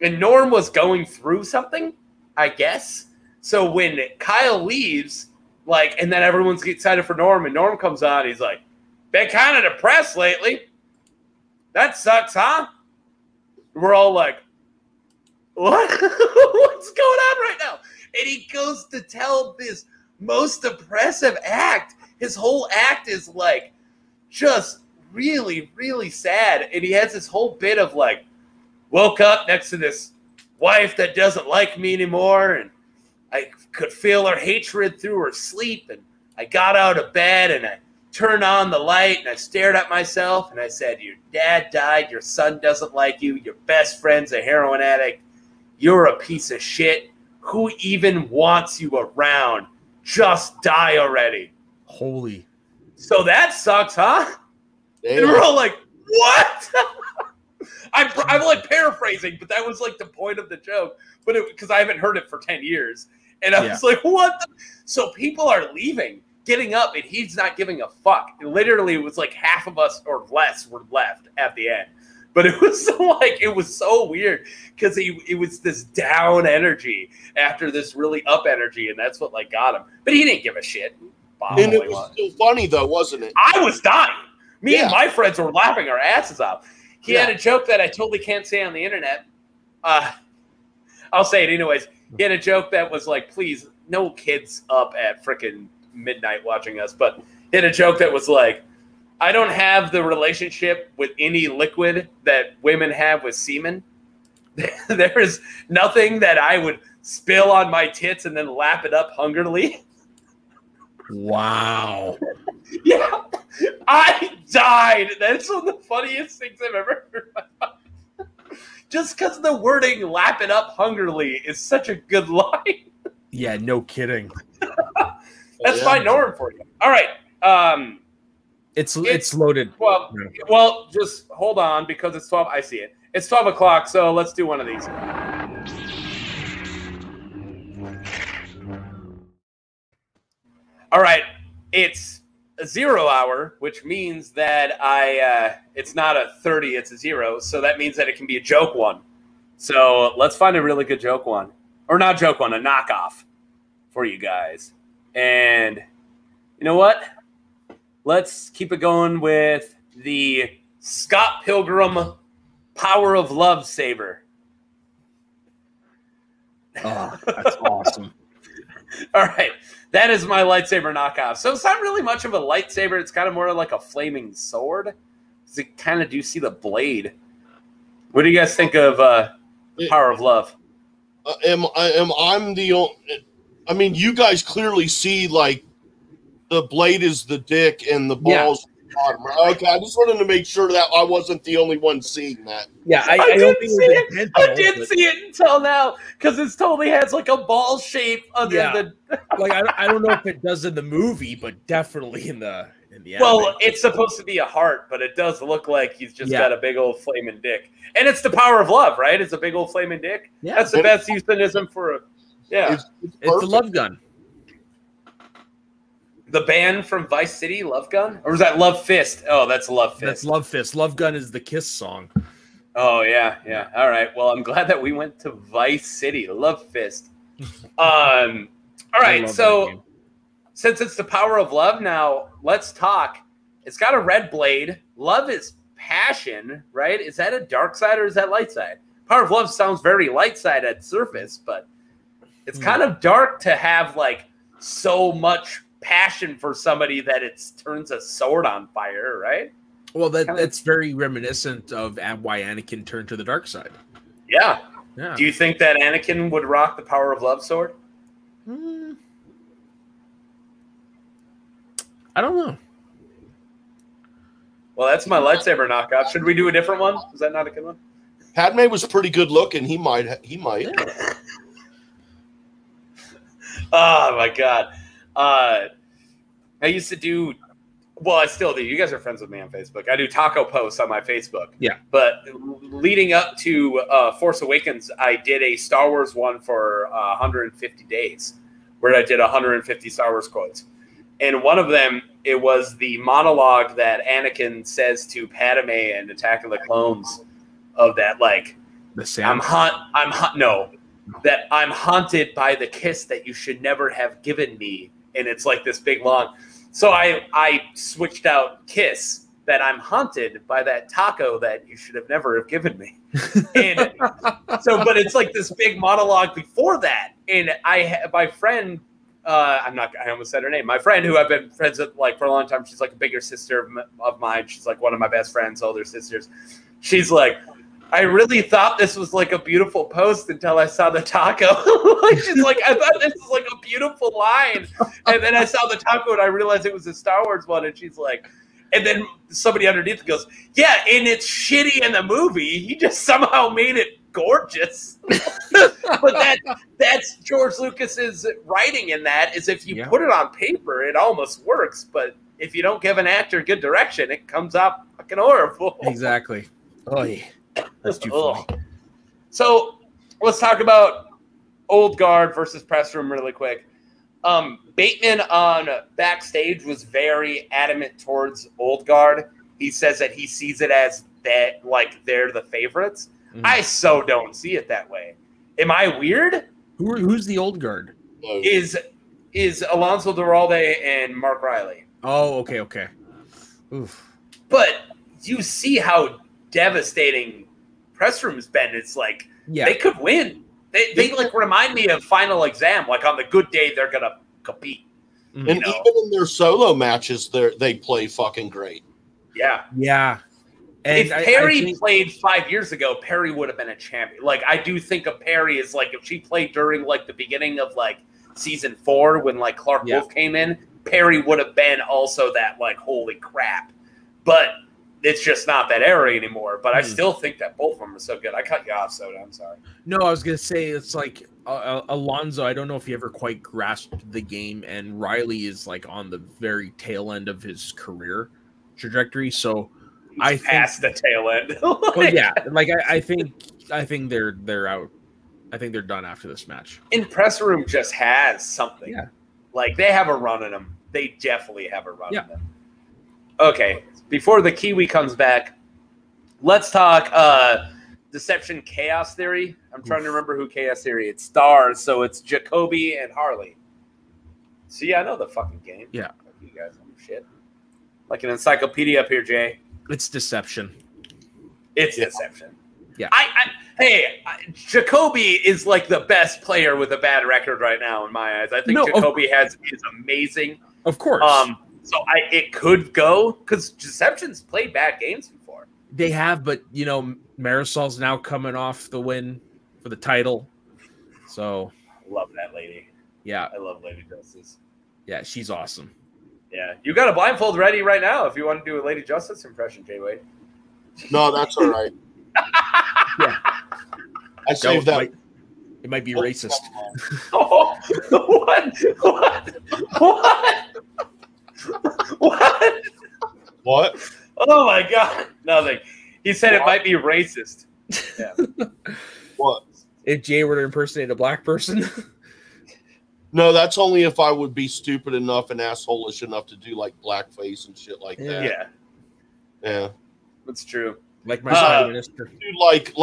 And Norm was going through something, I guess. So when Kyle leaves, and then everyone's excited for Norm, and Norm comes on, he's like, been kind of depressed lately. That sucks, huh? We're all like, what? What's going on right now? And he goes to tell this most depressive act. His whole act is just really, really sad. And he has this whole bit of woke up next to this wife that doesn't like me anymore. And I could feel her hatred through her sleep. And I got out of bed and I turned on the light and I stared at myself and I said, your dad died. Your son doesn't like you. Your best friend's a heroin addict. You're a piece of shit. Who even wants you around? Just die already. Holy. So that sucks, huh? Damn. And we're all like, what? I'm paraphrasing, but that was the point of the joke. But because I haven't heard it for 10 years. And I was like, what? So people are leaving, getting up, and he's not giving a fuck. And literally, it was half of us or less were left at the end. But it was it was so weird because it was this down energy after this really up energy, and that's what got him. But he didn't give a shit. And it was still funny though, wasn't it? I was dying. Me and my friends were laughing our asses off. He had a joke that I totally can't say on the internet. I'll say it anyways. He had a joke that was please, no kids up at frickin' midnight watching us, but he had a joke that was I don't have the relationship with any liquid that women have with semen. There is nothing that I would spill on my tits and then lap it up hungrily. Wow. Yeah. I died. That's one of the funniest things I've ever heard. Just because the wording lap it up hungrily is such a good line. Yeah, no kidding. That's my Norm for you. All right. It's loaded. Well, just hold on because it's 12. I see it. It's 12 o'clock, so let's do one of these. All right. It's a 0 hour, which means that it's not a 30, it's a 0. So that means that it can be a joke one. So let's find a really good joke one. Or not joke one, a knockoff for you guys. And you know what? Let's keep it going with the Scott Pilgrim Power of Love Saber. Oh, that's awesome. All right. That is my lightsaber knockoff. So it's not really much of a lightsaber. It's kind of more like a flaming sword. So you kind of do see the blade. What do you guys think of Power of Love? I'm the only... you guys clearly see, the blade is the dick and the balls Okay, I just wanted to make sure that I wasn't the only one seeing that. Yeah, I did don't think see it was it. I intentional, didn't but- see it until now because it totally has like a ball shape other Yeah. than. Like I don't know if it does in the movie, but definitely in the Well, anime. it's supposed to be a heart, but it does look like he's just Yeah. got a big old flaming dick, and it's the power of love, right? It's a big old flaming dick. Yeah. That's the best euphemism for a. Yeah, It's It's the perfect. love gun. the band from Vice City, Love Gun, or was that Love Fist? Oh, that's Love Fist. That's Love Fist. Love Gun is the Kiss song. Oh yeah. All right. Well, I'm glad that we went to Vice City, Love Fist. All I right. love that So game. since it's the power of love, now let's talk. It's got a red blade. Love is passion, right? Is that a dark side or is that light side? Power of love sounds very light side at surface, but it's kind of dark to have like so much passion for somebody that it turns a sword on fire, right? Well, that's very reminiscent of why Anakin turned to the dark side. Yeah. Yeah. Do you think that Anakin would rock the power of love sword? I don't know. Well, that's my lightsaber knockoff. Should we do a different one? Is that not a good one? Padme was pretty good looking. He might. Oh my god. I used to do. Well, I still do. You guys are friends with me on Facebook. I do taco posts on my Facebook. Yeah. But leading up to Force Awakens, I did a Star Wars one for 150 days, where I did 150 Star Wars quotes. And one of them, it was the monologue that Anakin says to Padme in Attack of the Clones, of that like, The I'm haunted by the kiss that you should never have given me, and it's like this big long. So I switched out kiss, that I'm haunted by that taco that you should have never have given me. And so, but it's like this big monologue before that. And my friend, I almost said her name. My friend, who I've been friends with like for a long time, she's like a bigger sister of mine. She's like one of my best friends, older sisters. She's like, I really thought this was like a beautiful post until I saw the taco. She's like, I thought this was like a beautiful line. And then I saw the taco and I realized it was a Star Wars one. And she's like, and then somebody underneath goes, yeah, and it's shitty in the movie. He just somehow made it gorgeous. But that's George Lucas's writing in that, is if you put it on paper, it almost works. But if you don't give an actor good direction, it comes out fucking horrible. Exactly. Oh, yeah. That's too funny. So let's talk about Old Guard versus Press Room really quick. Bateman on backstage was very adamant towards Old Guard. He says that he sees it as that, like they're the favorites. I so don't see it that way. Am I weird? Who's the Old Guard? Is Alonso Duralde and Mark Riley. Oh, okay. Oof. But you see how devastating Press Room's been. It's like they could win. They like remind me of Final Exam. Like on the good day, they're gonna compete. And even in their solo matches, they play fucking great. Yeah. And if Perry played 5 years ago, Perry would have been a champion. Like I do think of Perry as like if she played during like the beginning of like season 4 when like Clark Wolf came in, Perry would have been also that like holy crap. But it's just not that era anymore. But I still think that both of them are so good. I cut you off, Soda. I'm sorry. No, I was gonna say it's like Alonso. I don't know if he ever quite grasped the game, and Riley is like on the very tail end of his career trajectory. So I think past the tail end. Well, yeah, like I think they're out. I think they're done after this match. And Press Room just has something. Yeah. Like they have a run in them. They definitely have a run in them. Okay. Before the Kiwi comes back, let's talk Deception Chaos Theory. I'm trying to remember who Chaos Theory. It stars, so it's Jacoby and Harley. See, I know the fucking game. Yeah. You guys know shit. Like an encyclopedia up here, Jay. It's Deception. It's Deception. Yeah. Jacoby is like the best player with a bad record right now in my eyes. I think Jacoby is amazing. Of course. So it could go because Deception's played bad games before. They have, but you know, Marisol's now coming off the win for the title. So love that lady. Yeah. I love Lady Justice. Yeah, she's awesome. Yeah, you got a blindfold ready right now if you want to do a Lady Justice impression, J-Wade. No, that's all right. Yeah. I saved that. It might be racist. Oh, What? Oh my God! Nothing. He said it might be racist. Yeah. What? If Jay were to impersonate a black person. No, that's only if I would be stupid enough and asshole-ish enough to do like blackface and shit like that. Yeah. Yeah. That's true. Like my prime minister. Dude, like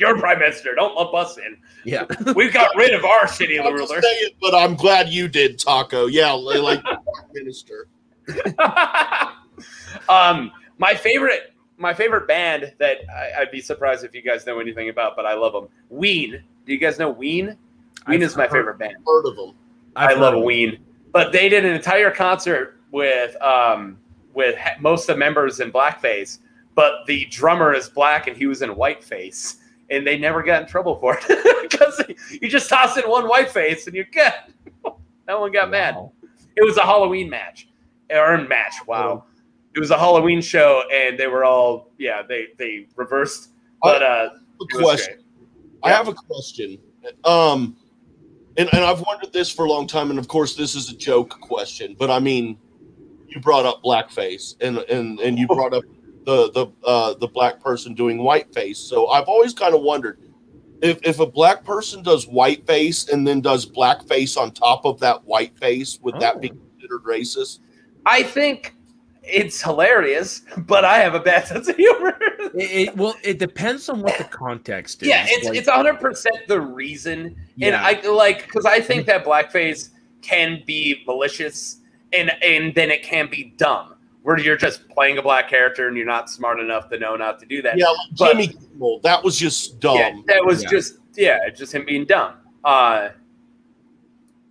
your prime minister. Don't lump us in. Yeah. We've got rid of our shitty I'll ruler. just say it, but I'm glad you did, Taco. Yeah, like prime minister. My favorite band that I'd be surprised if you guys know anything about, but I love them. Ween. Do you guys know Ween? Ween is my favorite band. Heard of them? I love Ween. But they did an entire concert with most of the members in blackface, but the drummer is black and he was in whiteface, and they never got in trouble for it because you just toss in one whiteface and you're good. No one got mad. It was a Halloween match. Wow. It was a Halloween show, and they were all they reversed. But question. I have a question. And I've wondered this for a long time, and of course this is a joke question, but I mean, you brought up blackface, and you brought up the black person doing whiteface. So I've always kind of wondered if a black person does whiteface and then does blackface on top of that whiteface, would that be considered racist? I think it's hilarious, but I have a bad sense of humor. It depends on what the context is. Yeah, it's 100% the reason, and because I think that blackface can be malicious, and then it can be dumb, where you're just playing a black character and you're not smart enough to know not to do that. Yeah, like Jimmy Kimmel, that was just dumb. Yeah, that was just him being dumb.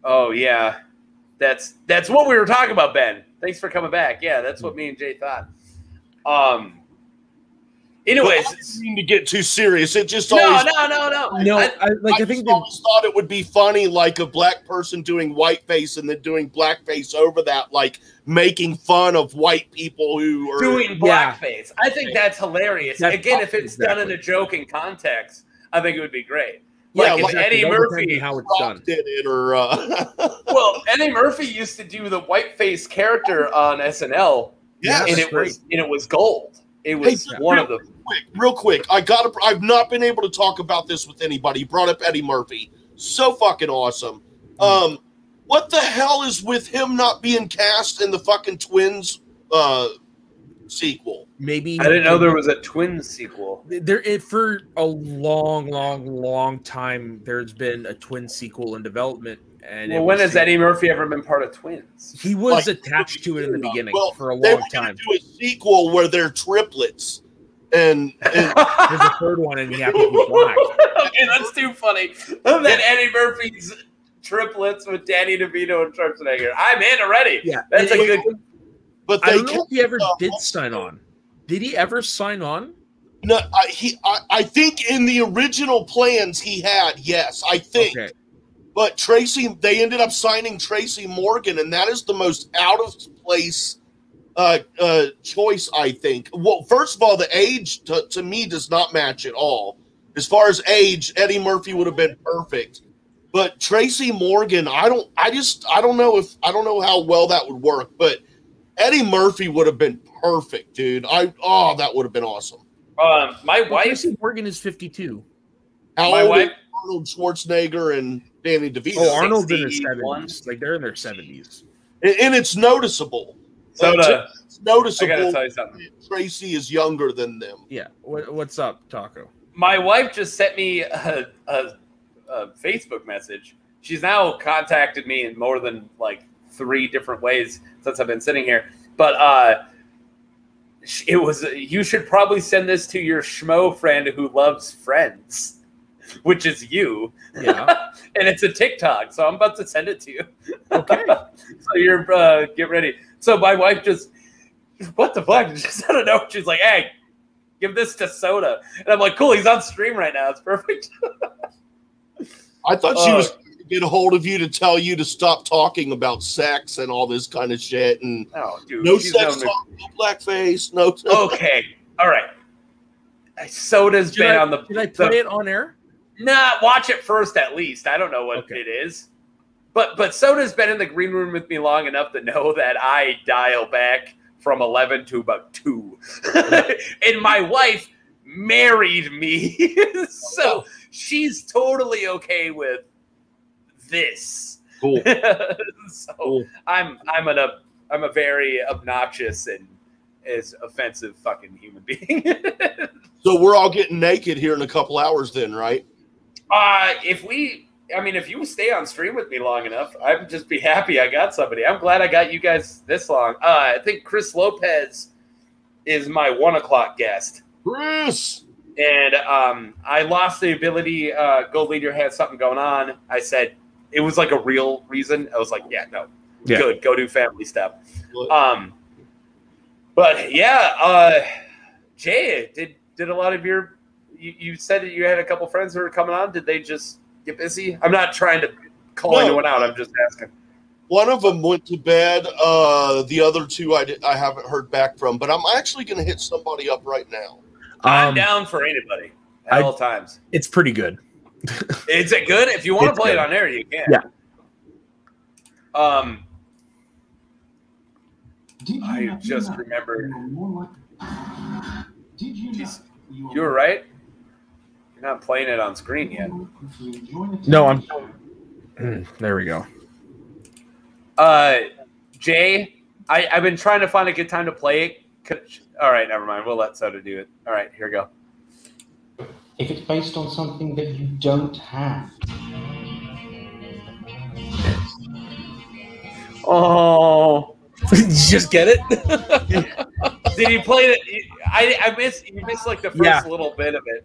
Oh yeah, that's what we were talking about, Ben. Thanks for coming back. Yeah, that's what me and Jay thought. Anyways, I didn't mean to get too serious. It just no. I think always thought it would be funny, like a black person doing whiteface and then doing blackface over that, like making fun of white people who are doing blackface. I think that's hilarious. Again, if it's done in a joking context, I think it would be great. Like if Eddie Murphy, how it's done. did it, or well, Eddie Murphy used to do the whiteface character on SNL. Yeah, and it was gold. It was one of the real quick. I've not been able to talk about this with anybody. You brought up Eddie Murphy. So fucking awesome. What the hell is with him not being cast in the fucking Twins sequel? Maybe I didn't know there was a Twins sequel. For a long time, there's been a Twins sequel in development. And when has Eddie Murphy ever been part of Twins? He was attached to it in the beginning for a long time. They were going to do a sequel where they're triplets, and there's a third one, and he happens to be black. Okay, that's too funny. That Eddie Murphy's triplets with Danny DeVito and Schwarzenegger. I'm in already. Yeah, that's a good. But I don't know if he ever did sign on. Did he ever sign on? No, I think in the original plans he had. Yes, I think. Okay. But they ended up signing Tracy Morgan, and that is the most out of place choice, I think. Well, first of all, the age to me does not match at all. As far as age, Eddie Murphy would have been perfect. But Tracy Morgan, I don't know how well that would work, but Eddie Murphy would have been perfect, dude. That would have been awesome. My wife, Tracy Morgan is 52. How old is Arnold Schwarzenegger and Danny DeVito? Oh, Arnold's in his 70s. Like they're in their 70s. And it's noticeable. It's noticeable. I gotta tell you something. Tracy is younger than them. Yeah. What's up, Taco? My wife just sent me a Facebook message. She's now contacted me in more than like 3 different ways since I've been sitting here. But it was, you should probably send this to your schmo friend who loves Friends, which is you. Yeah. And it's a TikTok, so I'm about to send it to you. Okay. So you're get ready. So my wife just, what the fuck? Just, I don't know. She's like, hey, give this to Soda. And I'm like, cool, he's on stream right now. It's perfect. I thought she was get a hold of you to tell you to stop talking about sex and all this kind of shit. And dude, no sex talk, no blackface, no. Okay, all right. Soda's been on the. Did I play it on air? Nah, watch it first at least. I don't know what it is. But Soda's been in the green room with me long enough to know that I dial back from 11 to about 2. And my wife married me. So she's totally okay with this. Cool. So cool. I'm a very obnoxious and as offensive fucking human being. So we're all getting naked here in a couple hours then, right? If you stay on stream with me long enough, I'd just be happy I got somebody. I'm glad I got you guys this long. I think Chris Lopez is my 1 o'clock guest. Chris! And I lost the ability. Gold Leader had something going on. I said it was like a real reason. I was like, good. Go do family stuff. But yeah, Jay, did a lot of your you said that you had a couple friends who were coming on. Did they just get busy? I'm not trying to call anyone out. I'm just asking. One of them went to bed. The other two I haven't heard back from, but I'm actually going to hit somebody up right now. I'm down for anybody at all times. It's pretty good. Is it good? If you want to play it on air, you can. Yeah. I just remembered. You were right. You're not playing it on screen yet. No, I'm. There we go. Jay, I've been trying to find a good time to play it. All right, never mind. We'll let Soda do it. All right, here we go. If it's based on something that you don't have. Oh. Did you just get it? Did he play it? I missed. You missed like the first little bit of it.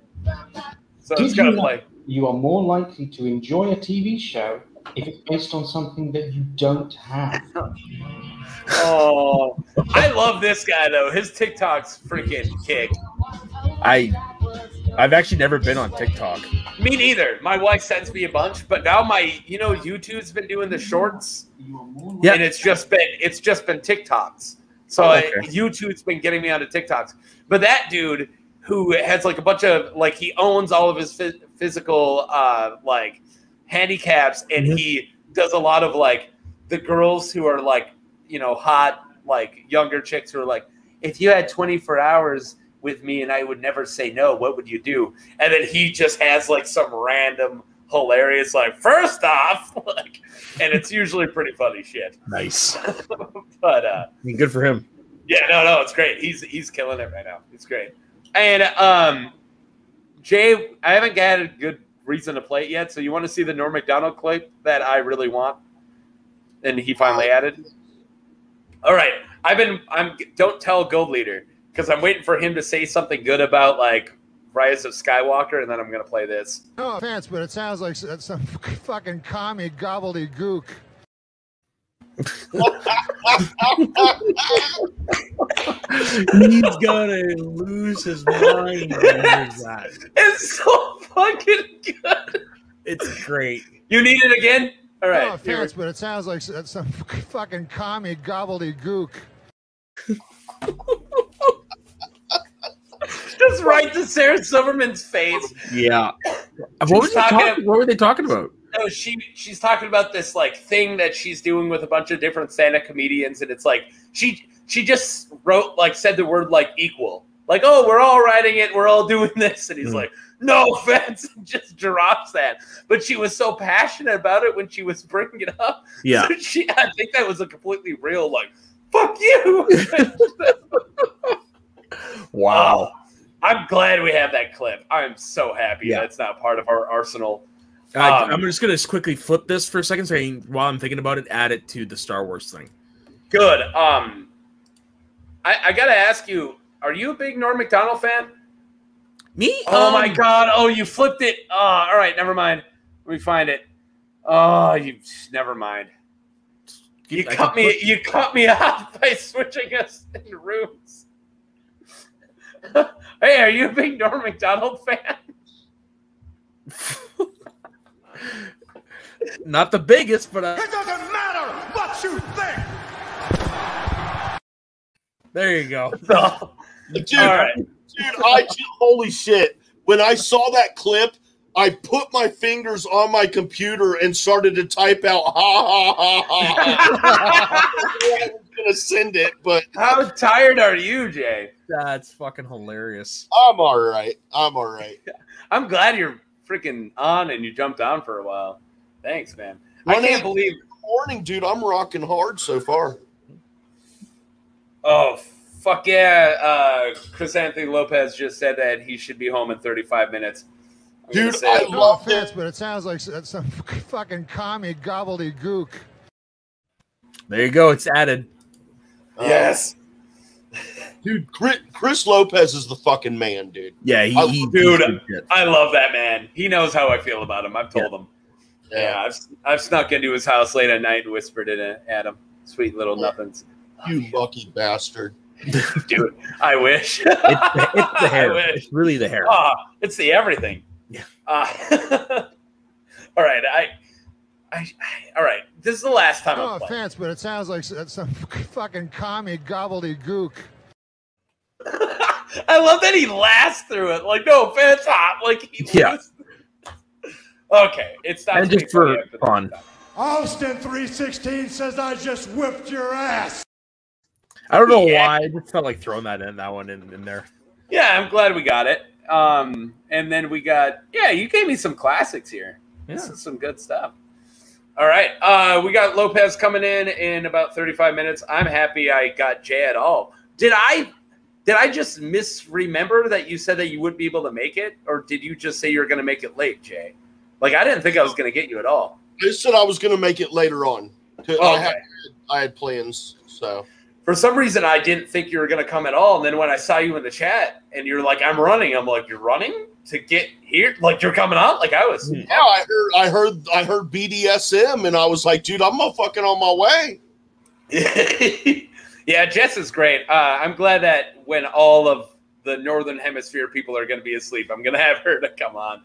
So it's gonna play. You are more likely to enjoy a TV show if it's based on something that you don't have. Oh, I love this guy though. His TikTok's freaking kick. I've actually never been on TikTok. Me neither. My wife sends me a bunch, but now YouTube's been doing the shorts. Yeah, and it's just been TikToks. So YouTube's been getting me onto TikToks. But that dude who has like a bunch of he owns all of his physical handicaps, and he does a lot of the girls who are hot younger chicks who are like, if you had 24 hours with me and I would never say no, what would you do? And then he just has some random hilarious first off, and it's usually pretty funny shit. Nice. But good for him. Yeah, no, it's great. He's killing it right now. It's great. And Jay, I haven't got a good reason to play it yet, so you want to see the Norm Macdonald clip that I really want? And he finally added. All right. Don't tell Gold Leader, because I'm waiting for him to say something good about Rise of Skywalker, and then I'm going to play this. No offense, but it sounds like some fucking commie gobbledygook. He's gonna lose his mind. That. It's so fucking good. It's great. You need it again? All right. No offense, but it sounds like some fucking commie gobbledygook. Just right to Sarah Silverman's face. Yeah. What were they talking about? No, she's talking about this thing that she's doing with a bunch of different stand-up comedians, and it's she just wrote said the word equal. Oh, we're all writing it, we're all doing this, and he's no offense, and just drops that. But she was so passionate about it when she was bringing it up. Yeah. So I think that was a completely real fuck you. Wow. I'm glad we have that clip. I'm so happy that's not part of our arsenal. I'm just going to quickly flip this for a second, so while I'm thinking about it, add it to the Star Wars thing. Good. I got to ask you, are you a big Norm Macdonald fan? Me? Oh, my God. Oh, you flipped it. Oh, all right. Never mind. Let me find it. Oh, never mind. You cut me off by switching us in rooms. Hey, are you a big Norm Macdonald fan? Not the biggest, but It doesn't matter what you think. there you go. Dude, All right. holy shit. When I saw that clip, I put my fingers on my computer and started to type out ha ha ha ha. I was gonna send it, but How tired are you, Jay? That's fucking hilarious. I'm all right. I'm glad you're freaking on and you jumped on for a while. Thanks, man. I 1 can't believe. Morning, dude. I'm rocking hard so far. Oh, fuck yeah. Chris Anthony Lopez just said that he should be home in 35 minutes. Dude, No love offense, it. but it sounds like some fucking commie gobbledygook. There you go. It's added. Yes. Dude, Chris Lopez is the fucking man, dude. Yeah, Dude, I love that man. He knows how I feel about him. I've told him. Yeah, I've snuck into his house late at night and whispered it at him. Sweet little nothings. You lucky bastard. Dude, I wish. It's the hair. It's really the hair. It's the everything. Yeah. All right. All right. This is the last time No I'm playing. offense, but it sounds like some fucking commie gobbledygook. I love that he laughs through it. Like, no offense, like he Okay, it's not And just for fun. Austin 316 says I just whipped your ass. I don't know why. I just felt like throwing that one in there. Yeah, I'm glad we got it. And then we got, you gave me some classics here. Yeah. This is some good stuff. All right. We got Lopez coming in about 35 minutes. I'm happy I got Jay at all. Did I just misremember that you said that you wouldn't be able to make it? Or did you just say you were going to make it late, Jay? Like, I didn't think I was going to get you at all. I said I was going to make it later on. Okay. I had plans, so. For some reason, I didn't think you were going to come at all. And then when I saw you in the chat and you're like, I'm running. I'm like, you're running to get here? Like, you're coming out? Like, I was. Yeah, I heard BDSM, and I was like, dude, I'm fucking on my way. Yeah, Jess is great. I'm glad that when all of the Northern Hemisphere people are going to be asleep, I'm going to have her to come on.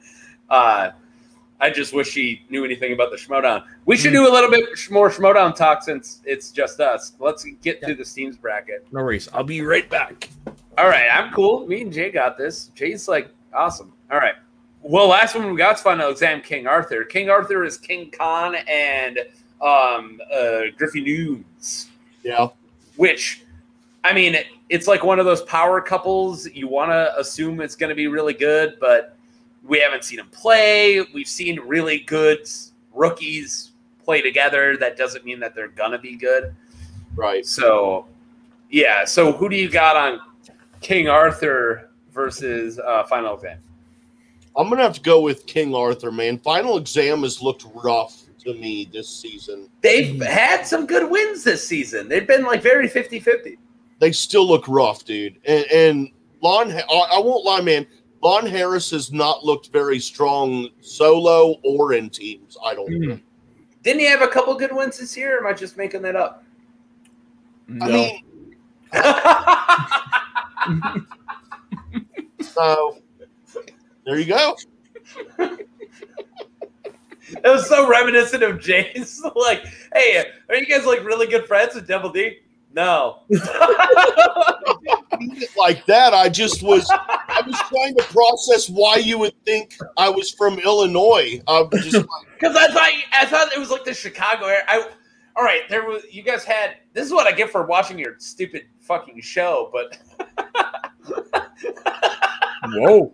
I just wish she knew anything about the Schmodown. We should do a little bit more Schmodown talk since it's just us. Let's get through the Steams bracket. No worries. I'll be right back. All right, I'm cool. Me and Jay got this. Jay's like awesome. All right. Well, last one we got is Final Exam King Arthur. King Arthur is King Khan and Griffey Nunes. Yeah. Which, I mean, it's like one of those power couples. You want to assume it's going to be really good, but we haven't seen them play. We've seen really good rookies play together. That doesn't mean that they're going to be good. Right. So, yeah. So who do you got on King Arthur versus Final Exam? I'm going to have to go with King Arthur, man. Final Exam has looked rough to me this season. They've had some good wins this season. They've been like very 50-50. They still look rough, dude. And Lon, I won't lie, man. Lon Harris has not looked very strong solo or in teams. I don't know. Didn't he have a couple good wins this year? Or am I just making that up? No. I mean, so there you go. It was so reminiscent of Jay's. Like, hey, are you guys like really good friends with Double D? No. Like that, I was trying to process why you would think I was from Illinois. Because I thought it was like the Chicago area. All right, you guys had. This is what I get for watching your stupid fucking show, but. Whoa.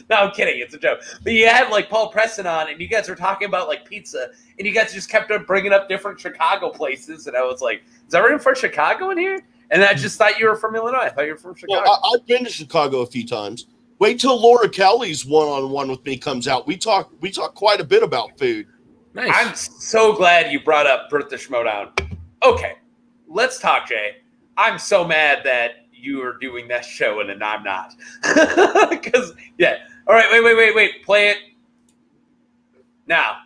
No, I'm kidding. It's a joke. But you had like Paul Preston on, and you guys were talking about like pizza, and you guys just kept on bringing up different Chicago places, and I was like, "Is everyone from Chicago in here?" And I just thought you were from Illinois. I thought you were from Chicago. Well, I've been to Chicago a few times. Wait till Laura Kelly's one-on-one with me comes out. We talk quite a bit about food. Nice. I'm so glad you brought up Bertha Schmodown. Okay, let's talk, Jay. I'm so mad that you are doing that show and I'm not. Because, yeah. All right, wait. Play it now.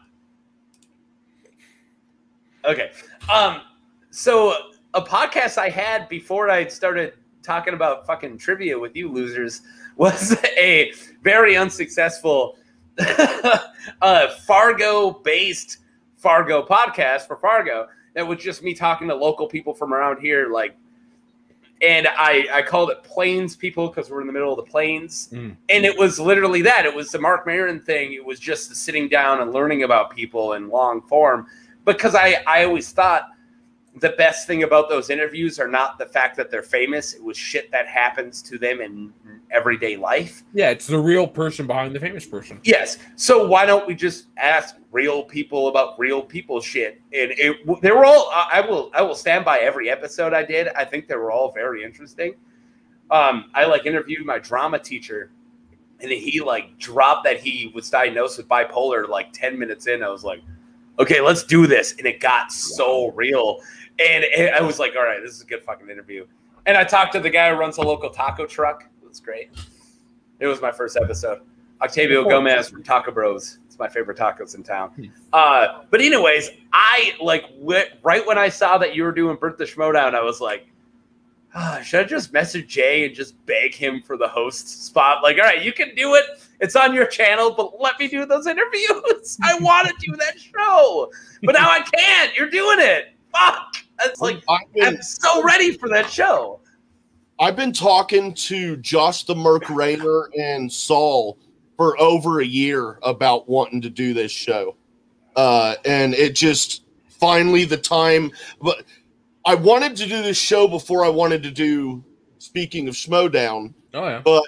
Okay. So a podcast I had before I started talking about fucking trivia with you losers was a very unsuccessful Fargo-based Fargo podcast for Fargo that was just me talking to local people from around here, like, and I called it Plains People because we're in the middle of the plains. And it was literally that. It was the Mark Maron thing. It was just the sitting down and learning about people in long form. Because I always thought the best thing about those interviews are not the fact that they're famous. It was shit that happens to them in everyday life. Yeah, it's the real person behind the famous person. Yes. So why don't we just ask real people about real people shit? And they were all. I will stand by every episode I did. I think they were all very interesting. I like interviewed my drama teacher, and he like dropped that he was diagnosed with bipolar like 10 minutes in. I was like, okay, let's do this, and it got so real. And I was like, all right, this is a good fucking interview. And I talked to the guy who runs a local taco truck. It was great. It was my first episode. Octavio Gomez from Taco Bros. It's my favorite tacos in town. But anyways, I like right when I saw that you were doing Birth the Schmodown, I was like, should I just message Jay and just beg him for the host spot? Like, all right, you can do it. It's on your channel, but let me do those interviews. I want to do that show, but now I can't. You're doing it. Fuck. It's like I'm so ready for that show. I've been talking to Josh the Merc Rayner and Saul for over a year about wanting to do this show. And it just finally the time. But I wanted to do this show before I wanted to do Speaking of Schmodown. Oh, yeah. But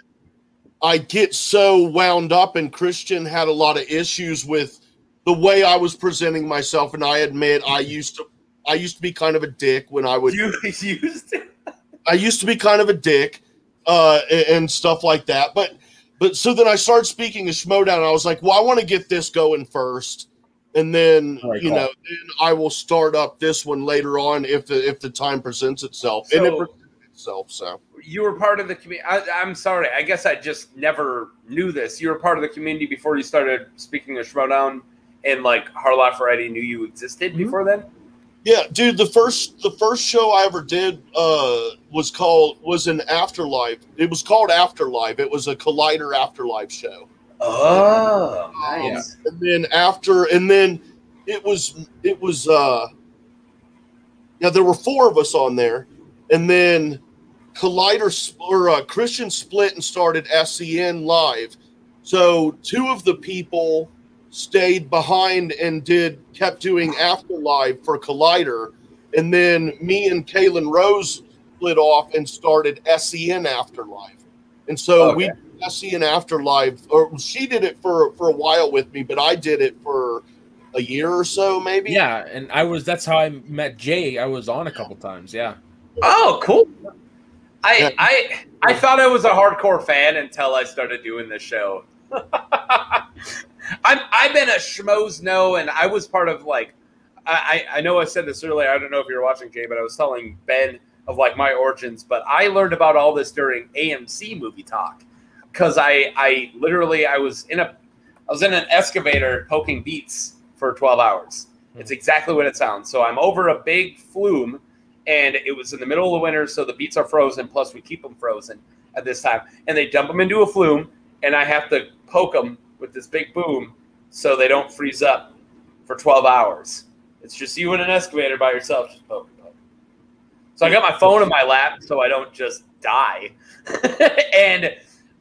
I get so wound up, and Christian had a lot of issues with the way I was presenting myself. And I admit I used to be kind of a dick when I would. I used to be kind of a dick and stuff like that. But so then I started Speaking of Schmodown. I was like, well, I want to get this going first, and then then I will start up this one later on if the time presents itself. So, and it presents itself. So you were part of the community. I'm sorry. I guess I just never knew this. You were part of the community before you started Speaking of Schmodown, and like Harloff already knew you existed before then. Yeah, dude, the first show I ever did was an Afterlife. It was called Afterlife. It was a Collider Afterlife show. Oh, nice. And then it was there were 4 of us on there, and then Christian split and started SCN Live. So 2 of the people stayed behind and kept doing Afterlife for Collider, and then me and Kaylin Rose split off and started SCN Afterlife. And so we did SCN Afterlife, or she did it for a while with me, but I did it for a year or so, maybe. Yeah, and that's how I met Jay. I was on a couple times. Yeah. Oh, cool. I thought I was a hardcore fan until I started doing this show. I've been a Schmoes No, and I was part of like I know I said this earlier. I don't know if you're watching, Jay, but I was telling Ben of like my origins. But I learned about all this during AMC Movie Talk because I was in an excavator poking beets for 12 hours. It's exactly what it sounds. So I'm over a big flume, and it was in the middle of the winter, so the beets are frozen. Plus, we keep them frozen at this time, and they dump them into a flume, and I have to poke them with this big boom so they don't freeze up for 12 hours. It's just you in an excavator by yourself, just poke. So I got my phone in my lap so I don't just die. And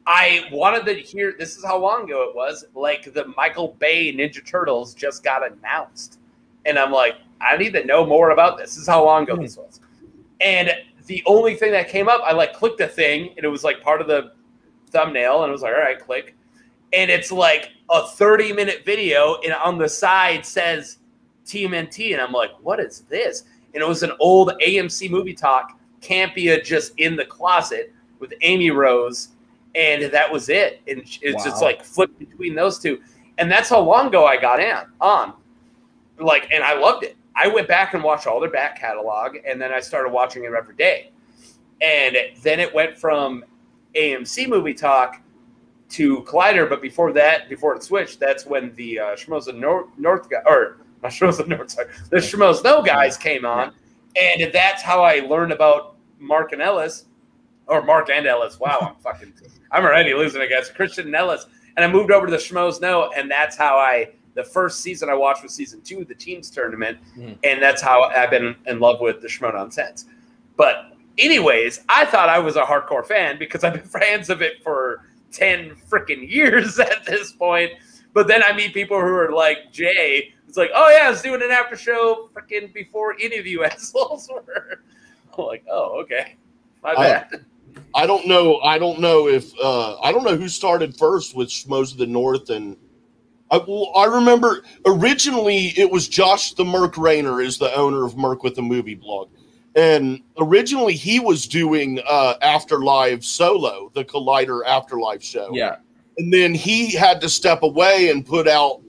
I wanted to hear, this is how long ago it was, like the Michael Bay Ninja Turtles just got announced. And I'm like, I need to know more about this. This is how long ago this was. And the only thing that came up, I like clicked a thing, and it was like part of the thumbnail, and it was like, all right, click. And it's like a 30-minute video, and on the side says TMNT, and I'm like, what is this? And it was an old AMC Movie Talk, Campia just in the closet with Amy Rose, and that was it. And it's just like flipped between those two. And that's how long ago I got on. Like, and I loved it. I went back and watched all their back catalog, and then I started watching it every day. And then it went from AMC Movie Talk to Collider, but before it switched, that's when the Schmoes North guy, or not Schmoes North, sorry, the Schmoes No guys came on, and that's how I learned about Mark and Ellis. Wow, I'm already losing, I guess. Christian and Ellis, and I moved over to the Schmoes No, and that's how I the first season I watched was season 2, the teams tournament, and that's how I've been in love with the Schmoedown since. But anyways, I thought I was a hardcore fan because I've been fans of it for 10 freaking years at this point. But then I meet people who are like Jay. It's like, oh yeah, I was doing an after show freaking before any of you assholes were. I'm like, oh, okay. My bad. I don't know if I don't know who started first with Schmoes of the North, and I remember originally it was Josh the Merc Rayner is the owner of Merc with a Movie Blog, and originally he was doing Afterlife solo, the Collider Afterlife show. Yeah, and then he had to step away and put out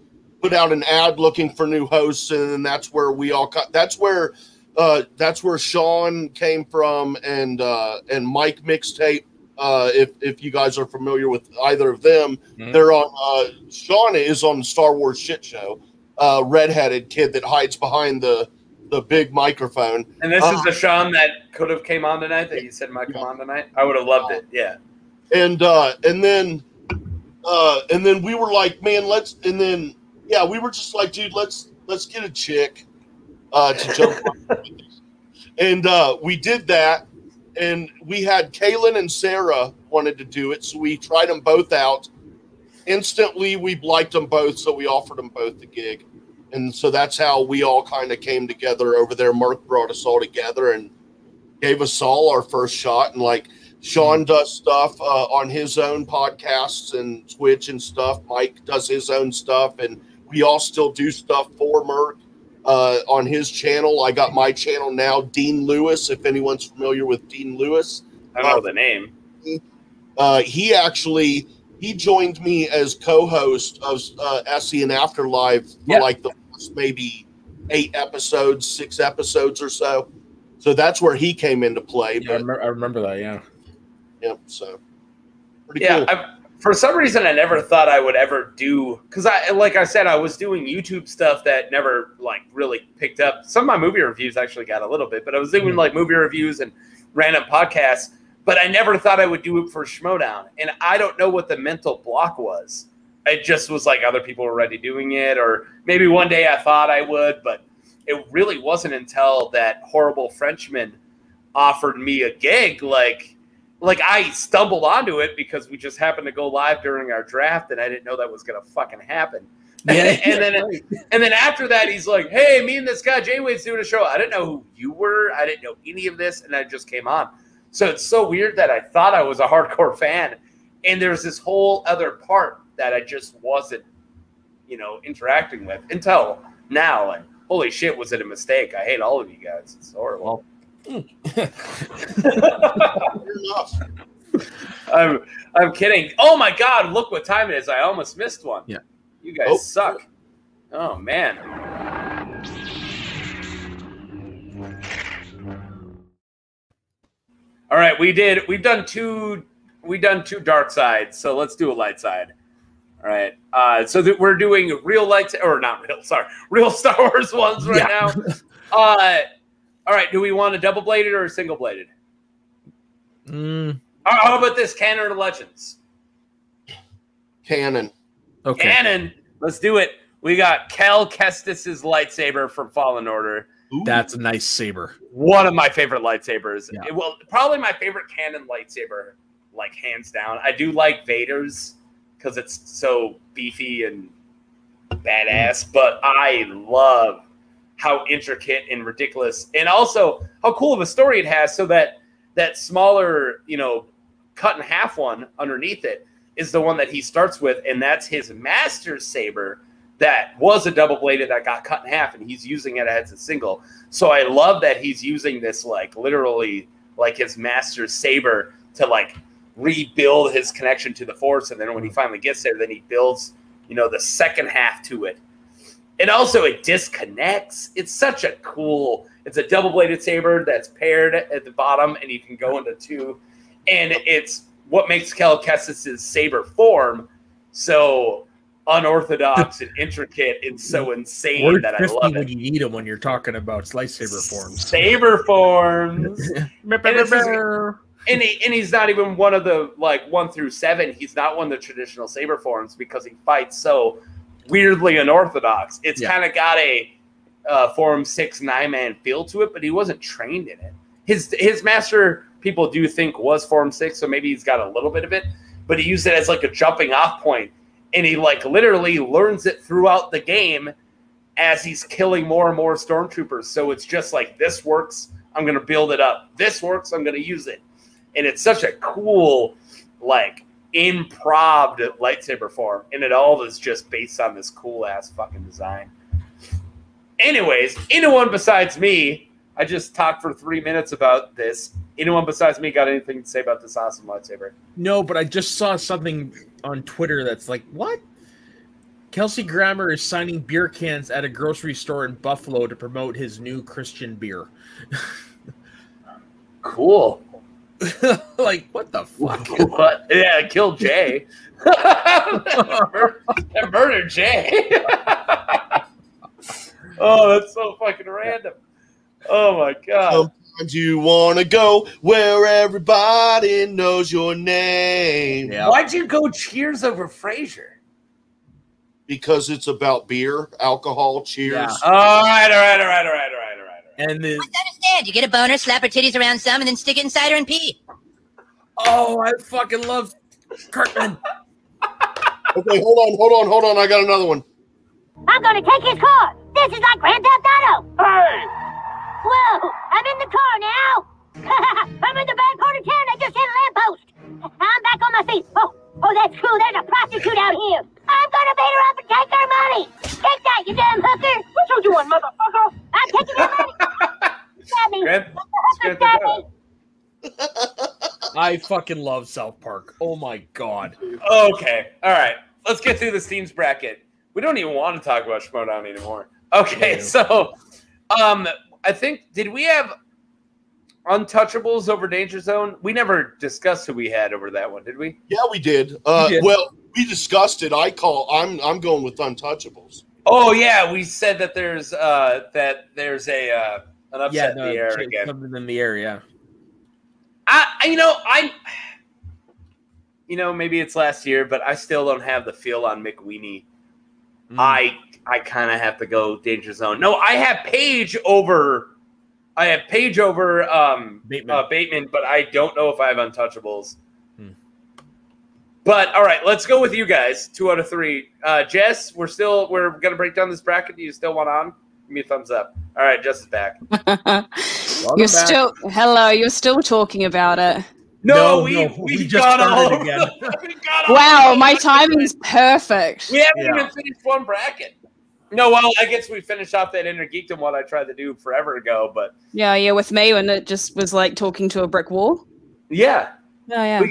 an ad looking for new hosts, and that's where we all got. That's where Sean came from, and Mike Mixtape. If you guys are familiar with either of them, they're on. Sean is on the Star Wars Shit Show, redheaded kid that hides behind the big microphone. And this is the Sean that could have came on tonight. That you said might come on tonight. I would have loved it. Yeah. And then we were like, man, we were just like, dude, let's get a chick to jump on. And we did that, and we had Kaylin and Sarah wanted to do it, so we tried them both out. Instantly, we liked them both, so we offered them both the gig. And so that's how we all kind of came together over there. Mark brought us all together and gave us all our first shot. And like Sean does stuff on his own podcasts and Twitch and stuff. Mike does his own stuff, and we all still do stuff for Merc on his channel. I got my channel now, Dean Lewis, if anyone's familiar with Dean Lewis. I know the name. He joined me as co-host of SE and Afterlife for like the first maybe 6 episodes or so. So that's where he came into play. Yeah, I remember that, yeah. Yep, so pretty cool. For some reason, I never thought I would ever do, because like I said, I was doing YouTube stuff that never like really picked up. Some of my movie reviews actually got a little bit, but I was doing like movie reviews and random podcasts, but I never thought I would do it for Schmoedown. And I don't know what the mental block was. It just was like other people were already doing it, or maybe one day I thought I would, but it really wasn't until that horrible Frenchman offered me a gig, like I stumbled onto it because we just happened to go live during our draft, and I didn't know that was gonna fucking happen. Yeah, and then after that, he's like, "Hey, me and this guy Jay Wade's doing a show." I didn't know who you were. I didn't know any of this, and I just came on. So it's so weird that I thought I was a hardcore fan, and there's this whole other part that I just wasn't, interacting with until now. And holy shit, was it a mistake? I hate all of you guys. It's horrible. I'm kidding. Oh my god, look what time it is. I almost missed one. Yeah. You guys suck. Oh man. All right, we've done two dark sides, so let's do a light side. All right. So we're doing real Star Wars ones right now. All right, do we want a double-bladed or a single-bladed? How about this, Canon or Legends? Canon. Okay. Canon. Let's do it. We got Cal Kestis' lightsaber from Fallen Order. Ooh. That's a nice saber. One of my favorite lightsabers. Yeah. Probably my favorite Canon lightsaber, like hands down. I do like Vader's because it's so beefy and badass, but I love how intricate and ridiculous, and also how cool of a story it has. So that smaller, cut in half one underneath it is the one that he starts with, and that's his master saber that was a double bladed that got cut in half, and he's using it as a single. So I love that he's using this literally his master saber to rebuild his connection to the Force, and then when he finally gets there, then he builds the second half to it. And also it disconnects. It's such a cool, it's a double-bladed saber that's paired at the bottom, and you can go into two. And it's what makes Cal Kestis' saber form so unorthodox and intricate and so insane that I love it. When you need them when you're talking about lightsaber forms. Saber forms. And he's not even one of the 1 through 7. He's not one of the traditional saber forms because he fights so weirdly unorthodox. It's Yeah. kind of got a Form 6 9-man feel to it, but he wasn't trained in it. His master, people do think, was Form 6, so maybe he's got a little bit of it, but he used it as like a jumping off point, and he like literally learns it throughout the game as he's killing more and more stormtroopers. So it's just like, this works, I'm going to build it up. This works, I'm going to use it. And it's such a cool, like, improv lightsaber form, and it all is just based on this cool-ass fucking design. Anyways, anyone besides me, I just talked for 3 minutes about this. Anyone besides me got anything to say about this awesome lightsaber? No, but I just saw something on Twitter that's like, what? Kelsey Grammer is signing beer cans at a grocery store in Buffalo to promote his new Christian beer. Cool. Like, what the fuck? What? Yeah, kill Jay. Murder Jay. Oh, that's so fucking random. Oh my god. Sometimes you want to go where everybody knows your name. Yeah. Why'd you go Cheers over Frasier? Because it's about beer, alcohol, cheers. Yeah. All right. And the, I understand. You get a boner, slap her titties around some, and then stick it in cider and pee. oh, I fucking love Kirkman. Okay, hold on. I got another one. I'm gonna take his car. This is like Grand Theft Auto. Hey! Whoa, I'm in the car now. I'm in the bad part of town. I just hit a lamppost. I'm back on my feet. Oh, that's cool. There's a prostitute out here. I'm gonna beat her up and take her money. Take that, you damn hooker. What you doing, motherfucker? I'm taking your money. Stab me. Let the hooker stab me. I fucking love South Park. Oh my god. Okay. All right. Let's get through this team's bracket. We don't even want to talk about Schmodown anymore. Okay, so I think, did we have Untouchables over Danger Zone? We never discussed who we had over that one, did we? Yeah, we did. did. Well, we discussed it. I'm going with Untouchables. Oh yeah, we said that there's an upset in the air again. Something in the air, yeah. Maybe it's last year, but I still don't have the feel on McWeenie. I kind of have to go Danger Zone. No, I have Paige over Bateman, but I don't know if I have Untouchables. But all right, let's go with you guys. 2 out of 3. Jess, we're gonna break down this bracket. Do you still want on? Give me a thumbs up. All right, Jess is back. You're still talking about it. No, we've just gone all started over again. Wow, my timing's perfect. We haven't even finished one bracket. No, well, I guess we finished off that Inner Geekdom one I tried to do forever ago, but Yeah, with me when it just was like talking to a brick wall. yeah. Oh yeah.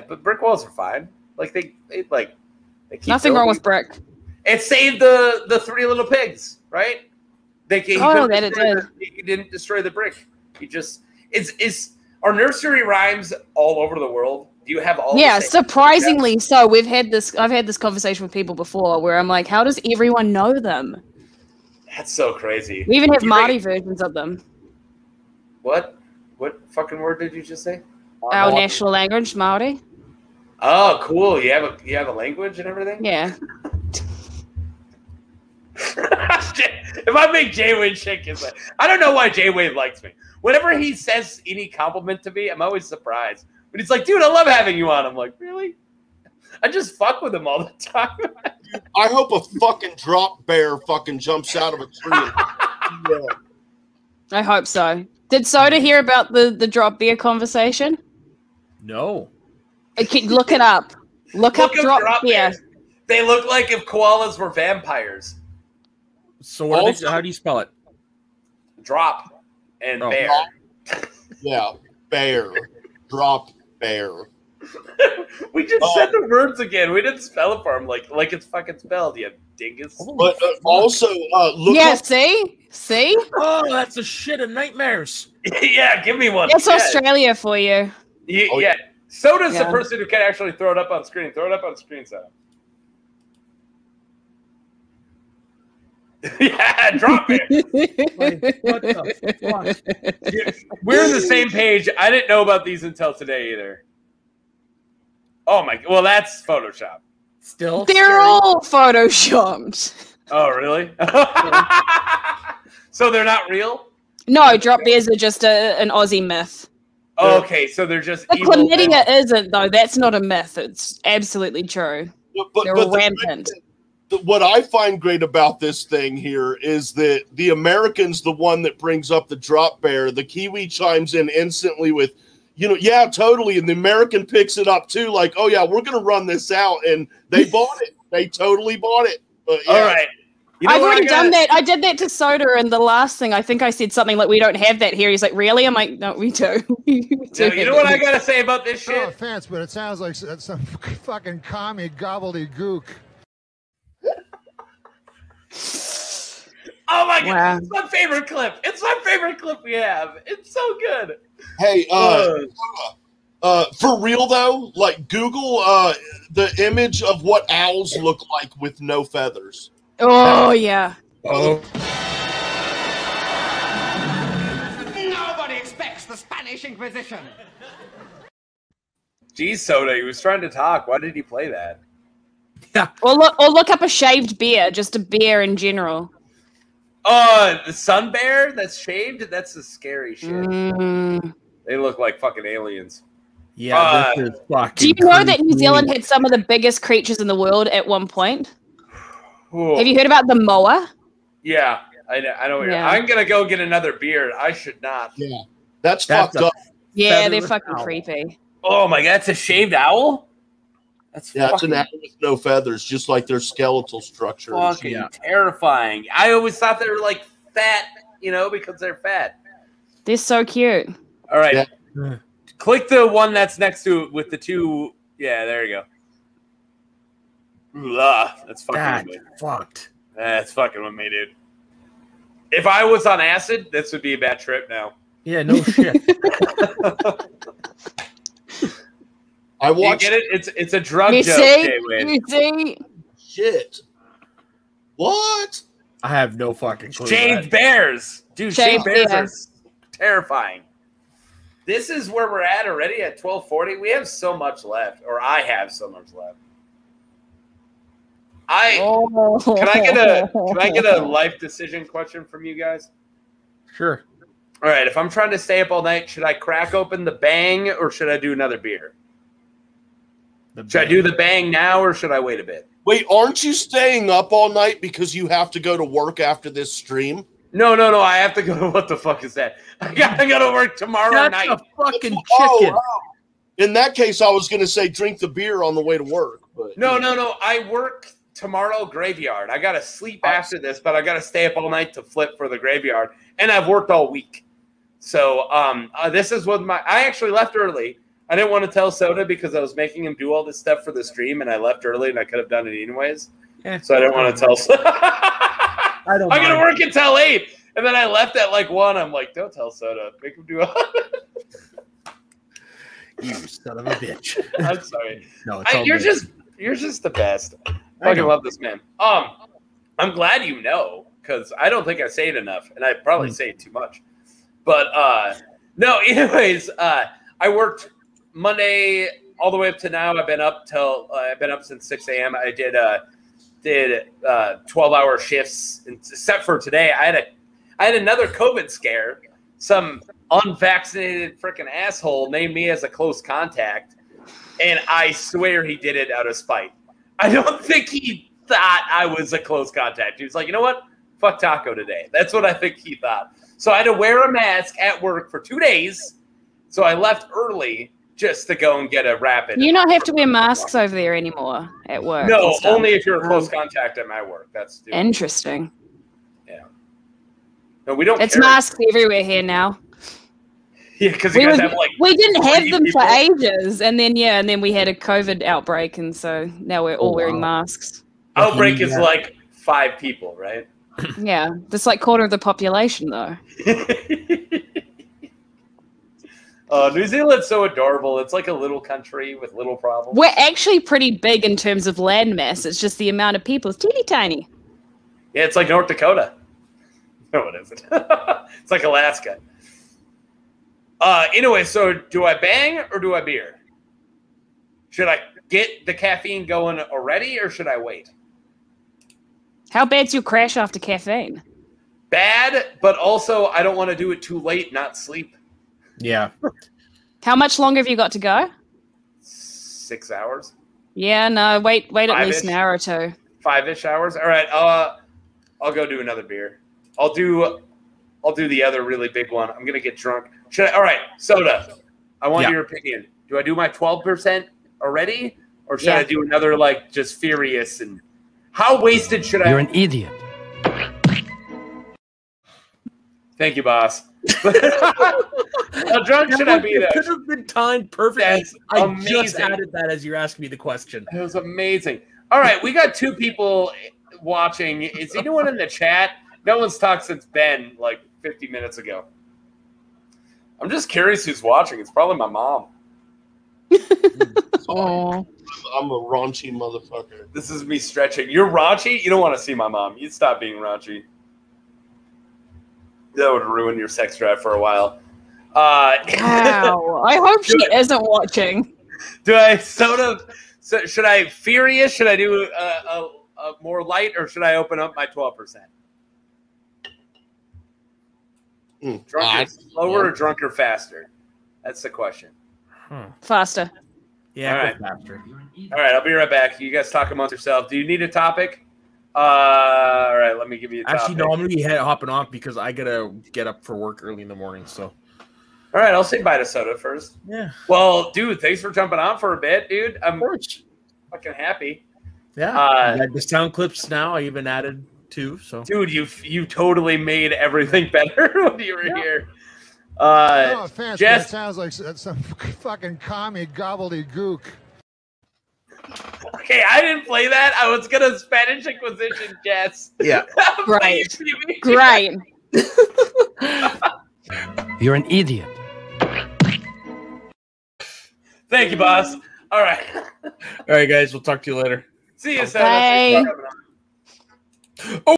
But but brick walls are fine. Like they keep Nothing wrong with brick. It saved the 3 little pigs, right? He didn't destroy the brick. He just are nursery rhymes all over the world? Do you have all? Yeah, surprisingly so. I've had this conversation with people before where I'm like, how does everyone know them? That's so crazy. We even have Māori versions of them. What fucking word did you just say? Our national language, Māori. Oh, cool. You have a language and everything? Yeah. If I make Jay Wade shake his head, I don't know why Jay Wade likes me. Whenever he says any compliment to me, I'm always surprised. But he's like, dude, I love having you on. I'm like, really? I just fuck with him all the time. I hope a fucking drop bear fucking jumps out of a tree. Yeah. I hope so. Did Soda hear about the drop beer conversation? No. Look it up. Look up drop beer. Bears. They look like if koalas were vampires. So how do you spell it? Drop and bear. Yeah, bear. Drop bear. We just said the words again. We didn't spell it for him like it's fucking spelled, you dingus. But also, look Yeah, up. See? Oh, that's a shit of nightmares. Yeah, give me one. It's Yeah. Australia for you. Yeah. Soda's the person who can actually throw it up on screen. Throw it up on screen, Soda. Yeah, drop it. What the fuck? Yeah, we're on the same page. I didn't know about these until today either. Oh my! Well, that's Photoshop. Still, they're all photoshopped. Oh, really? So they're not real? No, drop bears are just an Aussie myth. Okay, so they're just The evil. chlamydia isn't, though. That's not a myth. It's absolutely true. They're rampant. What I find great about this thing here is that the American's the one that brings up the drop bear. The Kiwi chimes in instantly with, yeah, totally. And the American picks it up too, like, oh, yeah, we're going to run this out. And they bought it. They totally bought it. But, yeah. All right. I've already done that. I did that to Soda, and the last thing, I think I said something like, we don't have that here. He's like, really? I'm like, no, we do. We do you know what I got to say about this shit? No offense, but it sounds like some fucking commie gobbledygook. Oh my god, it's my favorite clip. It's my favorite clip we have. It's so good. Hey, for real though, like Google the image of what owls look like with no feathers. Oh yeah. Oh. Nobody expects the Spanish Inquisition. Geez, Soda, he was trying to talk. Why did he play that? Yeah. Or look up a shaved bear, just a bear in general. The sun bear that's shaved? That's the scary shit. Mm. They look like fucking aliens. Yeah, this is fucking do you know that New creepy. Zealand had some of the biggest creatures in the world at one point? Cool. Have you heard about the moa? Yeah, I know. Yeah. I'm gonna go get another beard. I should not. Yeah, that's fucked up. Yeah, they're fucking creepy. Oh my god, that's a shaved owl? It's an owl with no feathers, just like their skeletal structure. Fucking terrifying. I always thought they were like fat, because they're fat. They're so cute. All right. Yeah. Click the one that's next to it with the two. Yeah, there you go. Ooh, that's fucking with me. Fucked. That's fucking with me, dude. If I was on acid, this would be a bad trip now. Yeah, no shit. I watched. You get it? It's a drug joke. You see? Shit. What? I have no fucking clue. Shaved bears, dude. Shaved bears are terrifying. This is where we're at already at 12:40. We have so much left, or I have so much left. Can I get a life decision question from you guys? Sure. All right. If I'm trying to stay up all night, should I crack open the Bang or should I do another beer? Should I do the Bang now or should I wait a bit? Wait, aren't you staying up all night because you have to go to work after this stream? No. I have to go to what the fuck is that? I gotta go to work tomorrow night. That's a fucking chicken. Oh. In that case, I was gonna say drink the beer on the way to work. But No. I work tomorrow graveyard. I gotta sleep after this, but I gotta stay up all night to flip for the graveyard. And I've worked all week. So this is what I actually left early. I didn't want to tell Soda because I was making him do all this stuff for the stream, and I left early, and I could have done it anyways. Yeah. So I didn't want to tell Soda. I'm going to work until 8. And then I left at like 1. I'm like, don't tell Soda. Make him do all You son of a bitch. I'm sorry. No, you're just the best. I fucking love this man. I'm glad you know, because I don't think I say it enough, and I probably say it too much. But no, anyways, I worked Monday all the way up to now. I've been up since 6 a.m. I did 12-hour shifts, except for today. I had another COVID scare. Some unvaccinated freaking asshole named me as a close contact, and I swear he did it out of spite. I don't think he thought I was a close contact. He was like, you know what? Fuck Taco today. That's what I think he thought. So I had to wear a mask at work for 2 days. So I left early just to go and get a rapid. You don't have to wear masks over there anymore at work. No, only if you're a close contact at my work. That's stupid. Interesting. Yeah. No, we don't. It's masks everywhere here now. Yeah, because you guys have like. We didn't have them for ages, and then we had a COVID outbreak, and so now we're all wearing masks. Outbreak is like 5 people, right? Yeah, that's like quarter of the population, though. New Zealand's so adorable. It's like a little country with little problems. We're actually pretty big in terms of land mass. It's just the amount of people is teeny tiny. Yeah, it's like North Dakota. No, it isn't. It's like Alaska. Anyway, so do I bang or do I beer? Should I get the caffeine going already, or should I wait? How bad's your crash after caffeine? Bad, but also I don't want to do it too late, not sleep. Yeah. How much longer have you got to go? 6 hours. Yeah, no, wait at least an 5-ish. hour or two. 5-ish hours. All right. I'll go do another beer. I'll do the other really big one. I'm gonna get drunk. All right, soda. I want your opinion. Do I do my 12% already, or should I do another like just furious? And how wasted should I? You're an idiot. Thank you, boss. How drunk should I be? It could have been timed perfectly. That's I just amazing. added that as you're asking me the question. It was amazing. All right, we got 2 people watching. Is anyone in the chat? No one's talked since Ben, like 50 minutes ago. I'm just curious who's watching. It's probably my mom. Oh, I'm a raunchy motherfucker. This is me stretching. You're raunchy? You don't want to see my mom. You'd stop being raunchy. That would ruin your sex drive for a while. wow. I hope she isn't watching. Do I So should I furious? Should I do a more light, or should I open up my 12%? Drunker slower or drunker faster? That's the question. Faster. Yeah, all right. Faster. All right, I'll be right back. You guys talk amongst yourselves. Do you need a topic? All right, let me give you a topic. Actually, no, I'm going to be hopping off because I got to get up for work early in the morning. So, all right, I'll say bye to soda first. Yeah. Well, dude, thanks for jumping on for a bit, dude. I'm fucking happy. Yeah. The sound clips now I even added too. So, dude, you totally made everything better when you were here. No offense, Jess, but it sounds like some fucking commie gobbledygook. Okay, I didn't play that. I was gonna Spanish Inquisition, Jess. Yeah. Great. Great. You're an idiot. Thank you, boss. All right. All right, guys. We'll talk to you later. See you, Bye. Soda.